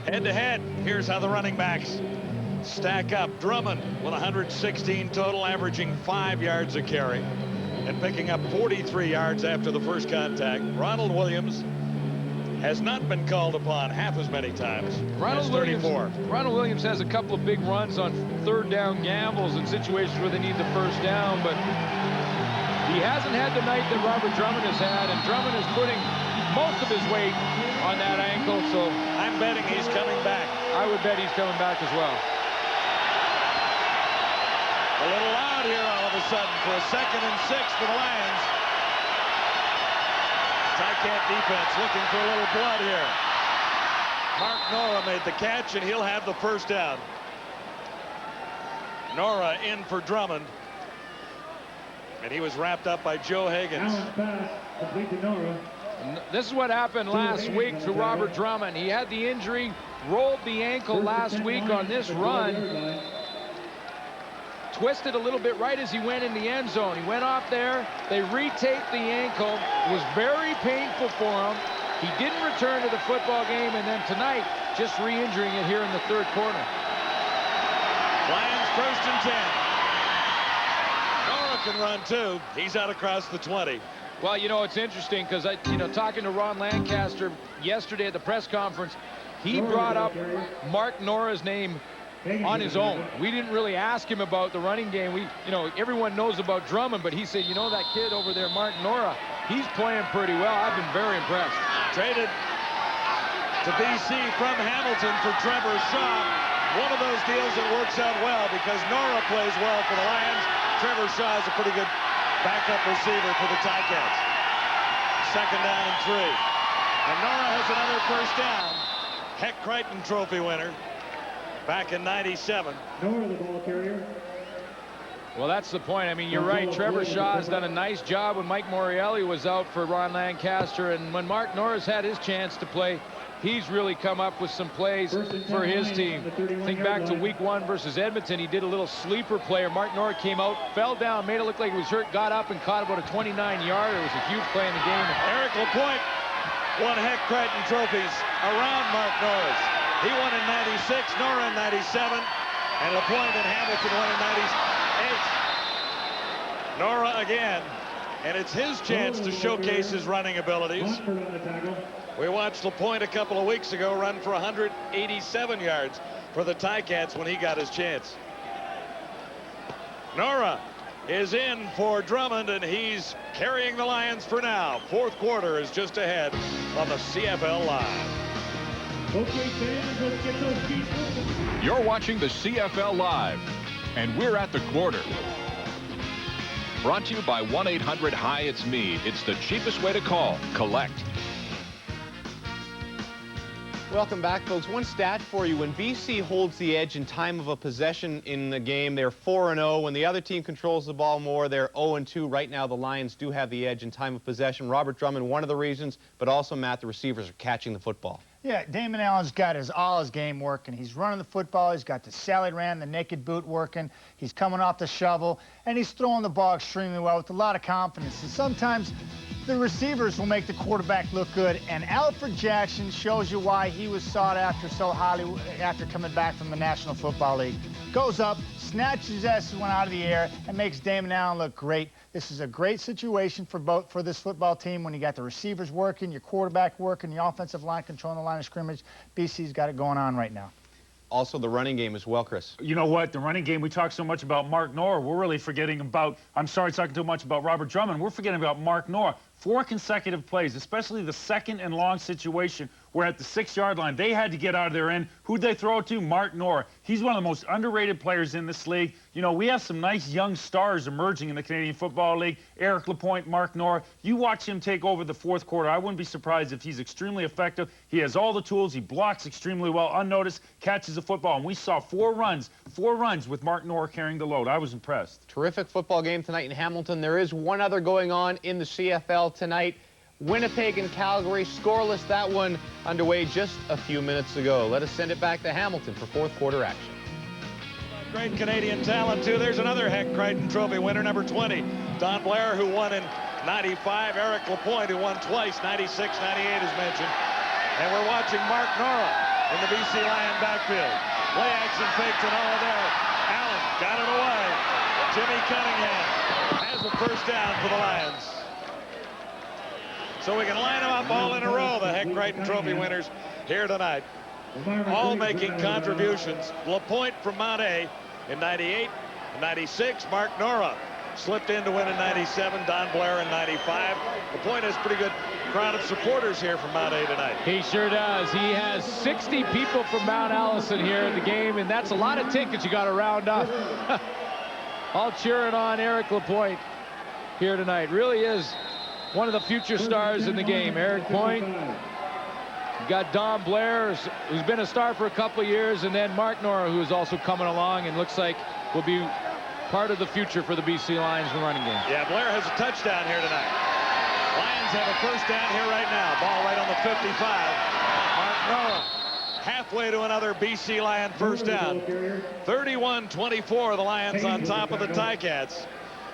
Head to head, here's how the running backs stack up. Drummond with 116 total, averaging 5 yards a carry. and picking up 43 yards after the first contact. Ronald Williams has not been called upon half as many times. Ronald Williams has a couple of big runs on third down gambles in situations where they need the first down, but he hasn't had the night that Robert Drummond has had, and Drummond is putting most of his weight on that ankle, so I'm betting he's coming back. I would bet he's coming back as well. A little loud here all of a sudden for a 2nd and 6 for the Lions. Ticat defense looking for a little blood here. Mark Nora made the catch, and he'll have the first down. Nora in for Drummond. And he was wrapped up by Joe Higgins. This is what happened last week to Robert Drummond. He had the injury, rolled the ankle last week on this run. Twisted a little bit right as he went in the end zone. He went off there. They retaped the ankle. It was very painful for him. He didn't return to the football game, and then tonight, just re-injuring it here in the third quarter. Lions 1st and 10. Nora can run too. He's out across the 20. Well, you know, it's interesting because talking to Ron Lancaster yesterday at the press conference, he brought up Mark Nora's name on his own. We didn't really ask him about the running game. Everyone knows about Drummond, but he said, that kid over there, Mark Nora, he's playing pretty well. I've been very impressed. Traded to BC from Hamilton for Trevor Shaw. One of those deals that works out well because Nora plays well for the Lions. Trevor Shaw is a pretty good backup receiver for the Ticats. 2nd down and 3. And Nora has another first down. Heck Crichton Trophy winner back in '97. Nora, the ball carrier. Well, that's the point. I mean, you're right. Trevor Shaw has done a nice job when Mike Morielli was out for Ron Lancaster, and when Mark Norris had his chance to play, he's really come up with some plays for his team. Think back to week 1 versus Edmonton. He did a little sleeper player. Mark Norris came out, fell down, made it look like he was hurt, got up and caught about a 29-yarder. It was a huge play in the game. Eric Lapointe won Heck Crichton trophies around Mark Norris. He won in '96, Nora in '97, and Lapointe and Hamilton won in '98. Nora again, and it's his chance to showcase his running abilities. We watched Lapointe a couple of weeks ago run for 187 yards for the Ticats when he got his chance. Nora is in for Drummond, and he's carrying the Lions for now. 4th quarter is just ahead on the CFL Live. You're watching the CFL Live, and we're at the quarter. Brought to you by 1-800-HI-IT'S-ME. It's the cheapest way to call. Collect. Welcome back, folks. One stat for you. When BC holds the edge in time of a possession in the game, they're 4-0. When the other team controls the ball more, they're 0-2. Right now, the Lions do have the edge in time of possession. Robert Drummond, one of the reasons, but also, Matt, the receivers are catching the football. Yeah, Damon Allen's got all his game working. He's running the football. He's got the salad ran, the naked boot working. He's coming off the shovel, and he's throwing the ball extremely well with a lot of confidence. And sometimes the receivers will make the quarterback look good, and Alfred Jackson shows you why he was sought after so highly after coming back from the National Football League. Goes up, snatches his ass one out of the air, and makes Damon Allen look great. This is a great situation for this football team when you got the receivers working, your quarterback working, the offensive line controlling the line of scrimmage. BC's got it going on right now. Also, the running game as well, Chris. You know what? The running game, we talk so much about Mark Nora. We're really forgetting about, I'm sorry talking too much about Robert Drummond. We're forgetting about Mark Nora. 4 consecutive plays, especially the 2nd and long situation where at the 6-yard line, they had to get out of their end. Who'd they throw it to? Mark Nora. He's one of the most underrated players in this league. You know, we have some nice young stars emerging in the Canadian Football League. Eric Lapointe, Mark Nora. You watch him take over the 4th quarter. I wouldn't be surprised if he's extremely effective. He has all the tools. He blocks extremely well, unnoticed, catches the football. And we saw 4 runs with Mark Nora carrying the load. I was impressed. Terrific football game tonight in Hamilton. There is one other going on in the CFL tonight. Winnipeg and Calgary, scoreless. That one underway just a few minutes ago. Let us send it back to Hamilton for 4th quarter action. Great Canadian talent, too. There's another Heck Crichton Trophy winner, number 20. Don Blair, who won in '95. Eric Lapointe, who won twice, '96, '98, as mentioned. And we're watching Mark Nora in the BC Lion backfield. Play action fakes and all there. Allen got it away. Jimmy Cunningham has a first down for the Lions. So we can line them up all in a row, the Heck Crichton Trophy winners here tonight. All making contributions. LaPointe from Mount A in 98, 96. Mark Nora slipped in to win in 97. Don Blair in 95. LaPointe has a pretty good crowd of supporters here from Mount A tonight. He sure does. He has 60 people from Mount Allison here at the game, and that's a lot of tickets you got to round up. All cheering on Eric LaPointe here tonight. Really is one of the future stars in the game. Eric Point. You got Don Blair, who's been a star for a couple of years, and then Mark Nora, who is also coming along and looks like will be part of the future for the BC Lions in the running game. Yeah, Blair has a touchdown here tonight. Lions have a first down here right now. Ball right on the 55. Mark Nora halfway to another BC Lion first down. 31-24, the Lions on top of the Ticats.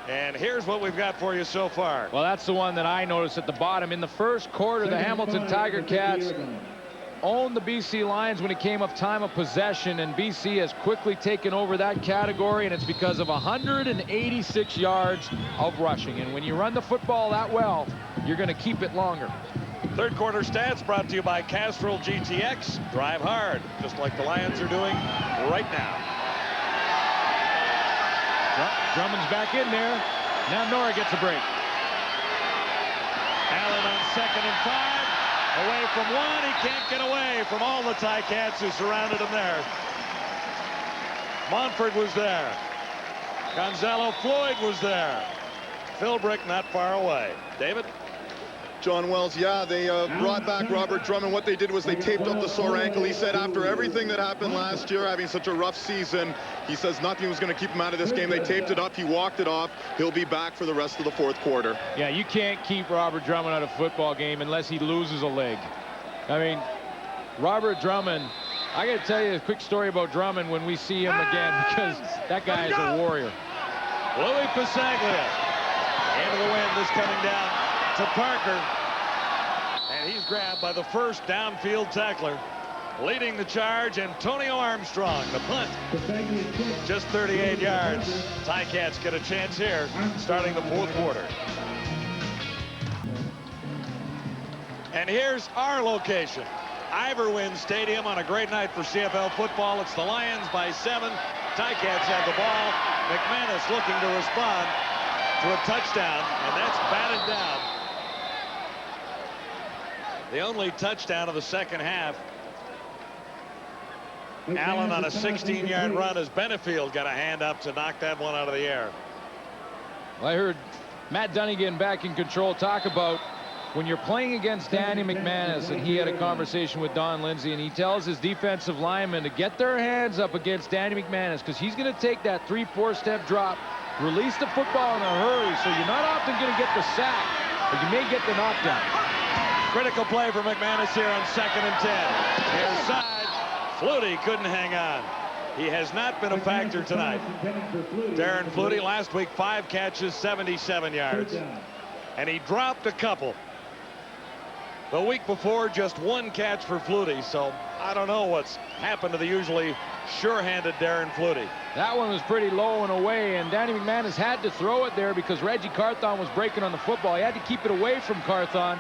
And here's what we've got for you so far. Well, that's the one that I noticed at the bottom. In the first quarter, the Hamilton Tiger Cats owned the BC Lions when it came up time of possession, and BC has quickly taken over that category, and it's because of 186 yards of rushing. And when you run the football that well, you're going to keep it longer. Third quarter stats brought to you by Castrol GTX. Drive hard, just like the Lions are doing right now. Drummond's back in there. Now Nora gets a break. Allen on 2nd and 5. Away from one. He can't get away from all the Ticats who surrounded him there. Montford was there. Gonzalo Floyd was there. Philbrick not far away. David? John Wells, yeah, they brought back Robert Drummond. What they did was they taped up the sore ankle. He said after everything that happened last year, having such a rough season, he says nothing was going to keep him out of this game. They taped it up. He walked it off. He'll be back for the rest of the fourth quarter. Yeah, you can't keep Robert Drummond out of a football game unless he loses a leg. I mean, Robert Drummond, I got to tell you a quick story about Drummond when we see him again, because that guy is a warrior. Louis Pasaglia into the wind is coming down to Parker, and he's grabbed by the first downfield tackler. Leading the charge, Antonio Armstrong, the punt. Just 38 yards. Ticats get a chance here, starting the fourth quarter. And here's our location. Iverwin Stadium on a great night for CFL football. It's the Lions by 7. Ticats have the ball. McManus looking to respond to a touchdown, and that's batted down. The only touchdown of the second half. Allen on a 16-yard run as Benefield got a hand up to knock that one out of the air. Well, I heard Matt Dunnigan back in control talk about when you're playing against Danny McManus, and he had a conversation with Don Lindsay, and he tells his defensive linemen to get their hands up against Danny McManus, because he's going to take that 3-4 step drop, release the football in a hurry, so you're not often going to get the sack, but you may get the knockdown. Critical play for McManus here on 2nd and 10. Near side, Flutie couldn't hang on. He has not been a factor tonight. Darren Flutie last week 5 catches, 77 yards, and he dropped a couple. The week before, just 1 catch for Flutie, so I don't know what's happened to the usually sure-handed Darren Flutie. That one was pretty low and away, and Danny McManus had to throw it there because Reggie Carthon was breaking on the football. He had to keep it away from Carthon.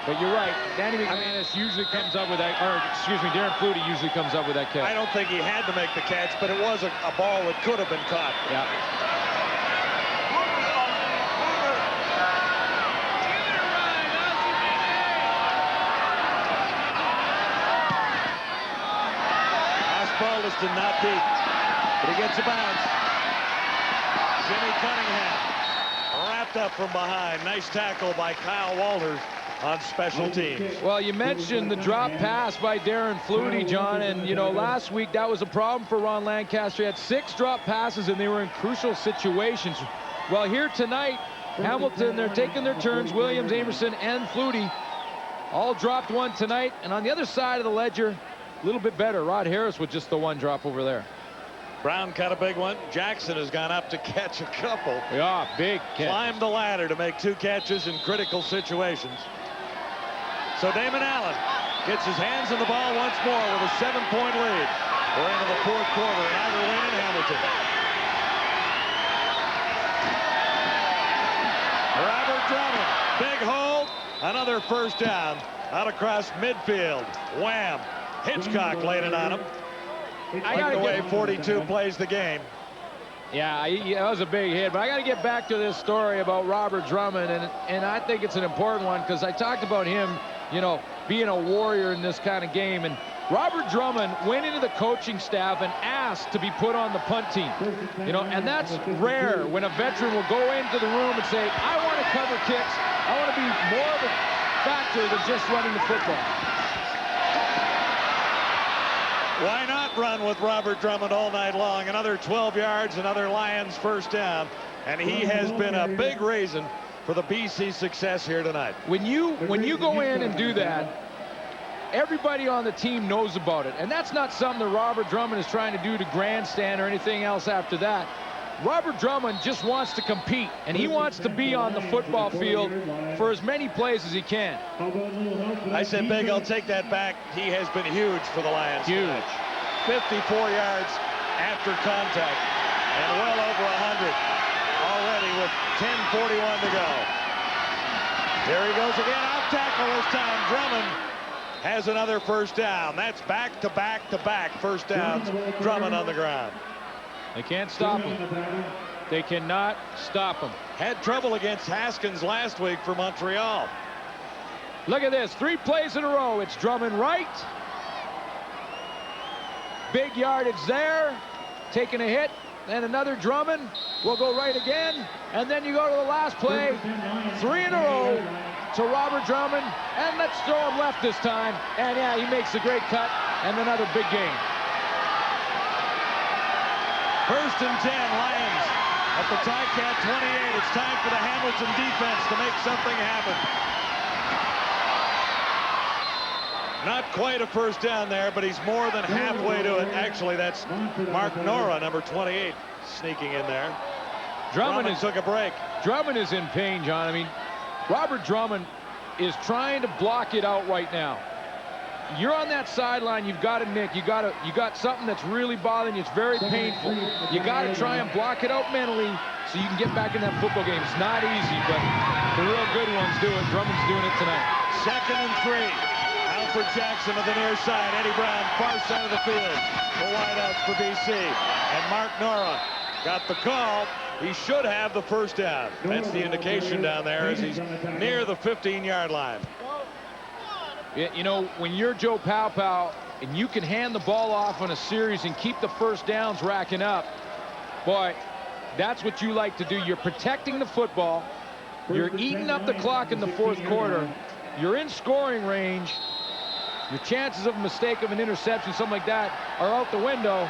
But you're right, Danny McManus usually comes up with that, or excuse me, Darren Flutie usually comes up with that catch. I don't think he had to make the catch, but it was a ball that could have been caught. Yeah. Osbaldiston not deep, but he gets a bounce. Jimmy Cunningham wrapped up from behind. Nice tackle by Kyle Walters on special teams. Well, you mentioned the drop pass by Darren Flutie, John, and you know last week that was a problem for Ron Lancaster. He had 6 drop passes and they were in crucial situations. Well, here tonight, Hamilton, they're taking their turns. Williams, Amerson, and Flutie all dropped one tonight, and on the other side of the ledger, a little bit better. Rod Harris with just the 1 drop over there. Brown caught a big one. Jackson has gone up to catch a couple. Yeah, big catch. Climbed the ladder to make 2 catches in critical situations. So Damon Allen gets his hands on the ball once more with a 7-point lead. We're into the fourth quarter, and Iverwin in Hamilton. Drummond. Big hold. Another first down out across midfield. Wham. Hitchcock laid it on him. I got the way 42 plays the game. Yeah, that was a big hit. But I got to get back to this story about Robert Drummond, and I think it's an important one because I talked about him, you know, being a warrior in this kind of game. And Robert Drummond went into the coaching staff and asked to be put on the punt team. You know, and that's rare when a veteran will go into the room and say, I want to cover kicks. I want to be more of a factor than just running the football. Why not run with Robert Drummond all night long? Another 12 yards, another Lions first down. And he has been a big reason for the BC success here tonight. When you go in and do that, everybody on the team knows about it. And that's not something that Robert Drummond is trying to do to grandstand or anything else after that. Robert Drummond just wants to compete, and he wants to be on the football field for as many plays as he can. I said, Big, I'll take that back. He has been huge for the Lions. Huge. 54 yards after contact, and well over 100 already with 10:41 to go. There he goes again, off tackle this time. Drummond has another first down. That's back-to-back first downs. Drummond on the ground. They can't stop him. They cannot stop him. Had trouble against Haskins last week for Montreal. Look at this, 3 plays in a row. It's Drummond right. Big yardage there. Taking a hit. Then another Drummond. Will go right again. And then you go to the last play. 3 in a row to Robert Drummond. And let's throw him left this time. And yeah, he makes a great cut. And another big gain. First and 10, Lions at the Ticat 28. It's time for the Hamilton defense to make something happen. Not quite a first down there, but he's more than halfway to it. Actually, that's Mark Nora, number 28, sneaking in there. Drummond took a break. Drummond is in pain, John. I mean, Robert Drummond is trying to block it out right now. You're on that sideline, you've got to nick. You got something that's really bothering you. It's very painful. You got to try and block it out mentally so you can get back in that football game. It's not easy, but the real good ones do it. Drummond's doing it tonight. 2nd and 3. Alfred Jackson to the near side. Eddie Brown, far side of the field. The wideouts for BC. And Mark Nora got the call. He should have the first down. That's the indication down there as he's near the 15-yard line. You know, when you're Joe Powell and you can hand the ball off on a series and keep the first downs racking up, boy, that's what you like to do. You're protecting the football. You're eating up the clock in the 4th quarter. You're in scoring range. Your chances of a mistake of an interception, something like that, are out the window.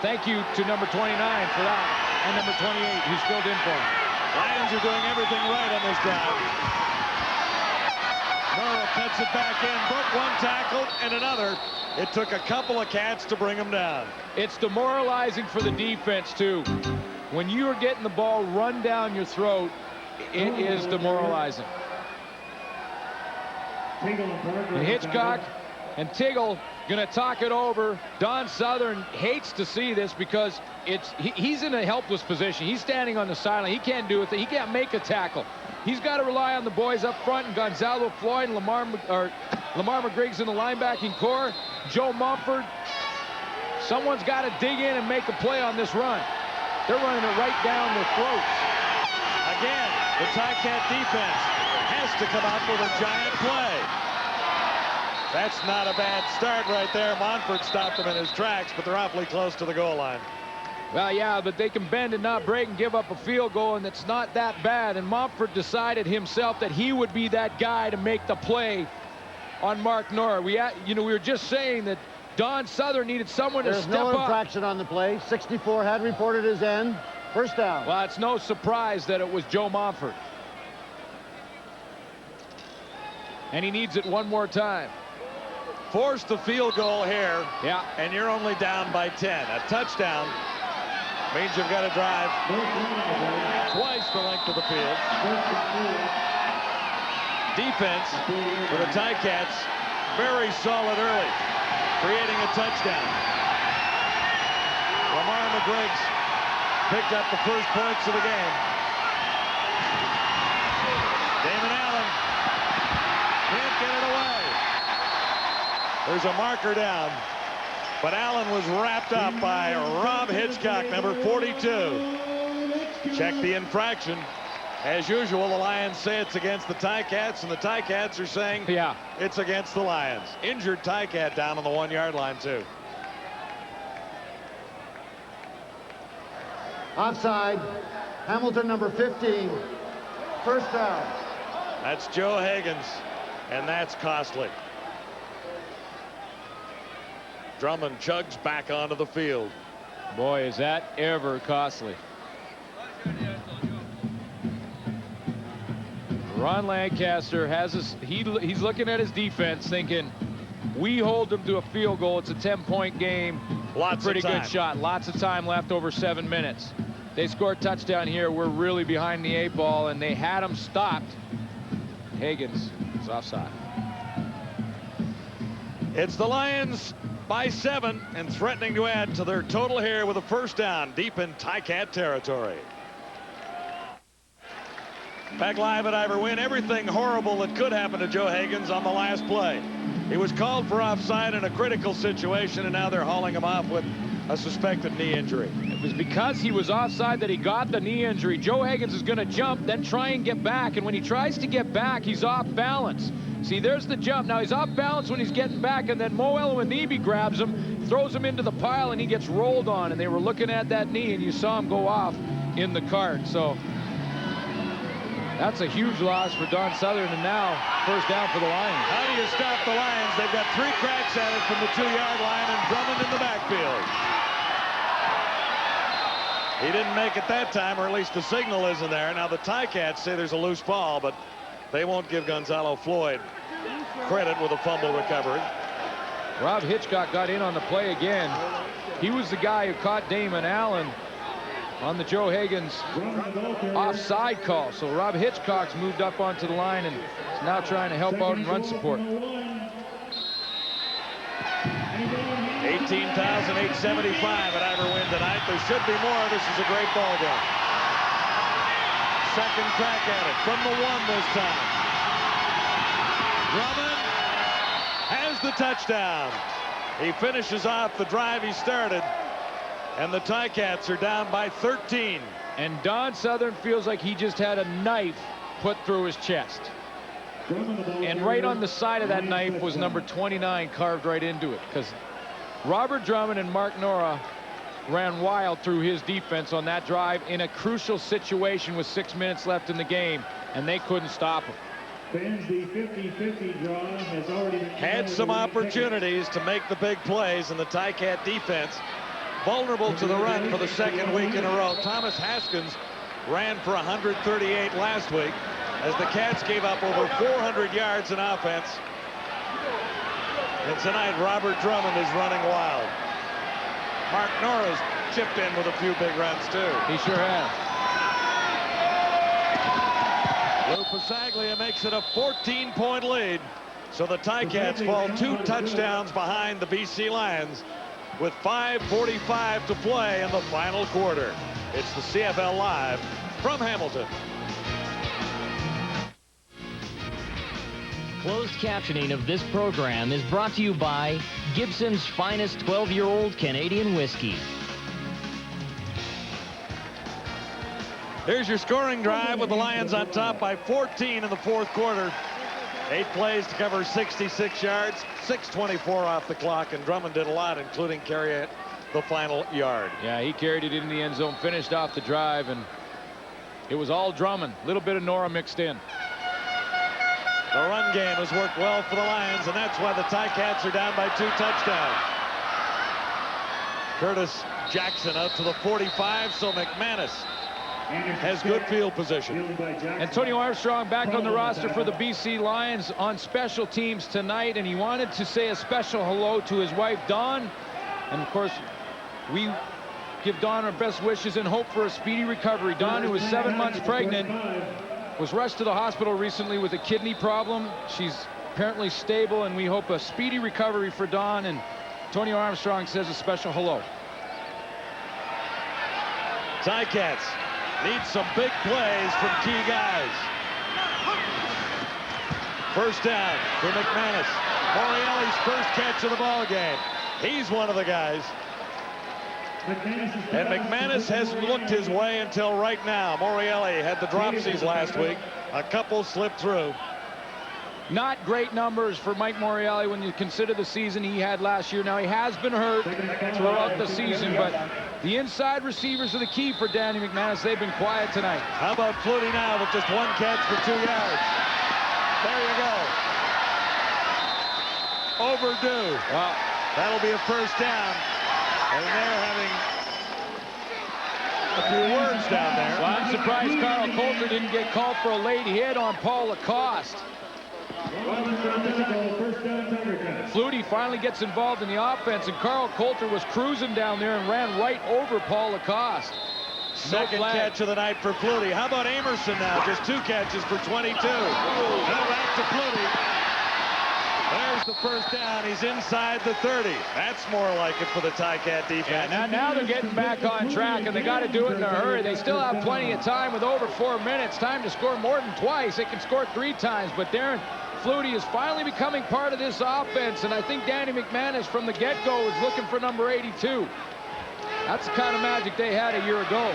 Thank you to number 29 for that, and number 28 who's filled in for him. Lions are doing everything right on this drive. Nora cuts it back in, broke one tackle and another. It took a couple of cats to bring him down. It's demoralizing for the defense, too. When you are getting the ball run down your throat, it is demoralizing. And Hitchcock and Tiggle going to talk it over. Don Southern hates to see this because he's in a helpless position. He's standing on the sideline. He can't do it. He can't make a tackle. He's got to rely on the boys up front, and Gonzalo Floyd and Lamar McGriggs in the linebacking core. Joe Mumford. Someone's got to dig in and make a play on this run. They're running it right down their throats. Again, the Ticat defense has to come out with a giant play. That's not a bad start right there. Mumford stopped him in his tracks, but they're awfully close to the goal line. Well, yeah, but they can bend and not break and give up a field goal, and it's not that bad. And Mumford decided himself that he would be that guy to make the play on Mark Nora. We were just saying that Don Southern needed someone to step up. There's no infraction on the play. 64 had reported his end. First down. Well, it's no surprise that it was Joe Mumford. And he needs it one more time. Force the field goal here. Yeah. And you're only down by 10. A touchdown means you've got to drive twice the length of the field. Defense for the Ticats, very solid early, creating a touchdown. Lamar McGriggs picked up the first points of the game. Can't get it away. There's a marker down. But Allen was wrapped up by Rob Hitchcock, number 42. Check the infraction. As usual, the Lions say it's against the Ticats, and the Ticats are saying it's against the Lions. Injured Ticat down on the 1-yard line, too. Offside. Hamilton, number 15. First down. That's Joe Higgins, and that's costly. Drummond chugs back onto the field. Boy, is that ever costly. Ron Lancaster has he's looking at his defense thinking, we hold them to a field goal. It's a 10-point game. Lots pretty of time. good shot. Lots of time left, over 7 minutes. They score a touchdown here. We're really behind the 8 ball, and they had him stopped. Higgins is offside. It's the Lions by 7 and threatening to add to their total here with a first down deep in Ticat territory. Back live at Ivor Wynn. Everything horrible that could happen to Joe Higgins on the last play. He was called for offside in a critical situation, and now they're hauling him off with a suspected knee injury. It was because he was offside that he got the knee injury. Joe Higgins is going to jump, then try and get back, and when he tries to get back, he's off balance. See, there's the jump. Now he's off balance when he's getting back, and then Mo Eluanibi grabs him, throws him into the pile, and he gets rolled on, and they were looking at that knee, and you saw him go off in the cart. So that's a huge loss for Don Southern, and now first down for the Lions. How do you stop the Lions? They've got 3 cracks at it from the 2-yard line, and Drummond in the backfield. He didn't make it that time, or at least the signal isn't there. Now the Ticats say there's a loose ball, but they won't give Gonzalo Floyd credit with a fumble recovery. Rob Hitchcock got in on the play again. He was the guy who caught Damon Allen on the Joe Higgins offside call. So Rob Hitchcock's moved up onto the line and is now trying to help out in run support. 18,875 at Ivor Wynn tonight. There should be more. This is a great ball game. Second crack at it from the 1 this time. Drummond has the touchdown. He finishes off the drive he started, and the Ticats are down by 13. And Don Southern feels like he just had a knife put through his chest. And right on the side of that knife was number 29 carved right into it, because Robert Drummond and Mark Nora ran wild through his defense on that drive in a crucial situation with 6 minutes left in the game, and they couldn't stop him. The 50-50 draw has already been had some opportunities to make the big plays, and the Ticat defense vulnerable to the run for the 2nd week in a row. Thomas Haskins ran for 138 last week as the Cats gave up over 400 yards in offense. And tonight, Robert Drummond is running wild. Mark Nora's chipped in with a few big runs, too. He sure has. Lou Pasaglia makes it a 14-point lead. So the Ticats fall 2 touchdowns behind the BC Lions with 5:45 to play in the final quarter. It's the CFL Live from Hamilton. Closed captioning of this program is brought to you by Gibson's finest 12-year-old Canadian whiskey. Here's your scoring drive with the Lions on top by 14 in the 4th quarter. 8 plays to cover 66 yards, 6:24 off the clock, and Drummond did a lot, including carry it the final yard. Yeah, he carried it in the end zone, finished off the drive, and it was all Drummond. A little bit of Nora mixed in. The run game has worked well for the Lions, and that's why the Ticats are down by 2 touchdowns. Curtis Jackson out to the 45, so McManus has good field position. Antonio Armstrong back on the roster for the BC Lions on special teams tonight, and he wanted to say a special hello to his wife, Dawn. And, of course, we give Dawn our best wishes and hope for a speedy recovery. Dawn, who was 7 months pregnant, was rushed to the hospital recently with a kidney problem. She's apparently stable, and we hope a speedy recovery for Dawn. And Antonio Armstrong says a special hello. Ticats need some big plays from key guys. First down for McManus. Morreale's first catch of the ball game. He's one of the guys. And McManus hasn't looked his way until right now. Morreale had the dropsies last week. A couple slipped through. Not great numbers for Mike Morreale when you consider the season he had last year. Now, he has been hurt throughout the season, but the inside receivers are the key for Danny McManus. They've been quiet tonight. How about Flutie now with just one catch for 2 yards? There you go. Overdue. Well, that'll be a first down. And they're having a few words down there. Well, I'm surprised Carl Coulter didn't get called for a late hit on Paul Lacoste. Flutie finally gets involved in the offense, and Carl Coulter was cruising down there and ran right over Paul Lacoste. Second catch of the night for Flutie. How about Amerson now? Just 2 catches for 22. Now back to Flutie. There's the first down. He's inside the 30. That's more like it for the Ticat defense. Yeah, now they're getting back on track, and they got to do it in a hurry. They still have plenty of time with over 4 minutes. Time to score more than twice. They can score 3 times, but Darren Flutie is finally becoming part of this offense, and I think Danny McManus from the get-go is looking for number 82. That's the kind of magic they had a year ago.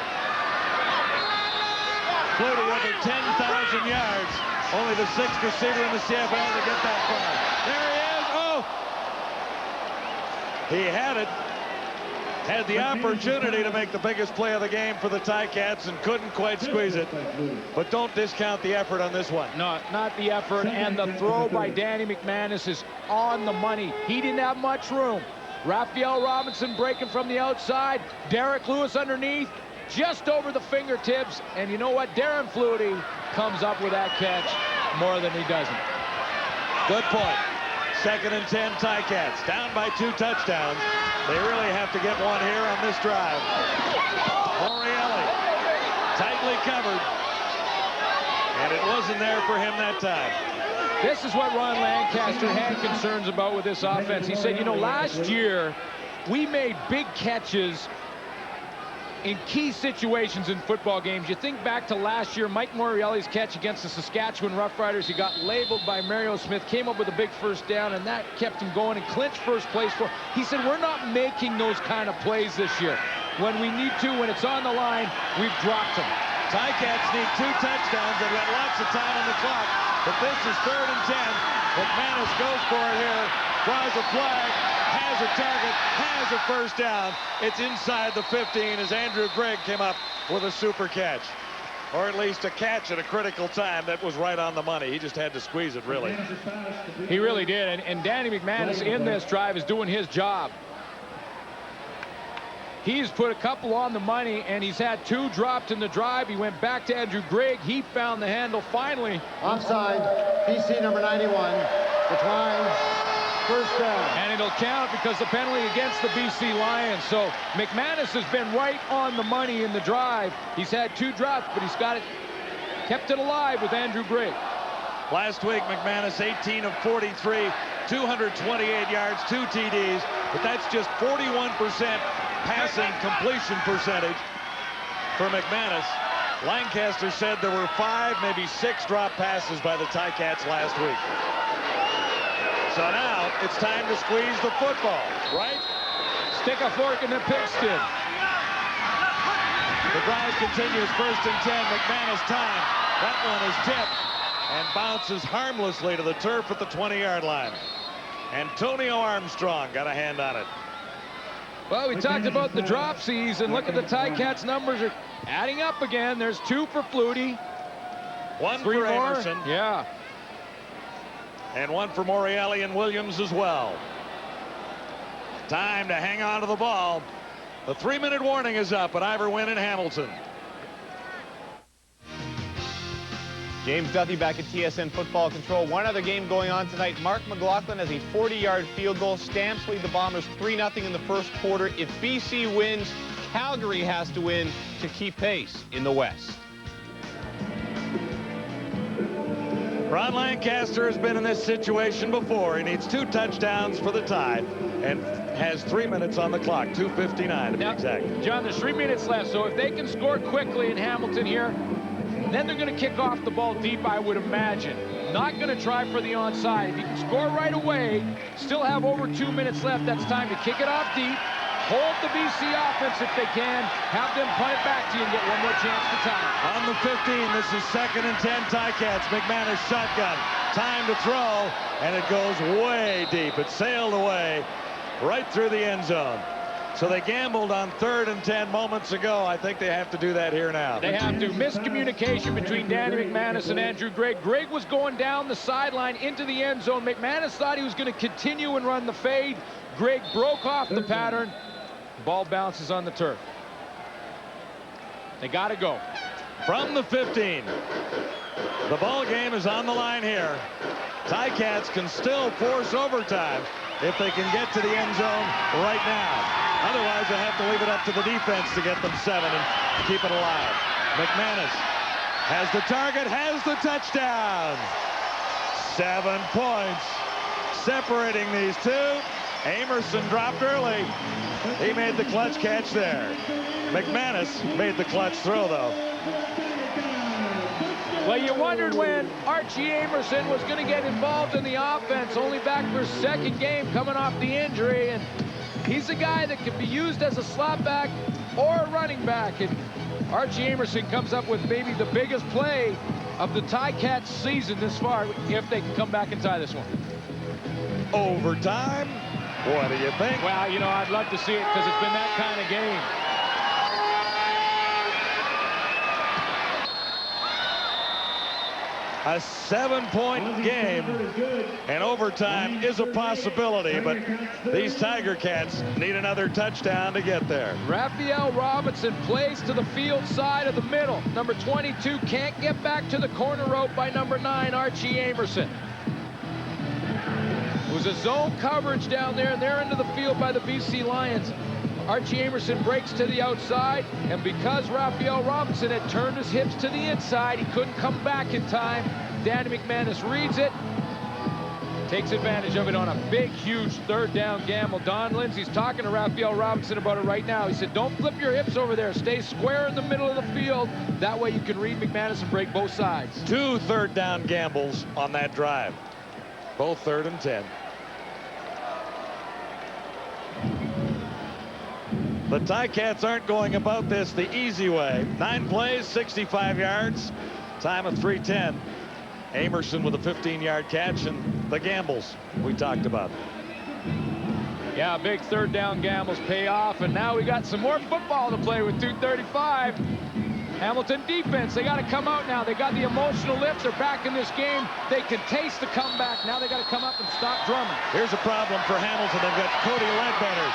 Flutie over 10,000 yards. Only the 6th receiver in the CFL to get that far. There he is. Oh! He had it. Had the opportunity to make the biggest play of the game for the Ticats and couldn't quite squeeze it. But don't discount the effort on this one. No, not the effort. And the throw by Danny McManus is on the money. He didn't have much room. Raphael Robinson breaking from the outside. Derek Lewis underneath. Just over the fingertips, and you know what? Darren Flutie comes up with that catch more than he doesn't. Good point. 2nd and 10 Ticats, down by 2 touchdowns. They really have to get one here on this drive. Morreale, tightly covered, and it wasn't there for him that time. This is what Ron Lancaster had concerns about with this offense. He said, you know, last year we made big catches in key situations in football games. You think back to last year, Mike Morreale's catch against the Saskatchewan Roughriders. He got labeled by Mario Smith, came up with a big first down, and that kept him going and clinched first place for. He said, we're not making those kind of plays this year. When we need to, when it's on the line, we've dropped them. Ticats need 2 touchdowns. They've got lots of time on the clock, but this is 3rd and 10. McManus goes for it here, draws a flag, has a target, has a first down. It's inside the 15 as Andrew Grigg came up with a super catch. Or at least a catch at a critical time that was right on the money. He just had to squeeze it, really. He really did, and Danny McManus in this drive is doing his job. He's put a couple on the money, and he's had 2 dropped in the drive. He went back to Andrew Grigg. He found the handle finally. Offside, BC number 91, decline, first down. And it'll count because the penalty against the BC Lions. So McManus has been right on the money in the drive. He's had 2 drops, but he's got it, kept it alive with Andrew Grigg. Last week, McManus 18 of 43, 228 yards, 2 TDs, but that's just 41% passing completion percentage for McManus. Lancaster said there were 5, maybe 6 drop passes by the Ticats last week. So now it's time to squeeze the football, right? Stick a fork in the pigskin. The drive continues, 1st and 10, McManus time. That one is tipped and bounces harmlessly to the turf at the 20-yard line. Antonio Armstrong got a hand on it. Well, we talked about the dropsies, and look at the Ticats numbers are adding up again. There's 2 for Flutie. 1 3 for more. Amerson. Yeah. And 1 for Morreale and Williams as well. Time to hang on to the ball. The 3-minute warning is up at Ivor Wynn in Hamilton. James Duthie back at TSN Football Control. One other game going on tonight. Mark McLaughlin has a 40-yard field goal. Stamps lead the Bombers 3-0 in the first quarter. If BC wins, Calgary has to win to keep pace in the West. Ron Lancaster has been in this situation before. He needs 2 touchdowns for the tie and has 3 minutes on the clock, 2:59 to be exact. John, there's 3 minutes left, so if they can score quickly in Hamilton here, Then they're going to kick off the ball deep, I would imagine. Not going to try for the onside. If you can score right away, still have over 2 minutes left, that's time to kick it off deep. Hold the BC offense if they can. Have them punt it back to you and get one more chance to tie. On the 15, this is 2nd and 10 Ticats. McManus shotgun. Time to throw, and it goes way deep. It sailed away right through the end zone. So they gambled on 3rd and 10 moments ago. I think they have to do that here now. They have to. Miscommunication between Danny McManus and Andrew Gregg. Gregg was going down the sideline into the end zone. McManus thought he was going to continue and run the fade. Gregg broke off the pattern. Ball bounces on the turf. They got to go. From the 15. The ball game is on the line here. Ticats can still force overtime if they can get to the end zone right now. Otherwise, they'll have to leave it up to the defense to get them 7 and keep it alive. McManus has the target, has the touchdown. 7 points separating these two. Amerson dropped early. He made the clutch catch there. McManus made the clutch throw, though. Well, you wondered when Archie Amerson was going to get involved in the offense, only back for his 2nd game coming off the injury, and he's a guy that can be used as a slot back or a running back. And Archie Amerson comes up with maybe the biggest play of the Ticats season this far, if they can come back and tie this one. Overtime? What do you think? Well, you know, I'd love to see it because it's been that kind of game. A 7-point game, and overtime is a possibility, but these Tiger Cats need another touchdown to get there. Raphael Robinson plays to the field side of the middle. Number 22 can't get back to the corner rope by number 9, Archie Amerson. It was a zone coverage down there, and they're into the field by the BC Lions. Archie Amerson breaks to the outside, and because Raphael Robinson had turned his hips to the inside, he couldn't come back in time. Danny McManus reads it, takes advantage of it on a big, huge 3rd down gamble. Don Lindsay's talking to Raphael Robinson about it right now. He said, don't flip your hips over there. Stay square in the middle of the field. That way you can read McManus and break both sides. 2 3rd down gambles on that drive. Both 3rd and 10. The Ticats aren't going about this the easy way. 9 plays, 65 yards, time of 3:10. Amerson with a 15-yard catch, and the gambles we talked about. Yeah, big 3rd down gambles pay off, and now we got some more football to play with 2:35. Hamilton defense, they got to come out now. They got the emotional lift. They're back in this game. They can taste the comeback. Now they got to come up and stop drumming. Here's a problem for Hamilton. They've got Cody Ledbetter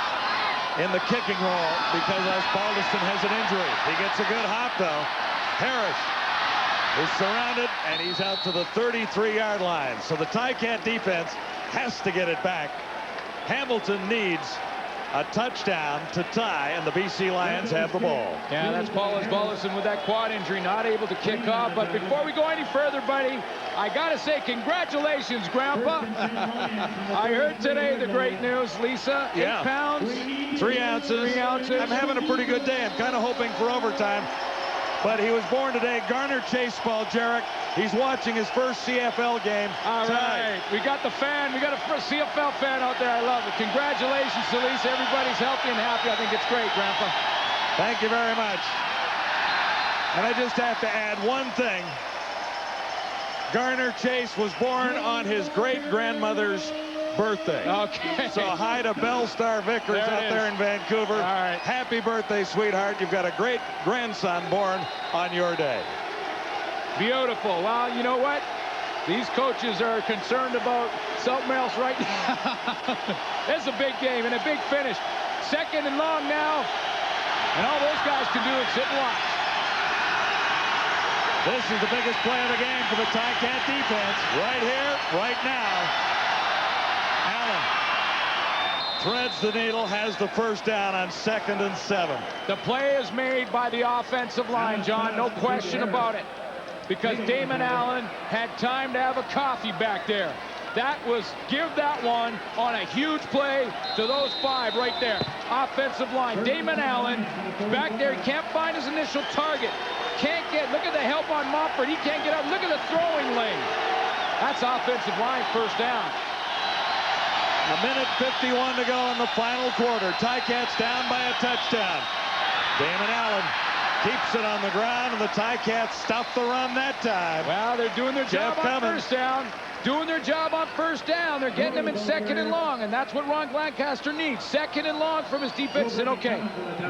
in the kicking role because Osbaldiston has an injury. He gets a good hop, though. Harris is surrounded, and he's out to the 33-yard line. So the Ticat defense has to get it back. Hamilton needs a touchdown to tie, and the BC Lions have the ball. Yeah, that's Paul Osbaldiston with that quad injury, not able to kick off. But before we go any further, buddy, I gotta say congratulations, Grandpa. I heard today the great news. Lisa, 8 pounds, 3 ounces. 3 ounces. I'm having a pretty good day. I'm kind of hoping for overtime. But he was born today. Garner Chase Spaljeric. He's watching his first CFL game. All tonight. right. We got the fan. We got a CFL fan out there. I love it. Congratulations to Lisa. Everybody's healthy and happy. I think it's great, Grandpa. Thank you very much. And I just have to add one thing. Garner Chase was born on his great-grandmother's birthday. Okay. So hi to Bellstar Vickers out there in Vancouver. All right. Happy birthday, sweetheart. You've got a great grandson born on your day. Beautiful. Well, you know what? These coaches are concerned about something else right now. It's a big game and a big finish. 2nd and long now. And all those guys can do is sit and watch. This is the biggest play of the game for the Ticat defense. Right here, right now. Allen threads the needle, has the 1st down on 2nd and 7. The play is made by the offensive line, John, no question about it. Because Damon Allen had time to have a coffee back there. That was, give that one on a huge play to those 5 right there. Offensive line, Damon Allen back there. He can't find his initial target. Can't get, look at the help on Mumford. He can't get up. Look at the throwing lane. That's offensive line first down. A minute 51 to go in the final quarter. Ticats down by a touchdown. Damon Allen keeps it on the ground, and the Ticats stuff the run that time. Well, they're doing their job on first down. Doing their job on first down. They're getting them in second and long, and that's what Ron Lancaster needs. Second and long from his defense. And okay,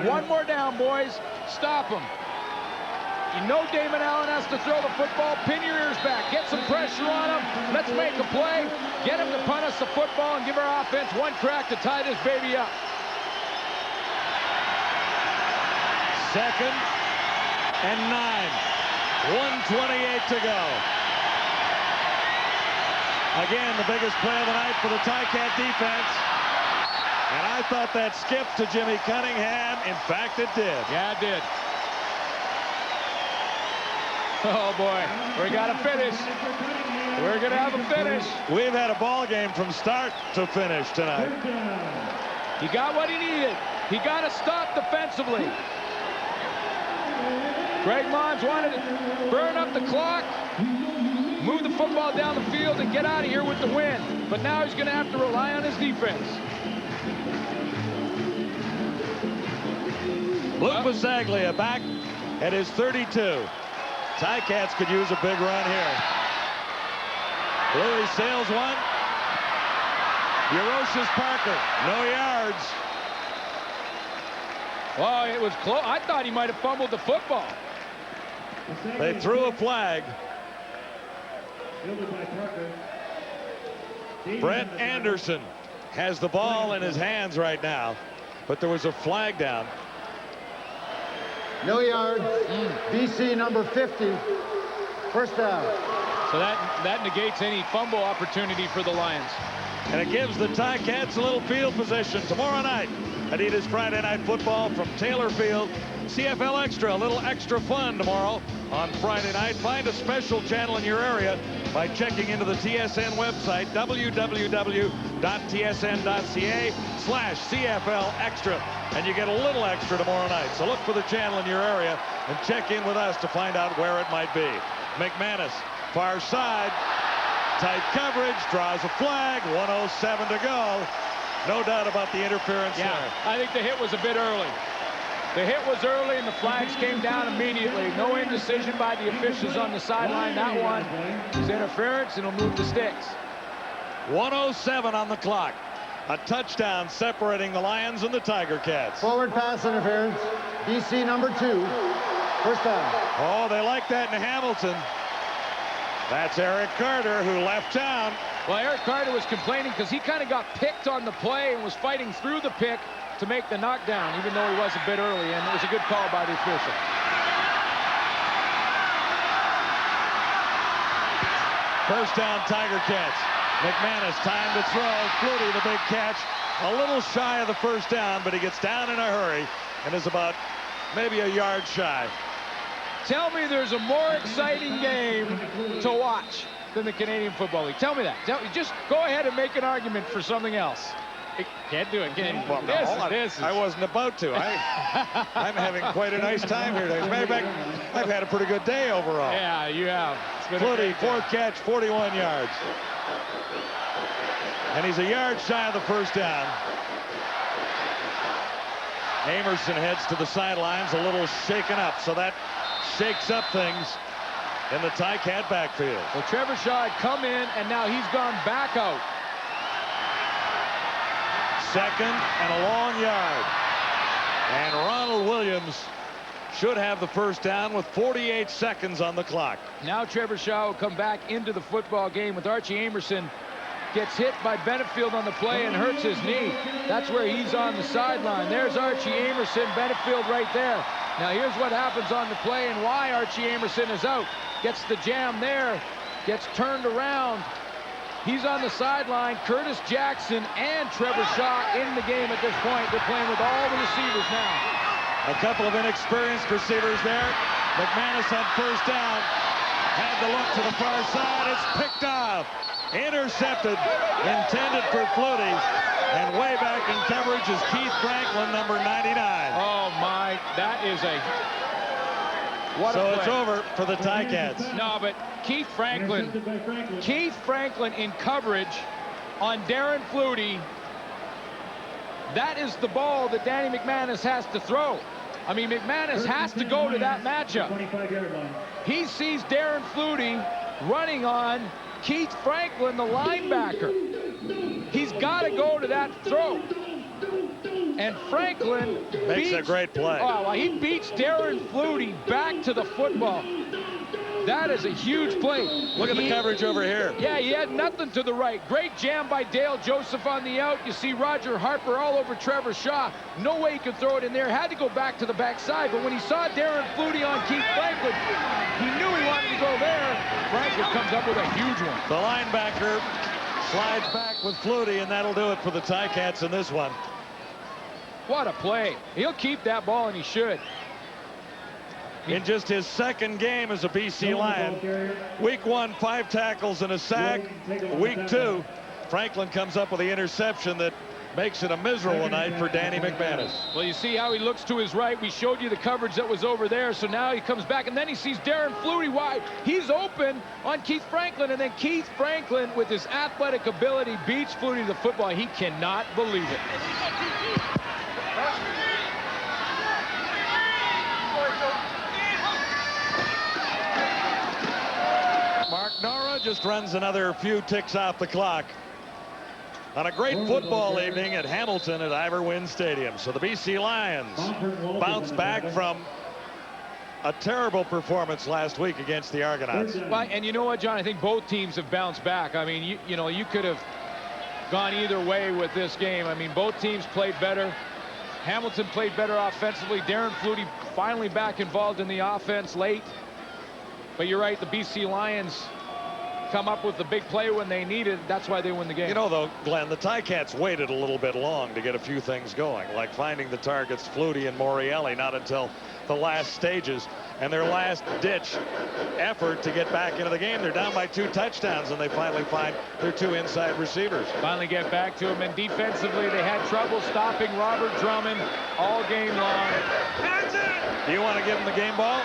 one more down, boys. Stop them. You know Damon Allen has to throw the football. Pin your ears back. Get some pressure on him. Let's make a play. Get him to punt us the football and give our offense one crack to tie this baby up. Second and 9. 1:28 to go. Again, the biggest play of the night for the Ticat defense. And I thought that skipped to Jimmy Cunningham. In fact, it did. Yeah, it did. Oh, boy. We got to finish. We're going to have a finish. We've had a ball game from start to finish tonight. He got what he needed. He got to stop defensively. Greg Mons wanted to burn up the clock, move the football down the field, and get out of here with the win. But now he's going to have to rely on his defense. Luke Bisaglia back at his 32. Ticats could use a big run here. Louis sails one. Urocious Parker, no yards. Well, it was close. I thought he might have fumbled the football. They threw a flag. Brent Anderson has the ball in his hands right now, but there was a flag down. No yards. BC number 50. First down. So that negates any fumble opportunity for the Lions. And it gives the Ticats a little field position tomorrow night. Adidas Friday Night Football from Taylor Field. CFL Extra, a little extra fun tomorrow on Friday night. Find a special channel in your area by checking into the TSN website, www.tsn.ca/CFL Extra. And you get a little extra tomorrow night. So look for the channel in your area and check in with us to find out where it might be. McManus, far side, tight coverage, draws a flag, 1:07 to go. No doubt about the interference there. I think the hit was a bit early. The hit was early, and the flags came down immediately. No indecision by the officials on the sideline. That one is interference, and it'll move the sticks. 1:07 on the clock. A touchdown separating the Lions and the Tiger Cats. Forward pass interference. BC number 2. First down. Oh, they like that in Hamilton. That's Eric Carter, who left town. Well, Eric Carter was complaining because he kind of got picked on the play and was fighting through the pick to make the knockdown, even though he was a bit early, and it was a good call by the official. First down, Tiger Cats. McManus, time to throw. Flutie, the big catch. A little shy of the first down, but he gets down in a hurry and is about maybe a yard shy. Tell me there's a more exciting game to watch than the Canadian Football League. Tell me that. Just go ahead and make an argument for something else. Can't do it, can you? Well, no, I wasn't about to. I'm having quite a nice time here today. As a matter of fact, I've had a pretty good day overall. Yeah, you have. Flutie, 4th catch, 41 yards. And he's a yard shy of the first down. Amerson heads to the sidelines, a little shaken up, so that shakes up things in the Ticat backfield. Well, Trevor Shaw had come in, and now he's gone back out. Second and a long yard. And Ronald Williams should have the first down with 48 seconds on the clock. Now Trevor Shaw will come back into the football game with Archie Amerson. Gets hit by Benefield on the play and hurts his knee. That's where he's on the sideline. There's Archie Amerson, Benefield right there. Now here's what happens on the play and why Archie Amerson is out. Gets the jam there, gets turned around. He's on the sideline. Curtis Jackson and Trevor Shaw in the game at this point. They're playing with all the receivers now. A couple of inexperienced receivers there. McManus on first down. Had to look to the far side. It's picked off. Intercepted. Intended for Flutie. And way back in coverage is Keith Franklin, number 99. Oh, my. That is a So it's over for the Ticats. No, but Keith Franklin in coverage on Darren Flutie. That is the ball that Danny McManus has to throw. I mean, McManus has to go to that matchup. He sees Darren Flutie running on Keith Franklin, the linebacker. He's got to go to that throw. And Franklin makes a great play. Oh, well, he beats Darren Flutie back to the football. That is a huge play. Look at the coverage over here. Yeah, he had nothing to the right. Great jam by Dale Joseph on the out. You see Roger Harper all over Trevor Shaw. No way he could throw it in there. Had to go back to the backside. But when he saw Darren Flutie on Keith Franklin, he knew he wanted to go there. Franklin comes up with a huge one. The linebacker slides back with Flutie, and that'll do it for the Ticats in this one. What a play. He'll keep that ball, and he should. In just his second game as a BC Lion. Week 1, 5 tackles and a sack. Week 2, Franklin comes up with the interception that makes it a miserable night for Danny McManus. Well, you see how he looks to his right. We showed you the coverage that was over there. So now he comes back, and then he sees Darren Flutie wide. He's open on Keith Franklin, and then Keith Franklin, with his athletic ability, beats Flutie to the football. He cannot believe it. Mark Nora just runs another few ticks off the clock on a great football evening at Hamilton at Ivor Wynne Stadium. So the BC Lions bounce back from a terrible performance last week against the Argonauts. Well, and you know what, John? I think both teams have bounced back. I mean, you know, you could have gone either way with this game. I mean, both teams played better. Hamilton played better offensively. Darren Flutie finally back involved in the offense late. But you're right, the BC Lions come up with the big play when they need it. That's why they win the game. You know, though, Glenn, the Ticats waited a little bit long to get a few things going, like finding the targets Flutie and Morielli, not until the last stages and their last ditch effort to get back into the game. They're down by 2 touchdowns, and they finally find their 2 inside receivers. Finally get back to him, and defensively they had trouble stopping Robert Drummond all game long. Do you want to give him the game ball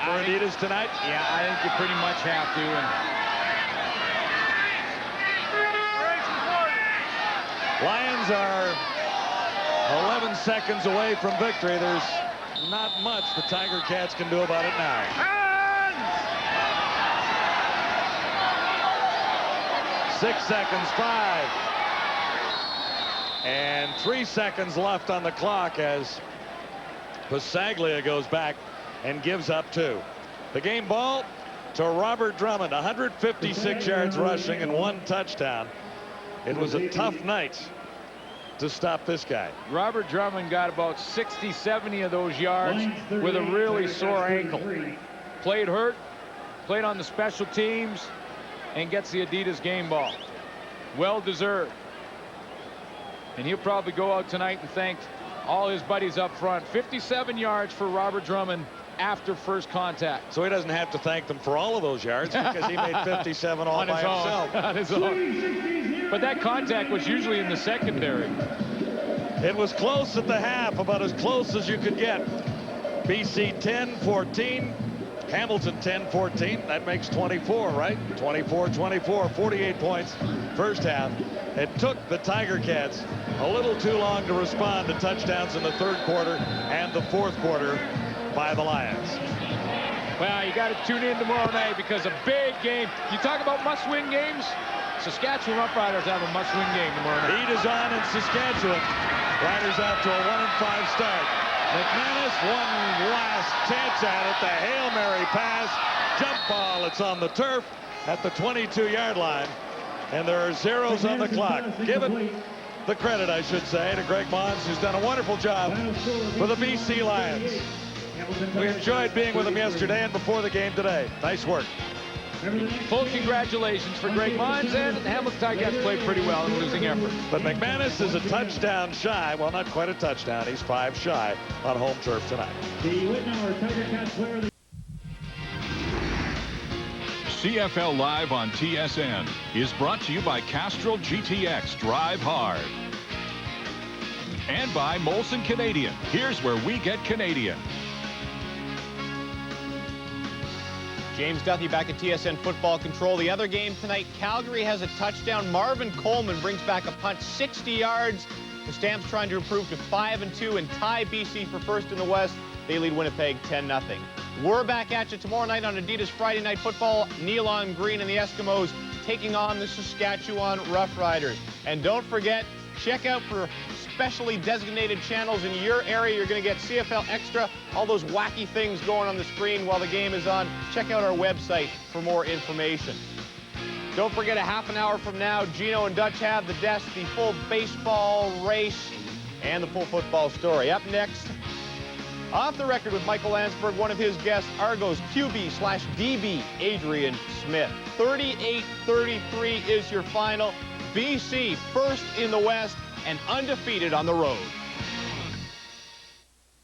for Adidas tonight? Yeah, I think you pretty much have to. And Lions are 11 seconds away from victory. There's not much the Tiger Cats can do about it now. 6 seconds, 5. And 3 seconds left on the clock as Pasaglia goes back and gives up 2. The game ball to Robert Drummond, 156 yards rushing and 1 touchdown. It was a tough night to stop this guy. Robert Drummond got about 60, 70 of those yards with a really sore ankle. Played hurt, played on the special teams, and gets the Adidas game ball. Well deserved. And he'll probably go out tonight and thank all his buddies up front. 57 yards for Robert Drummond after first contact. So he doesn't have to thank them for all of those yards because he made 57 all by himself. On his own. But that contact was usually in the secondary. It was close at the half, about as close as you could get. BC 10-14, Hamilton 10-14. That makes 24, right? 24-24, 48 points first half. It took the Tiger Cats a little too long to respond to touchdowns in the 3rd quarter and the 4th quarter by the Lions. Well, you got to tune in tomorrow night because a big game. You talk about must-win games. Saskatchewan Roughriders have a must-win game tomorrow night. Heat is on in Saskatchewan. Riders out to a 1-5 start. McManus, one last chance at it. The Hail Mary pass. Jump ball. It's on the turf at the 22-yard line. And there are zeros on the clock. Give it the credit, I should say, to Greg Mons, who's done a wonderful job for the BC Lions. We enjoyed being with him yesterday and before the game today. Nice work. Full congratulations for Greg Mons, and the Hamilton Ticats played pretty well in a losing effort. But McManus is a touchdown shy. Well, not quite a touchdown. He's 5 shy on home turf tonight. The Whitnauer Tiger Cats player of the CFL Live on TSN is brought to you by Castrol GTX Drive Hard. And by Molson Canadian. Here's where we get Canadian. James Duthie back at TSN Football Control. The other game tonight, Calgary has a touchdown. Marvin Coleman brings back a punt, 60 yards. The Stamps trying to improve to 5-2 and tie BC for first in the West. They lead Winnipeg 10-0. We're back at you tomorrow night on Adidas Friday Night Football. Neil on Green and the Eskimos taking on the Saskatchewan Roughriders. And don't forget, check out for specially designated channels in your area. You're going to get CFL Extra, all those wacky things going on the screen while the game is on. Check out our website for more information. Don't forget, a half an hour from now, Gino and Dutch have the desk, the full baseball race, and the full football story. Up next, Off the Record with Michael Landsberg, one of his guests, Argos QB/DB, Adrian Smith. 38-33 is your final. BC first in the West and undefeated on the road.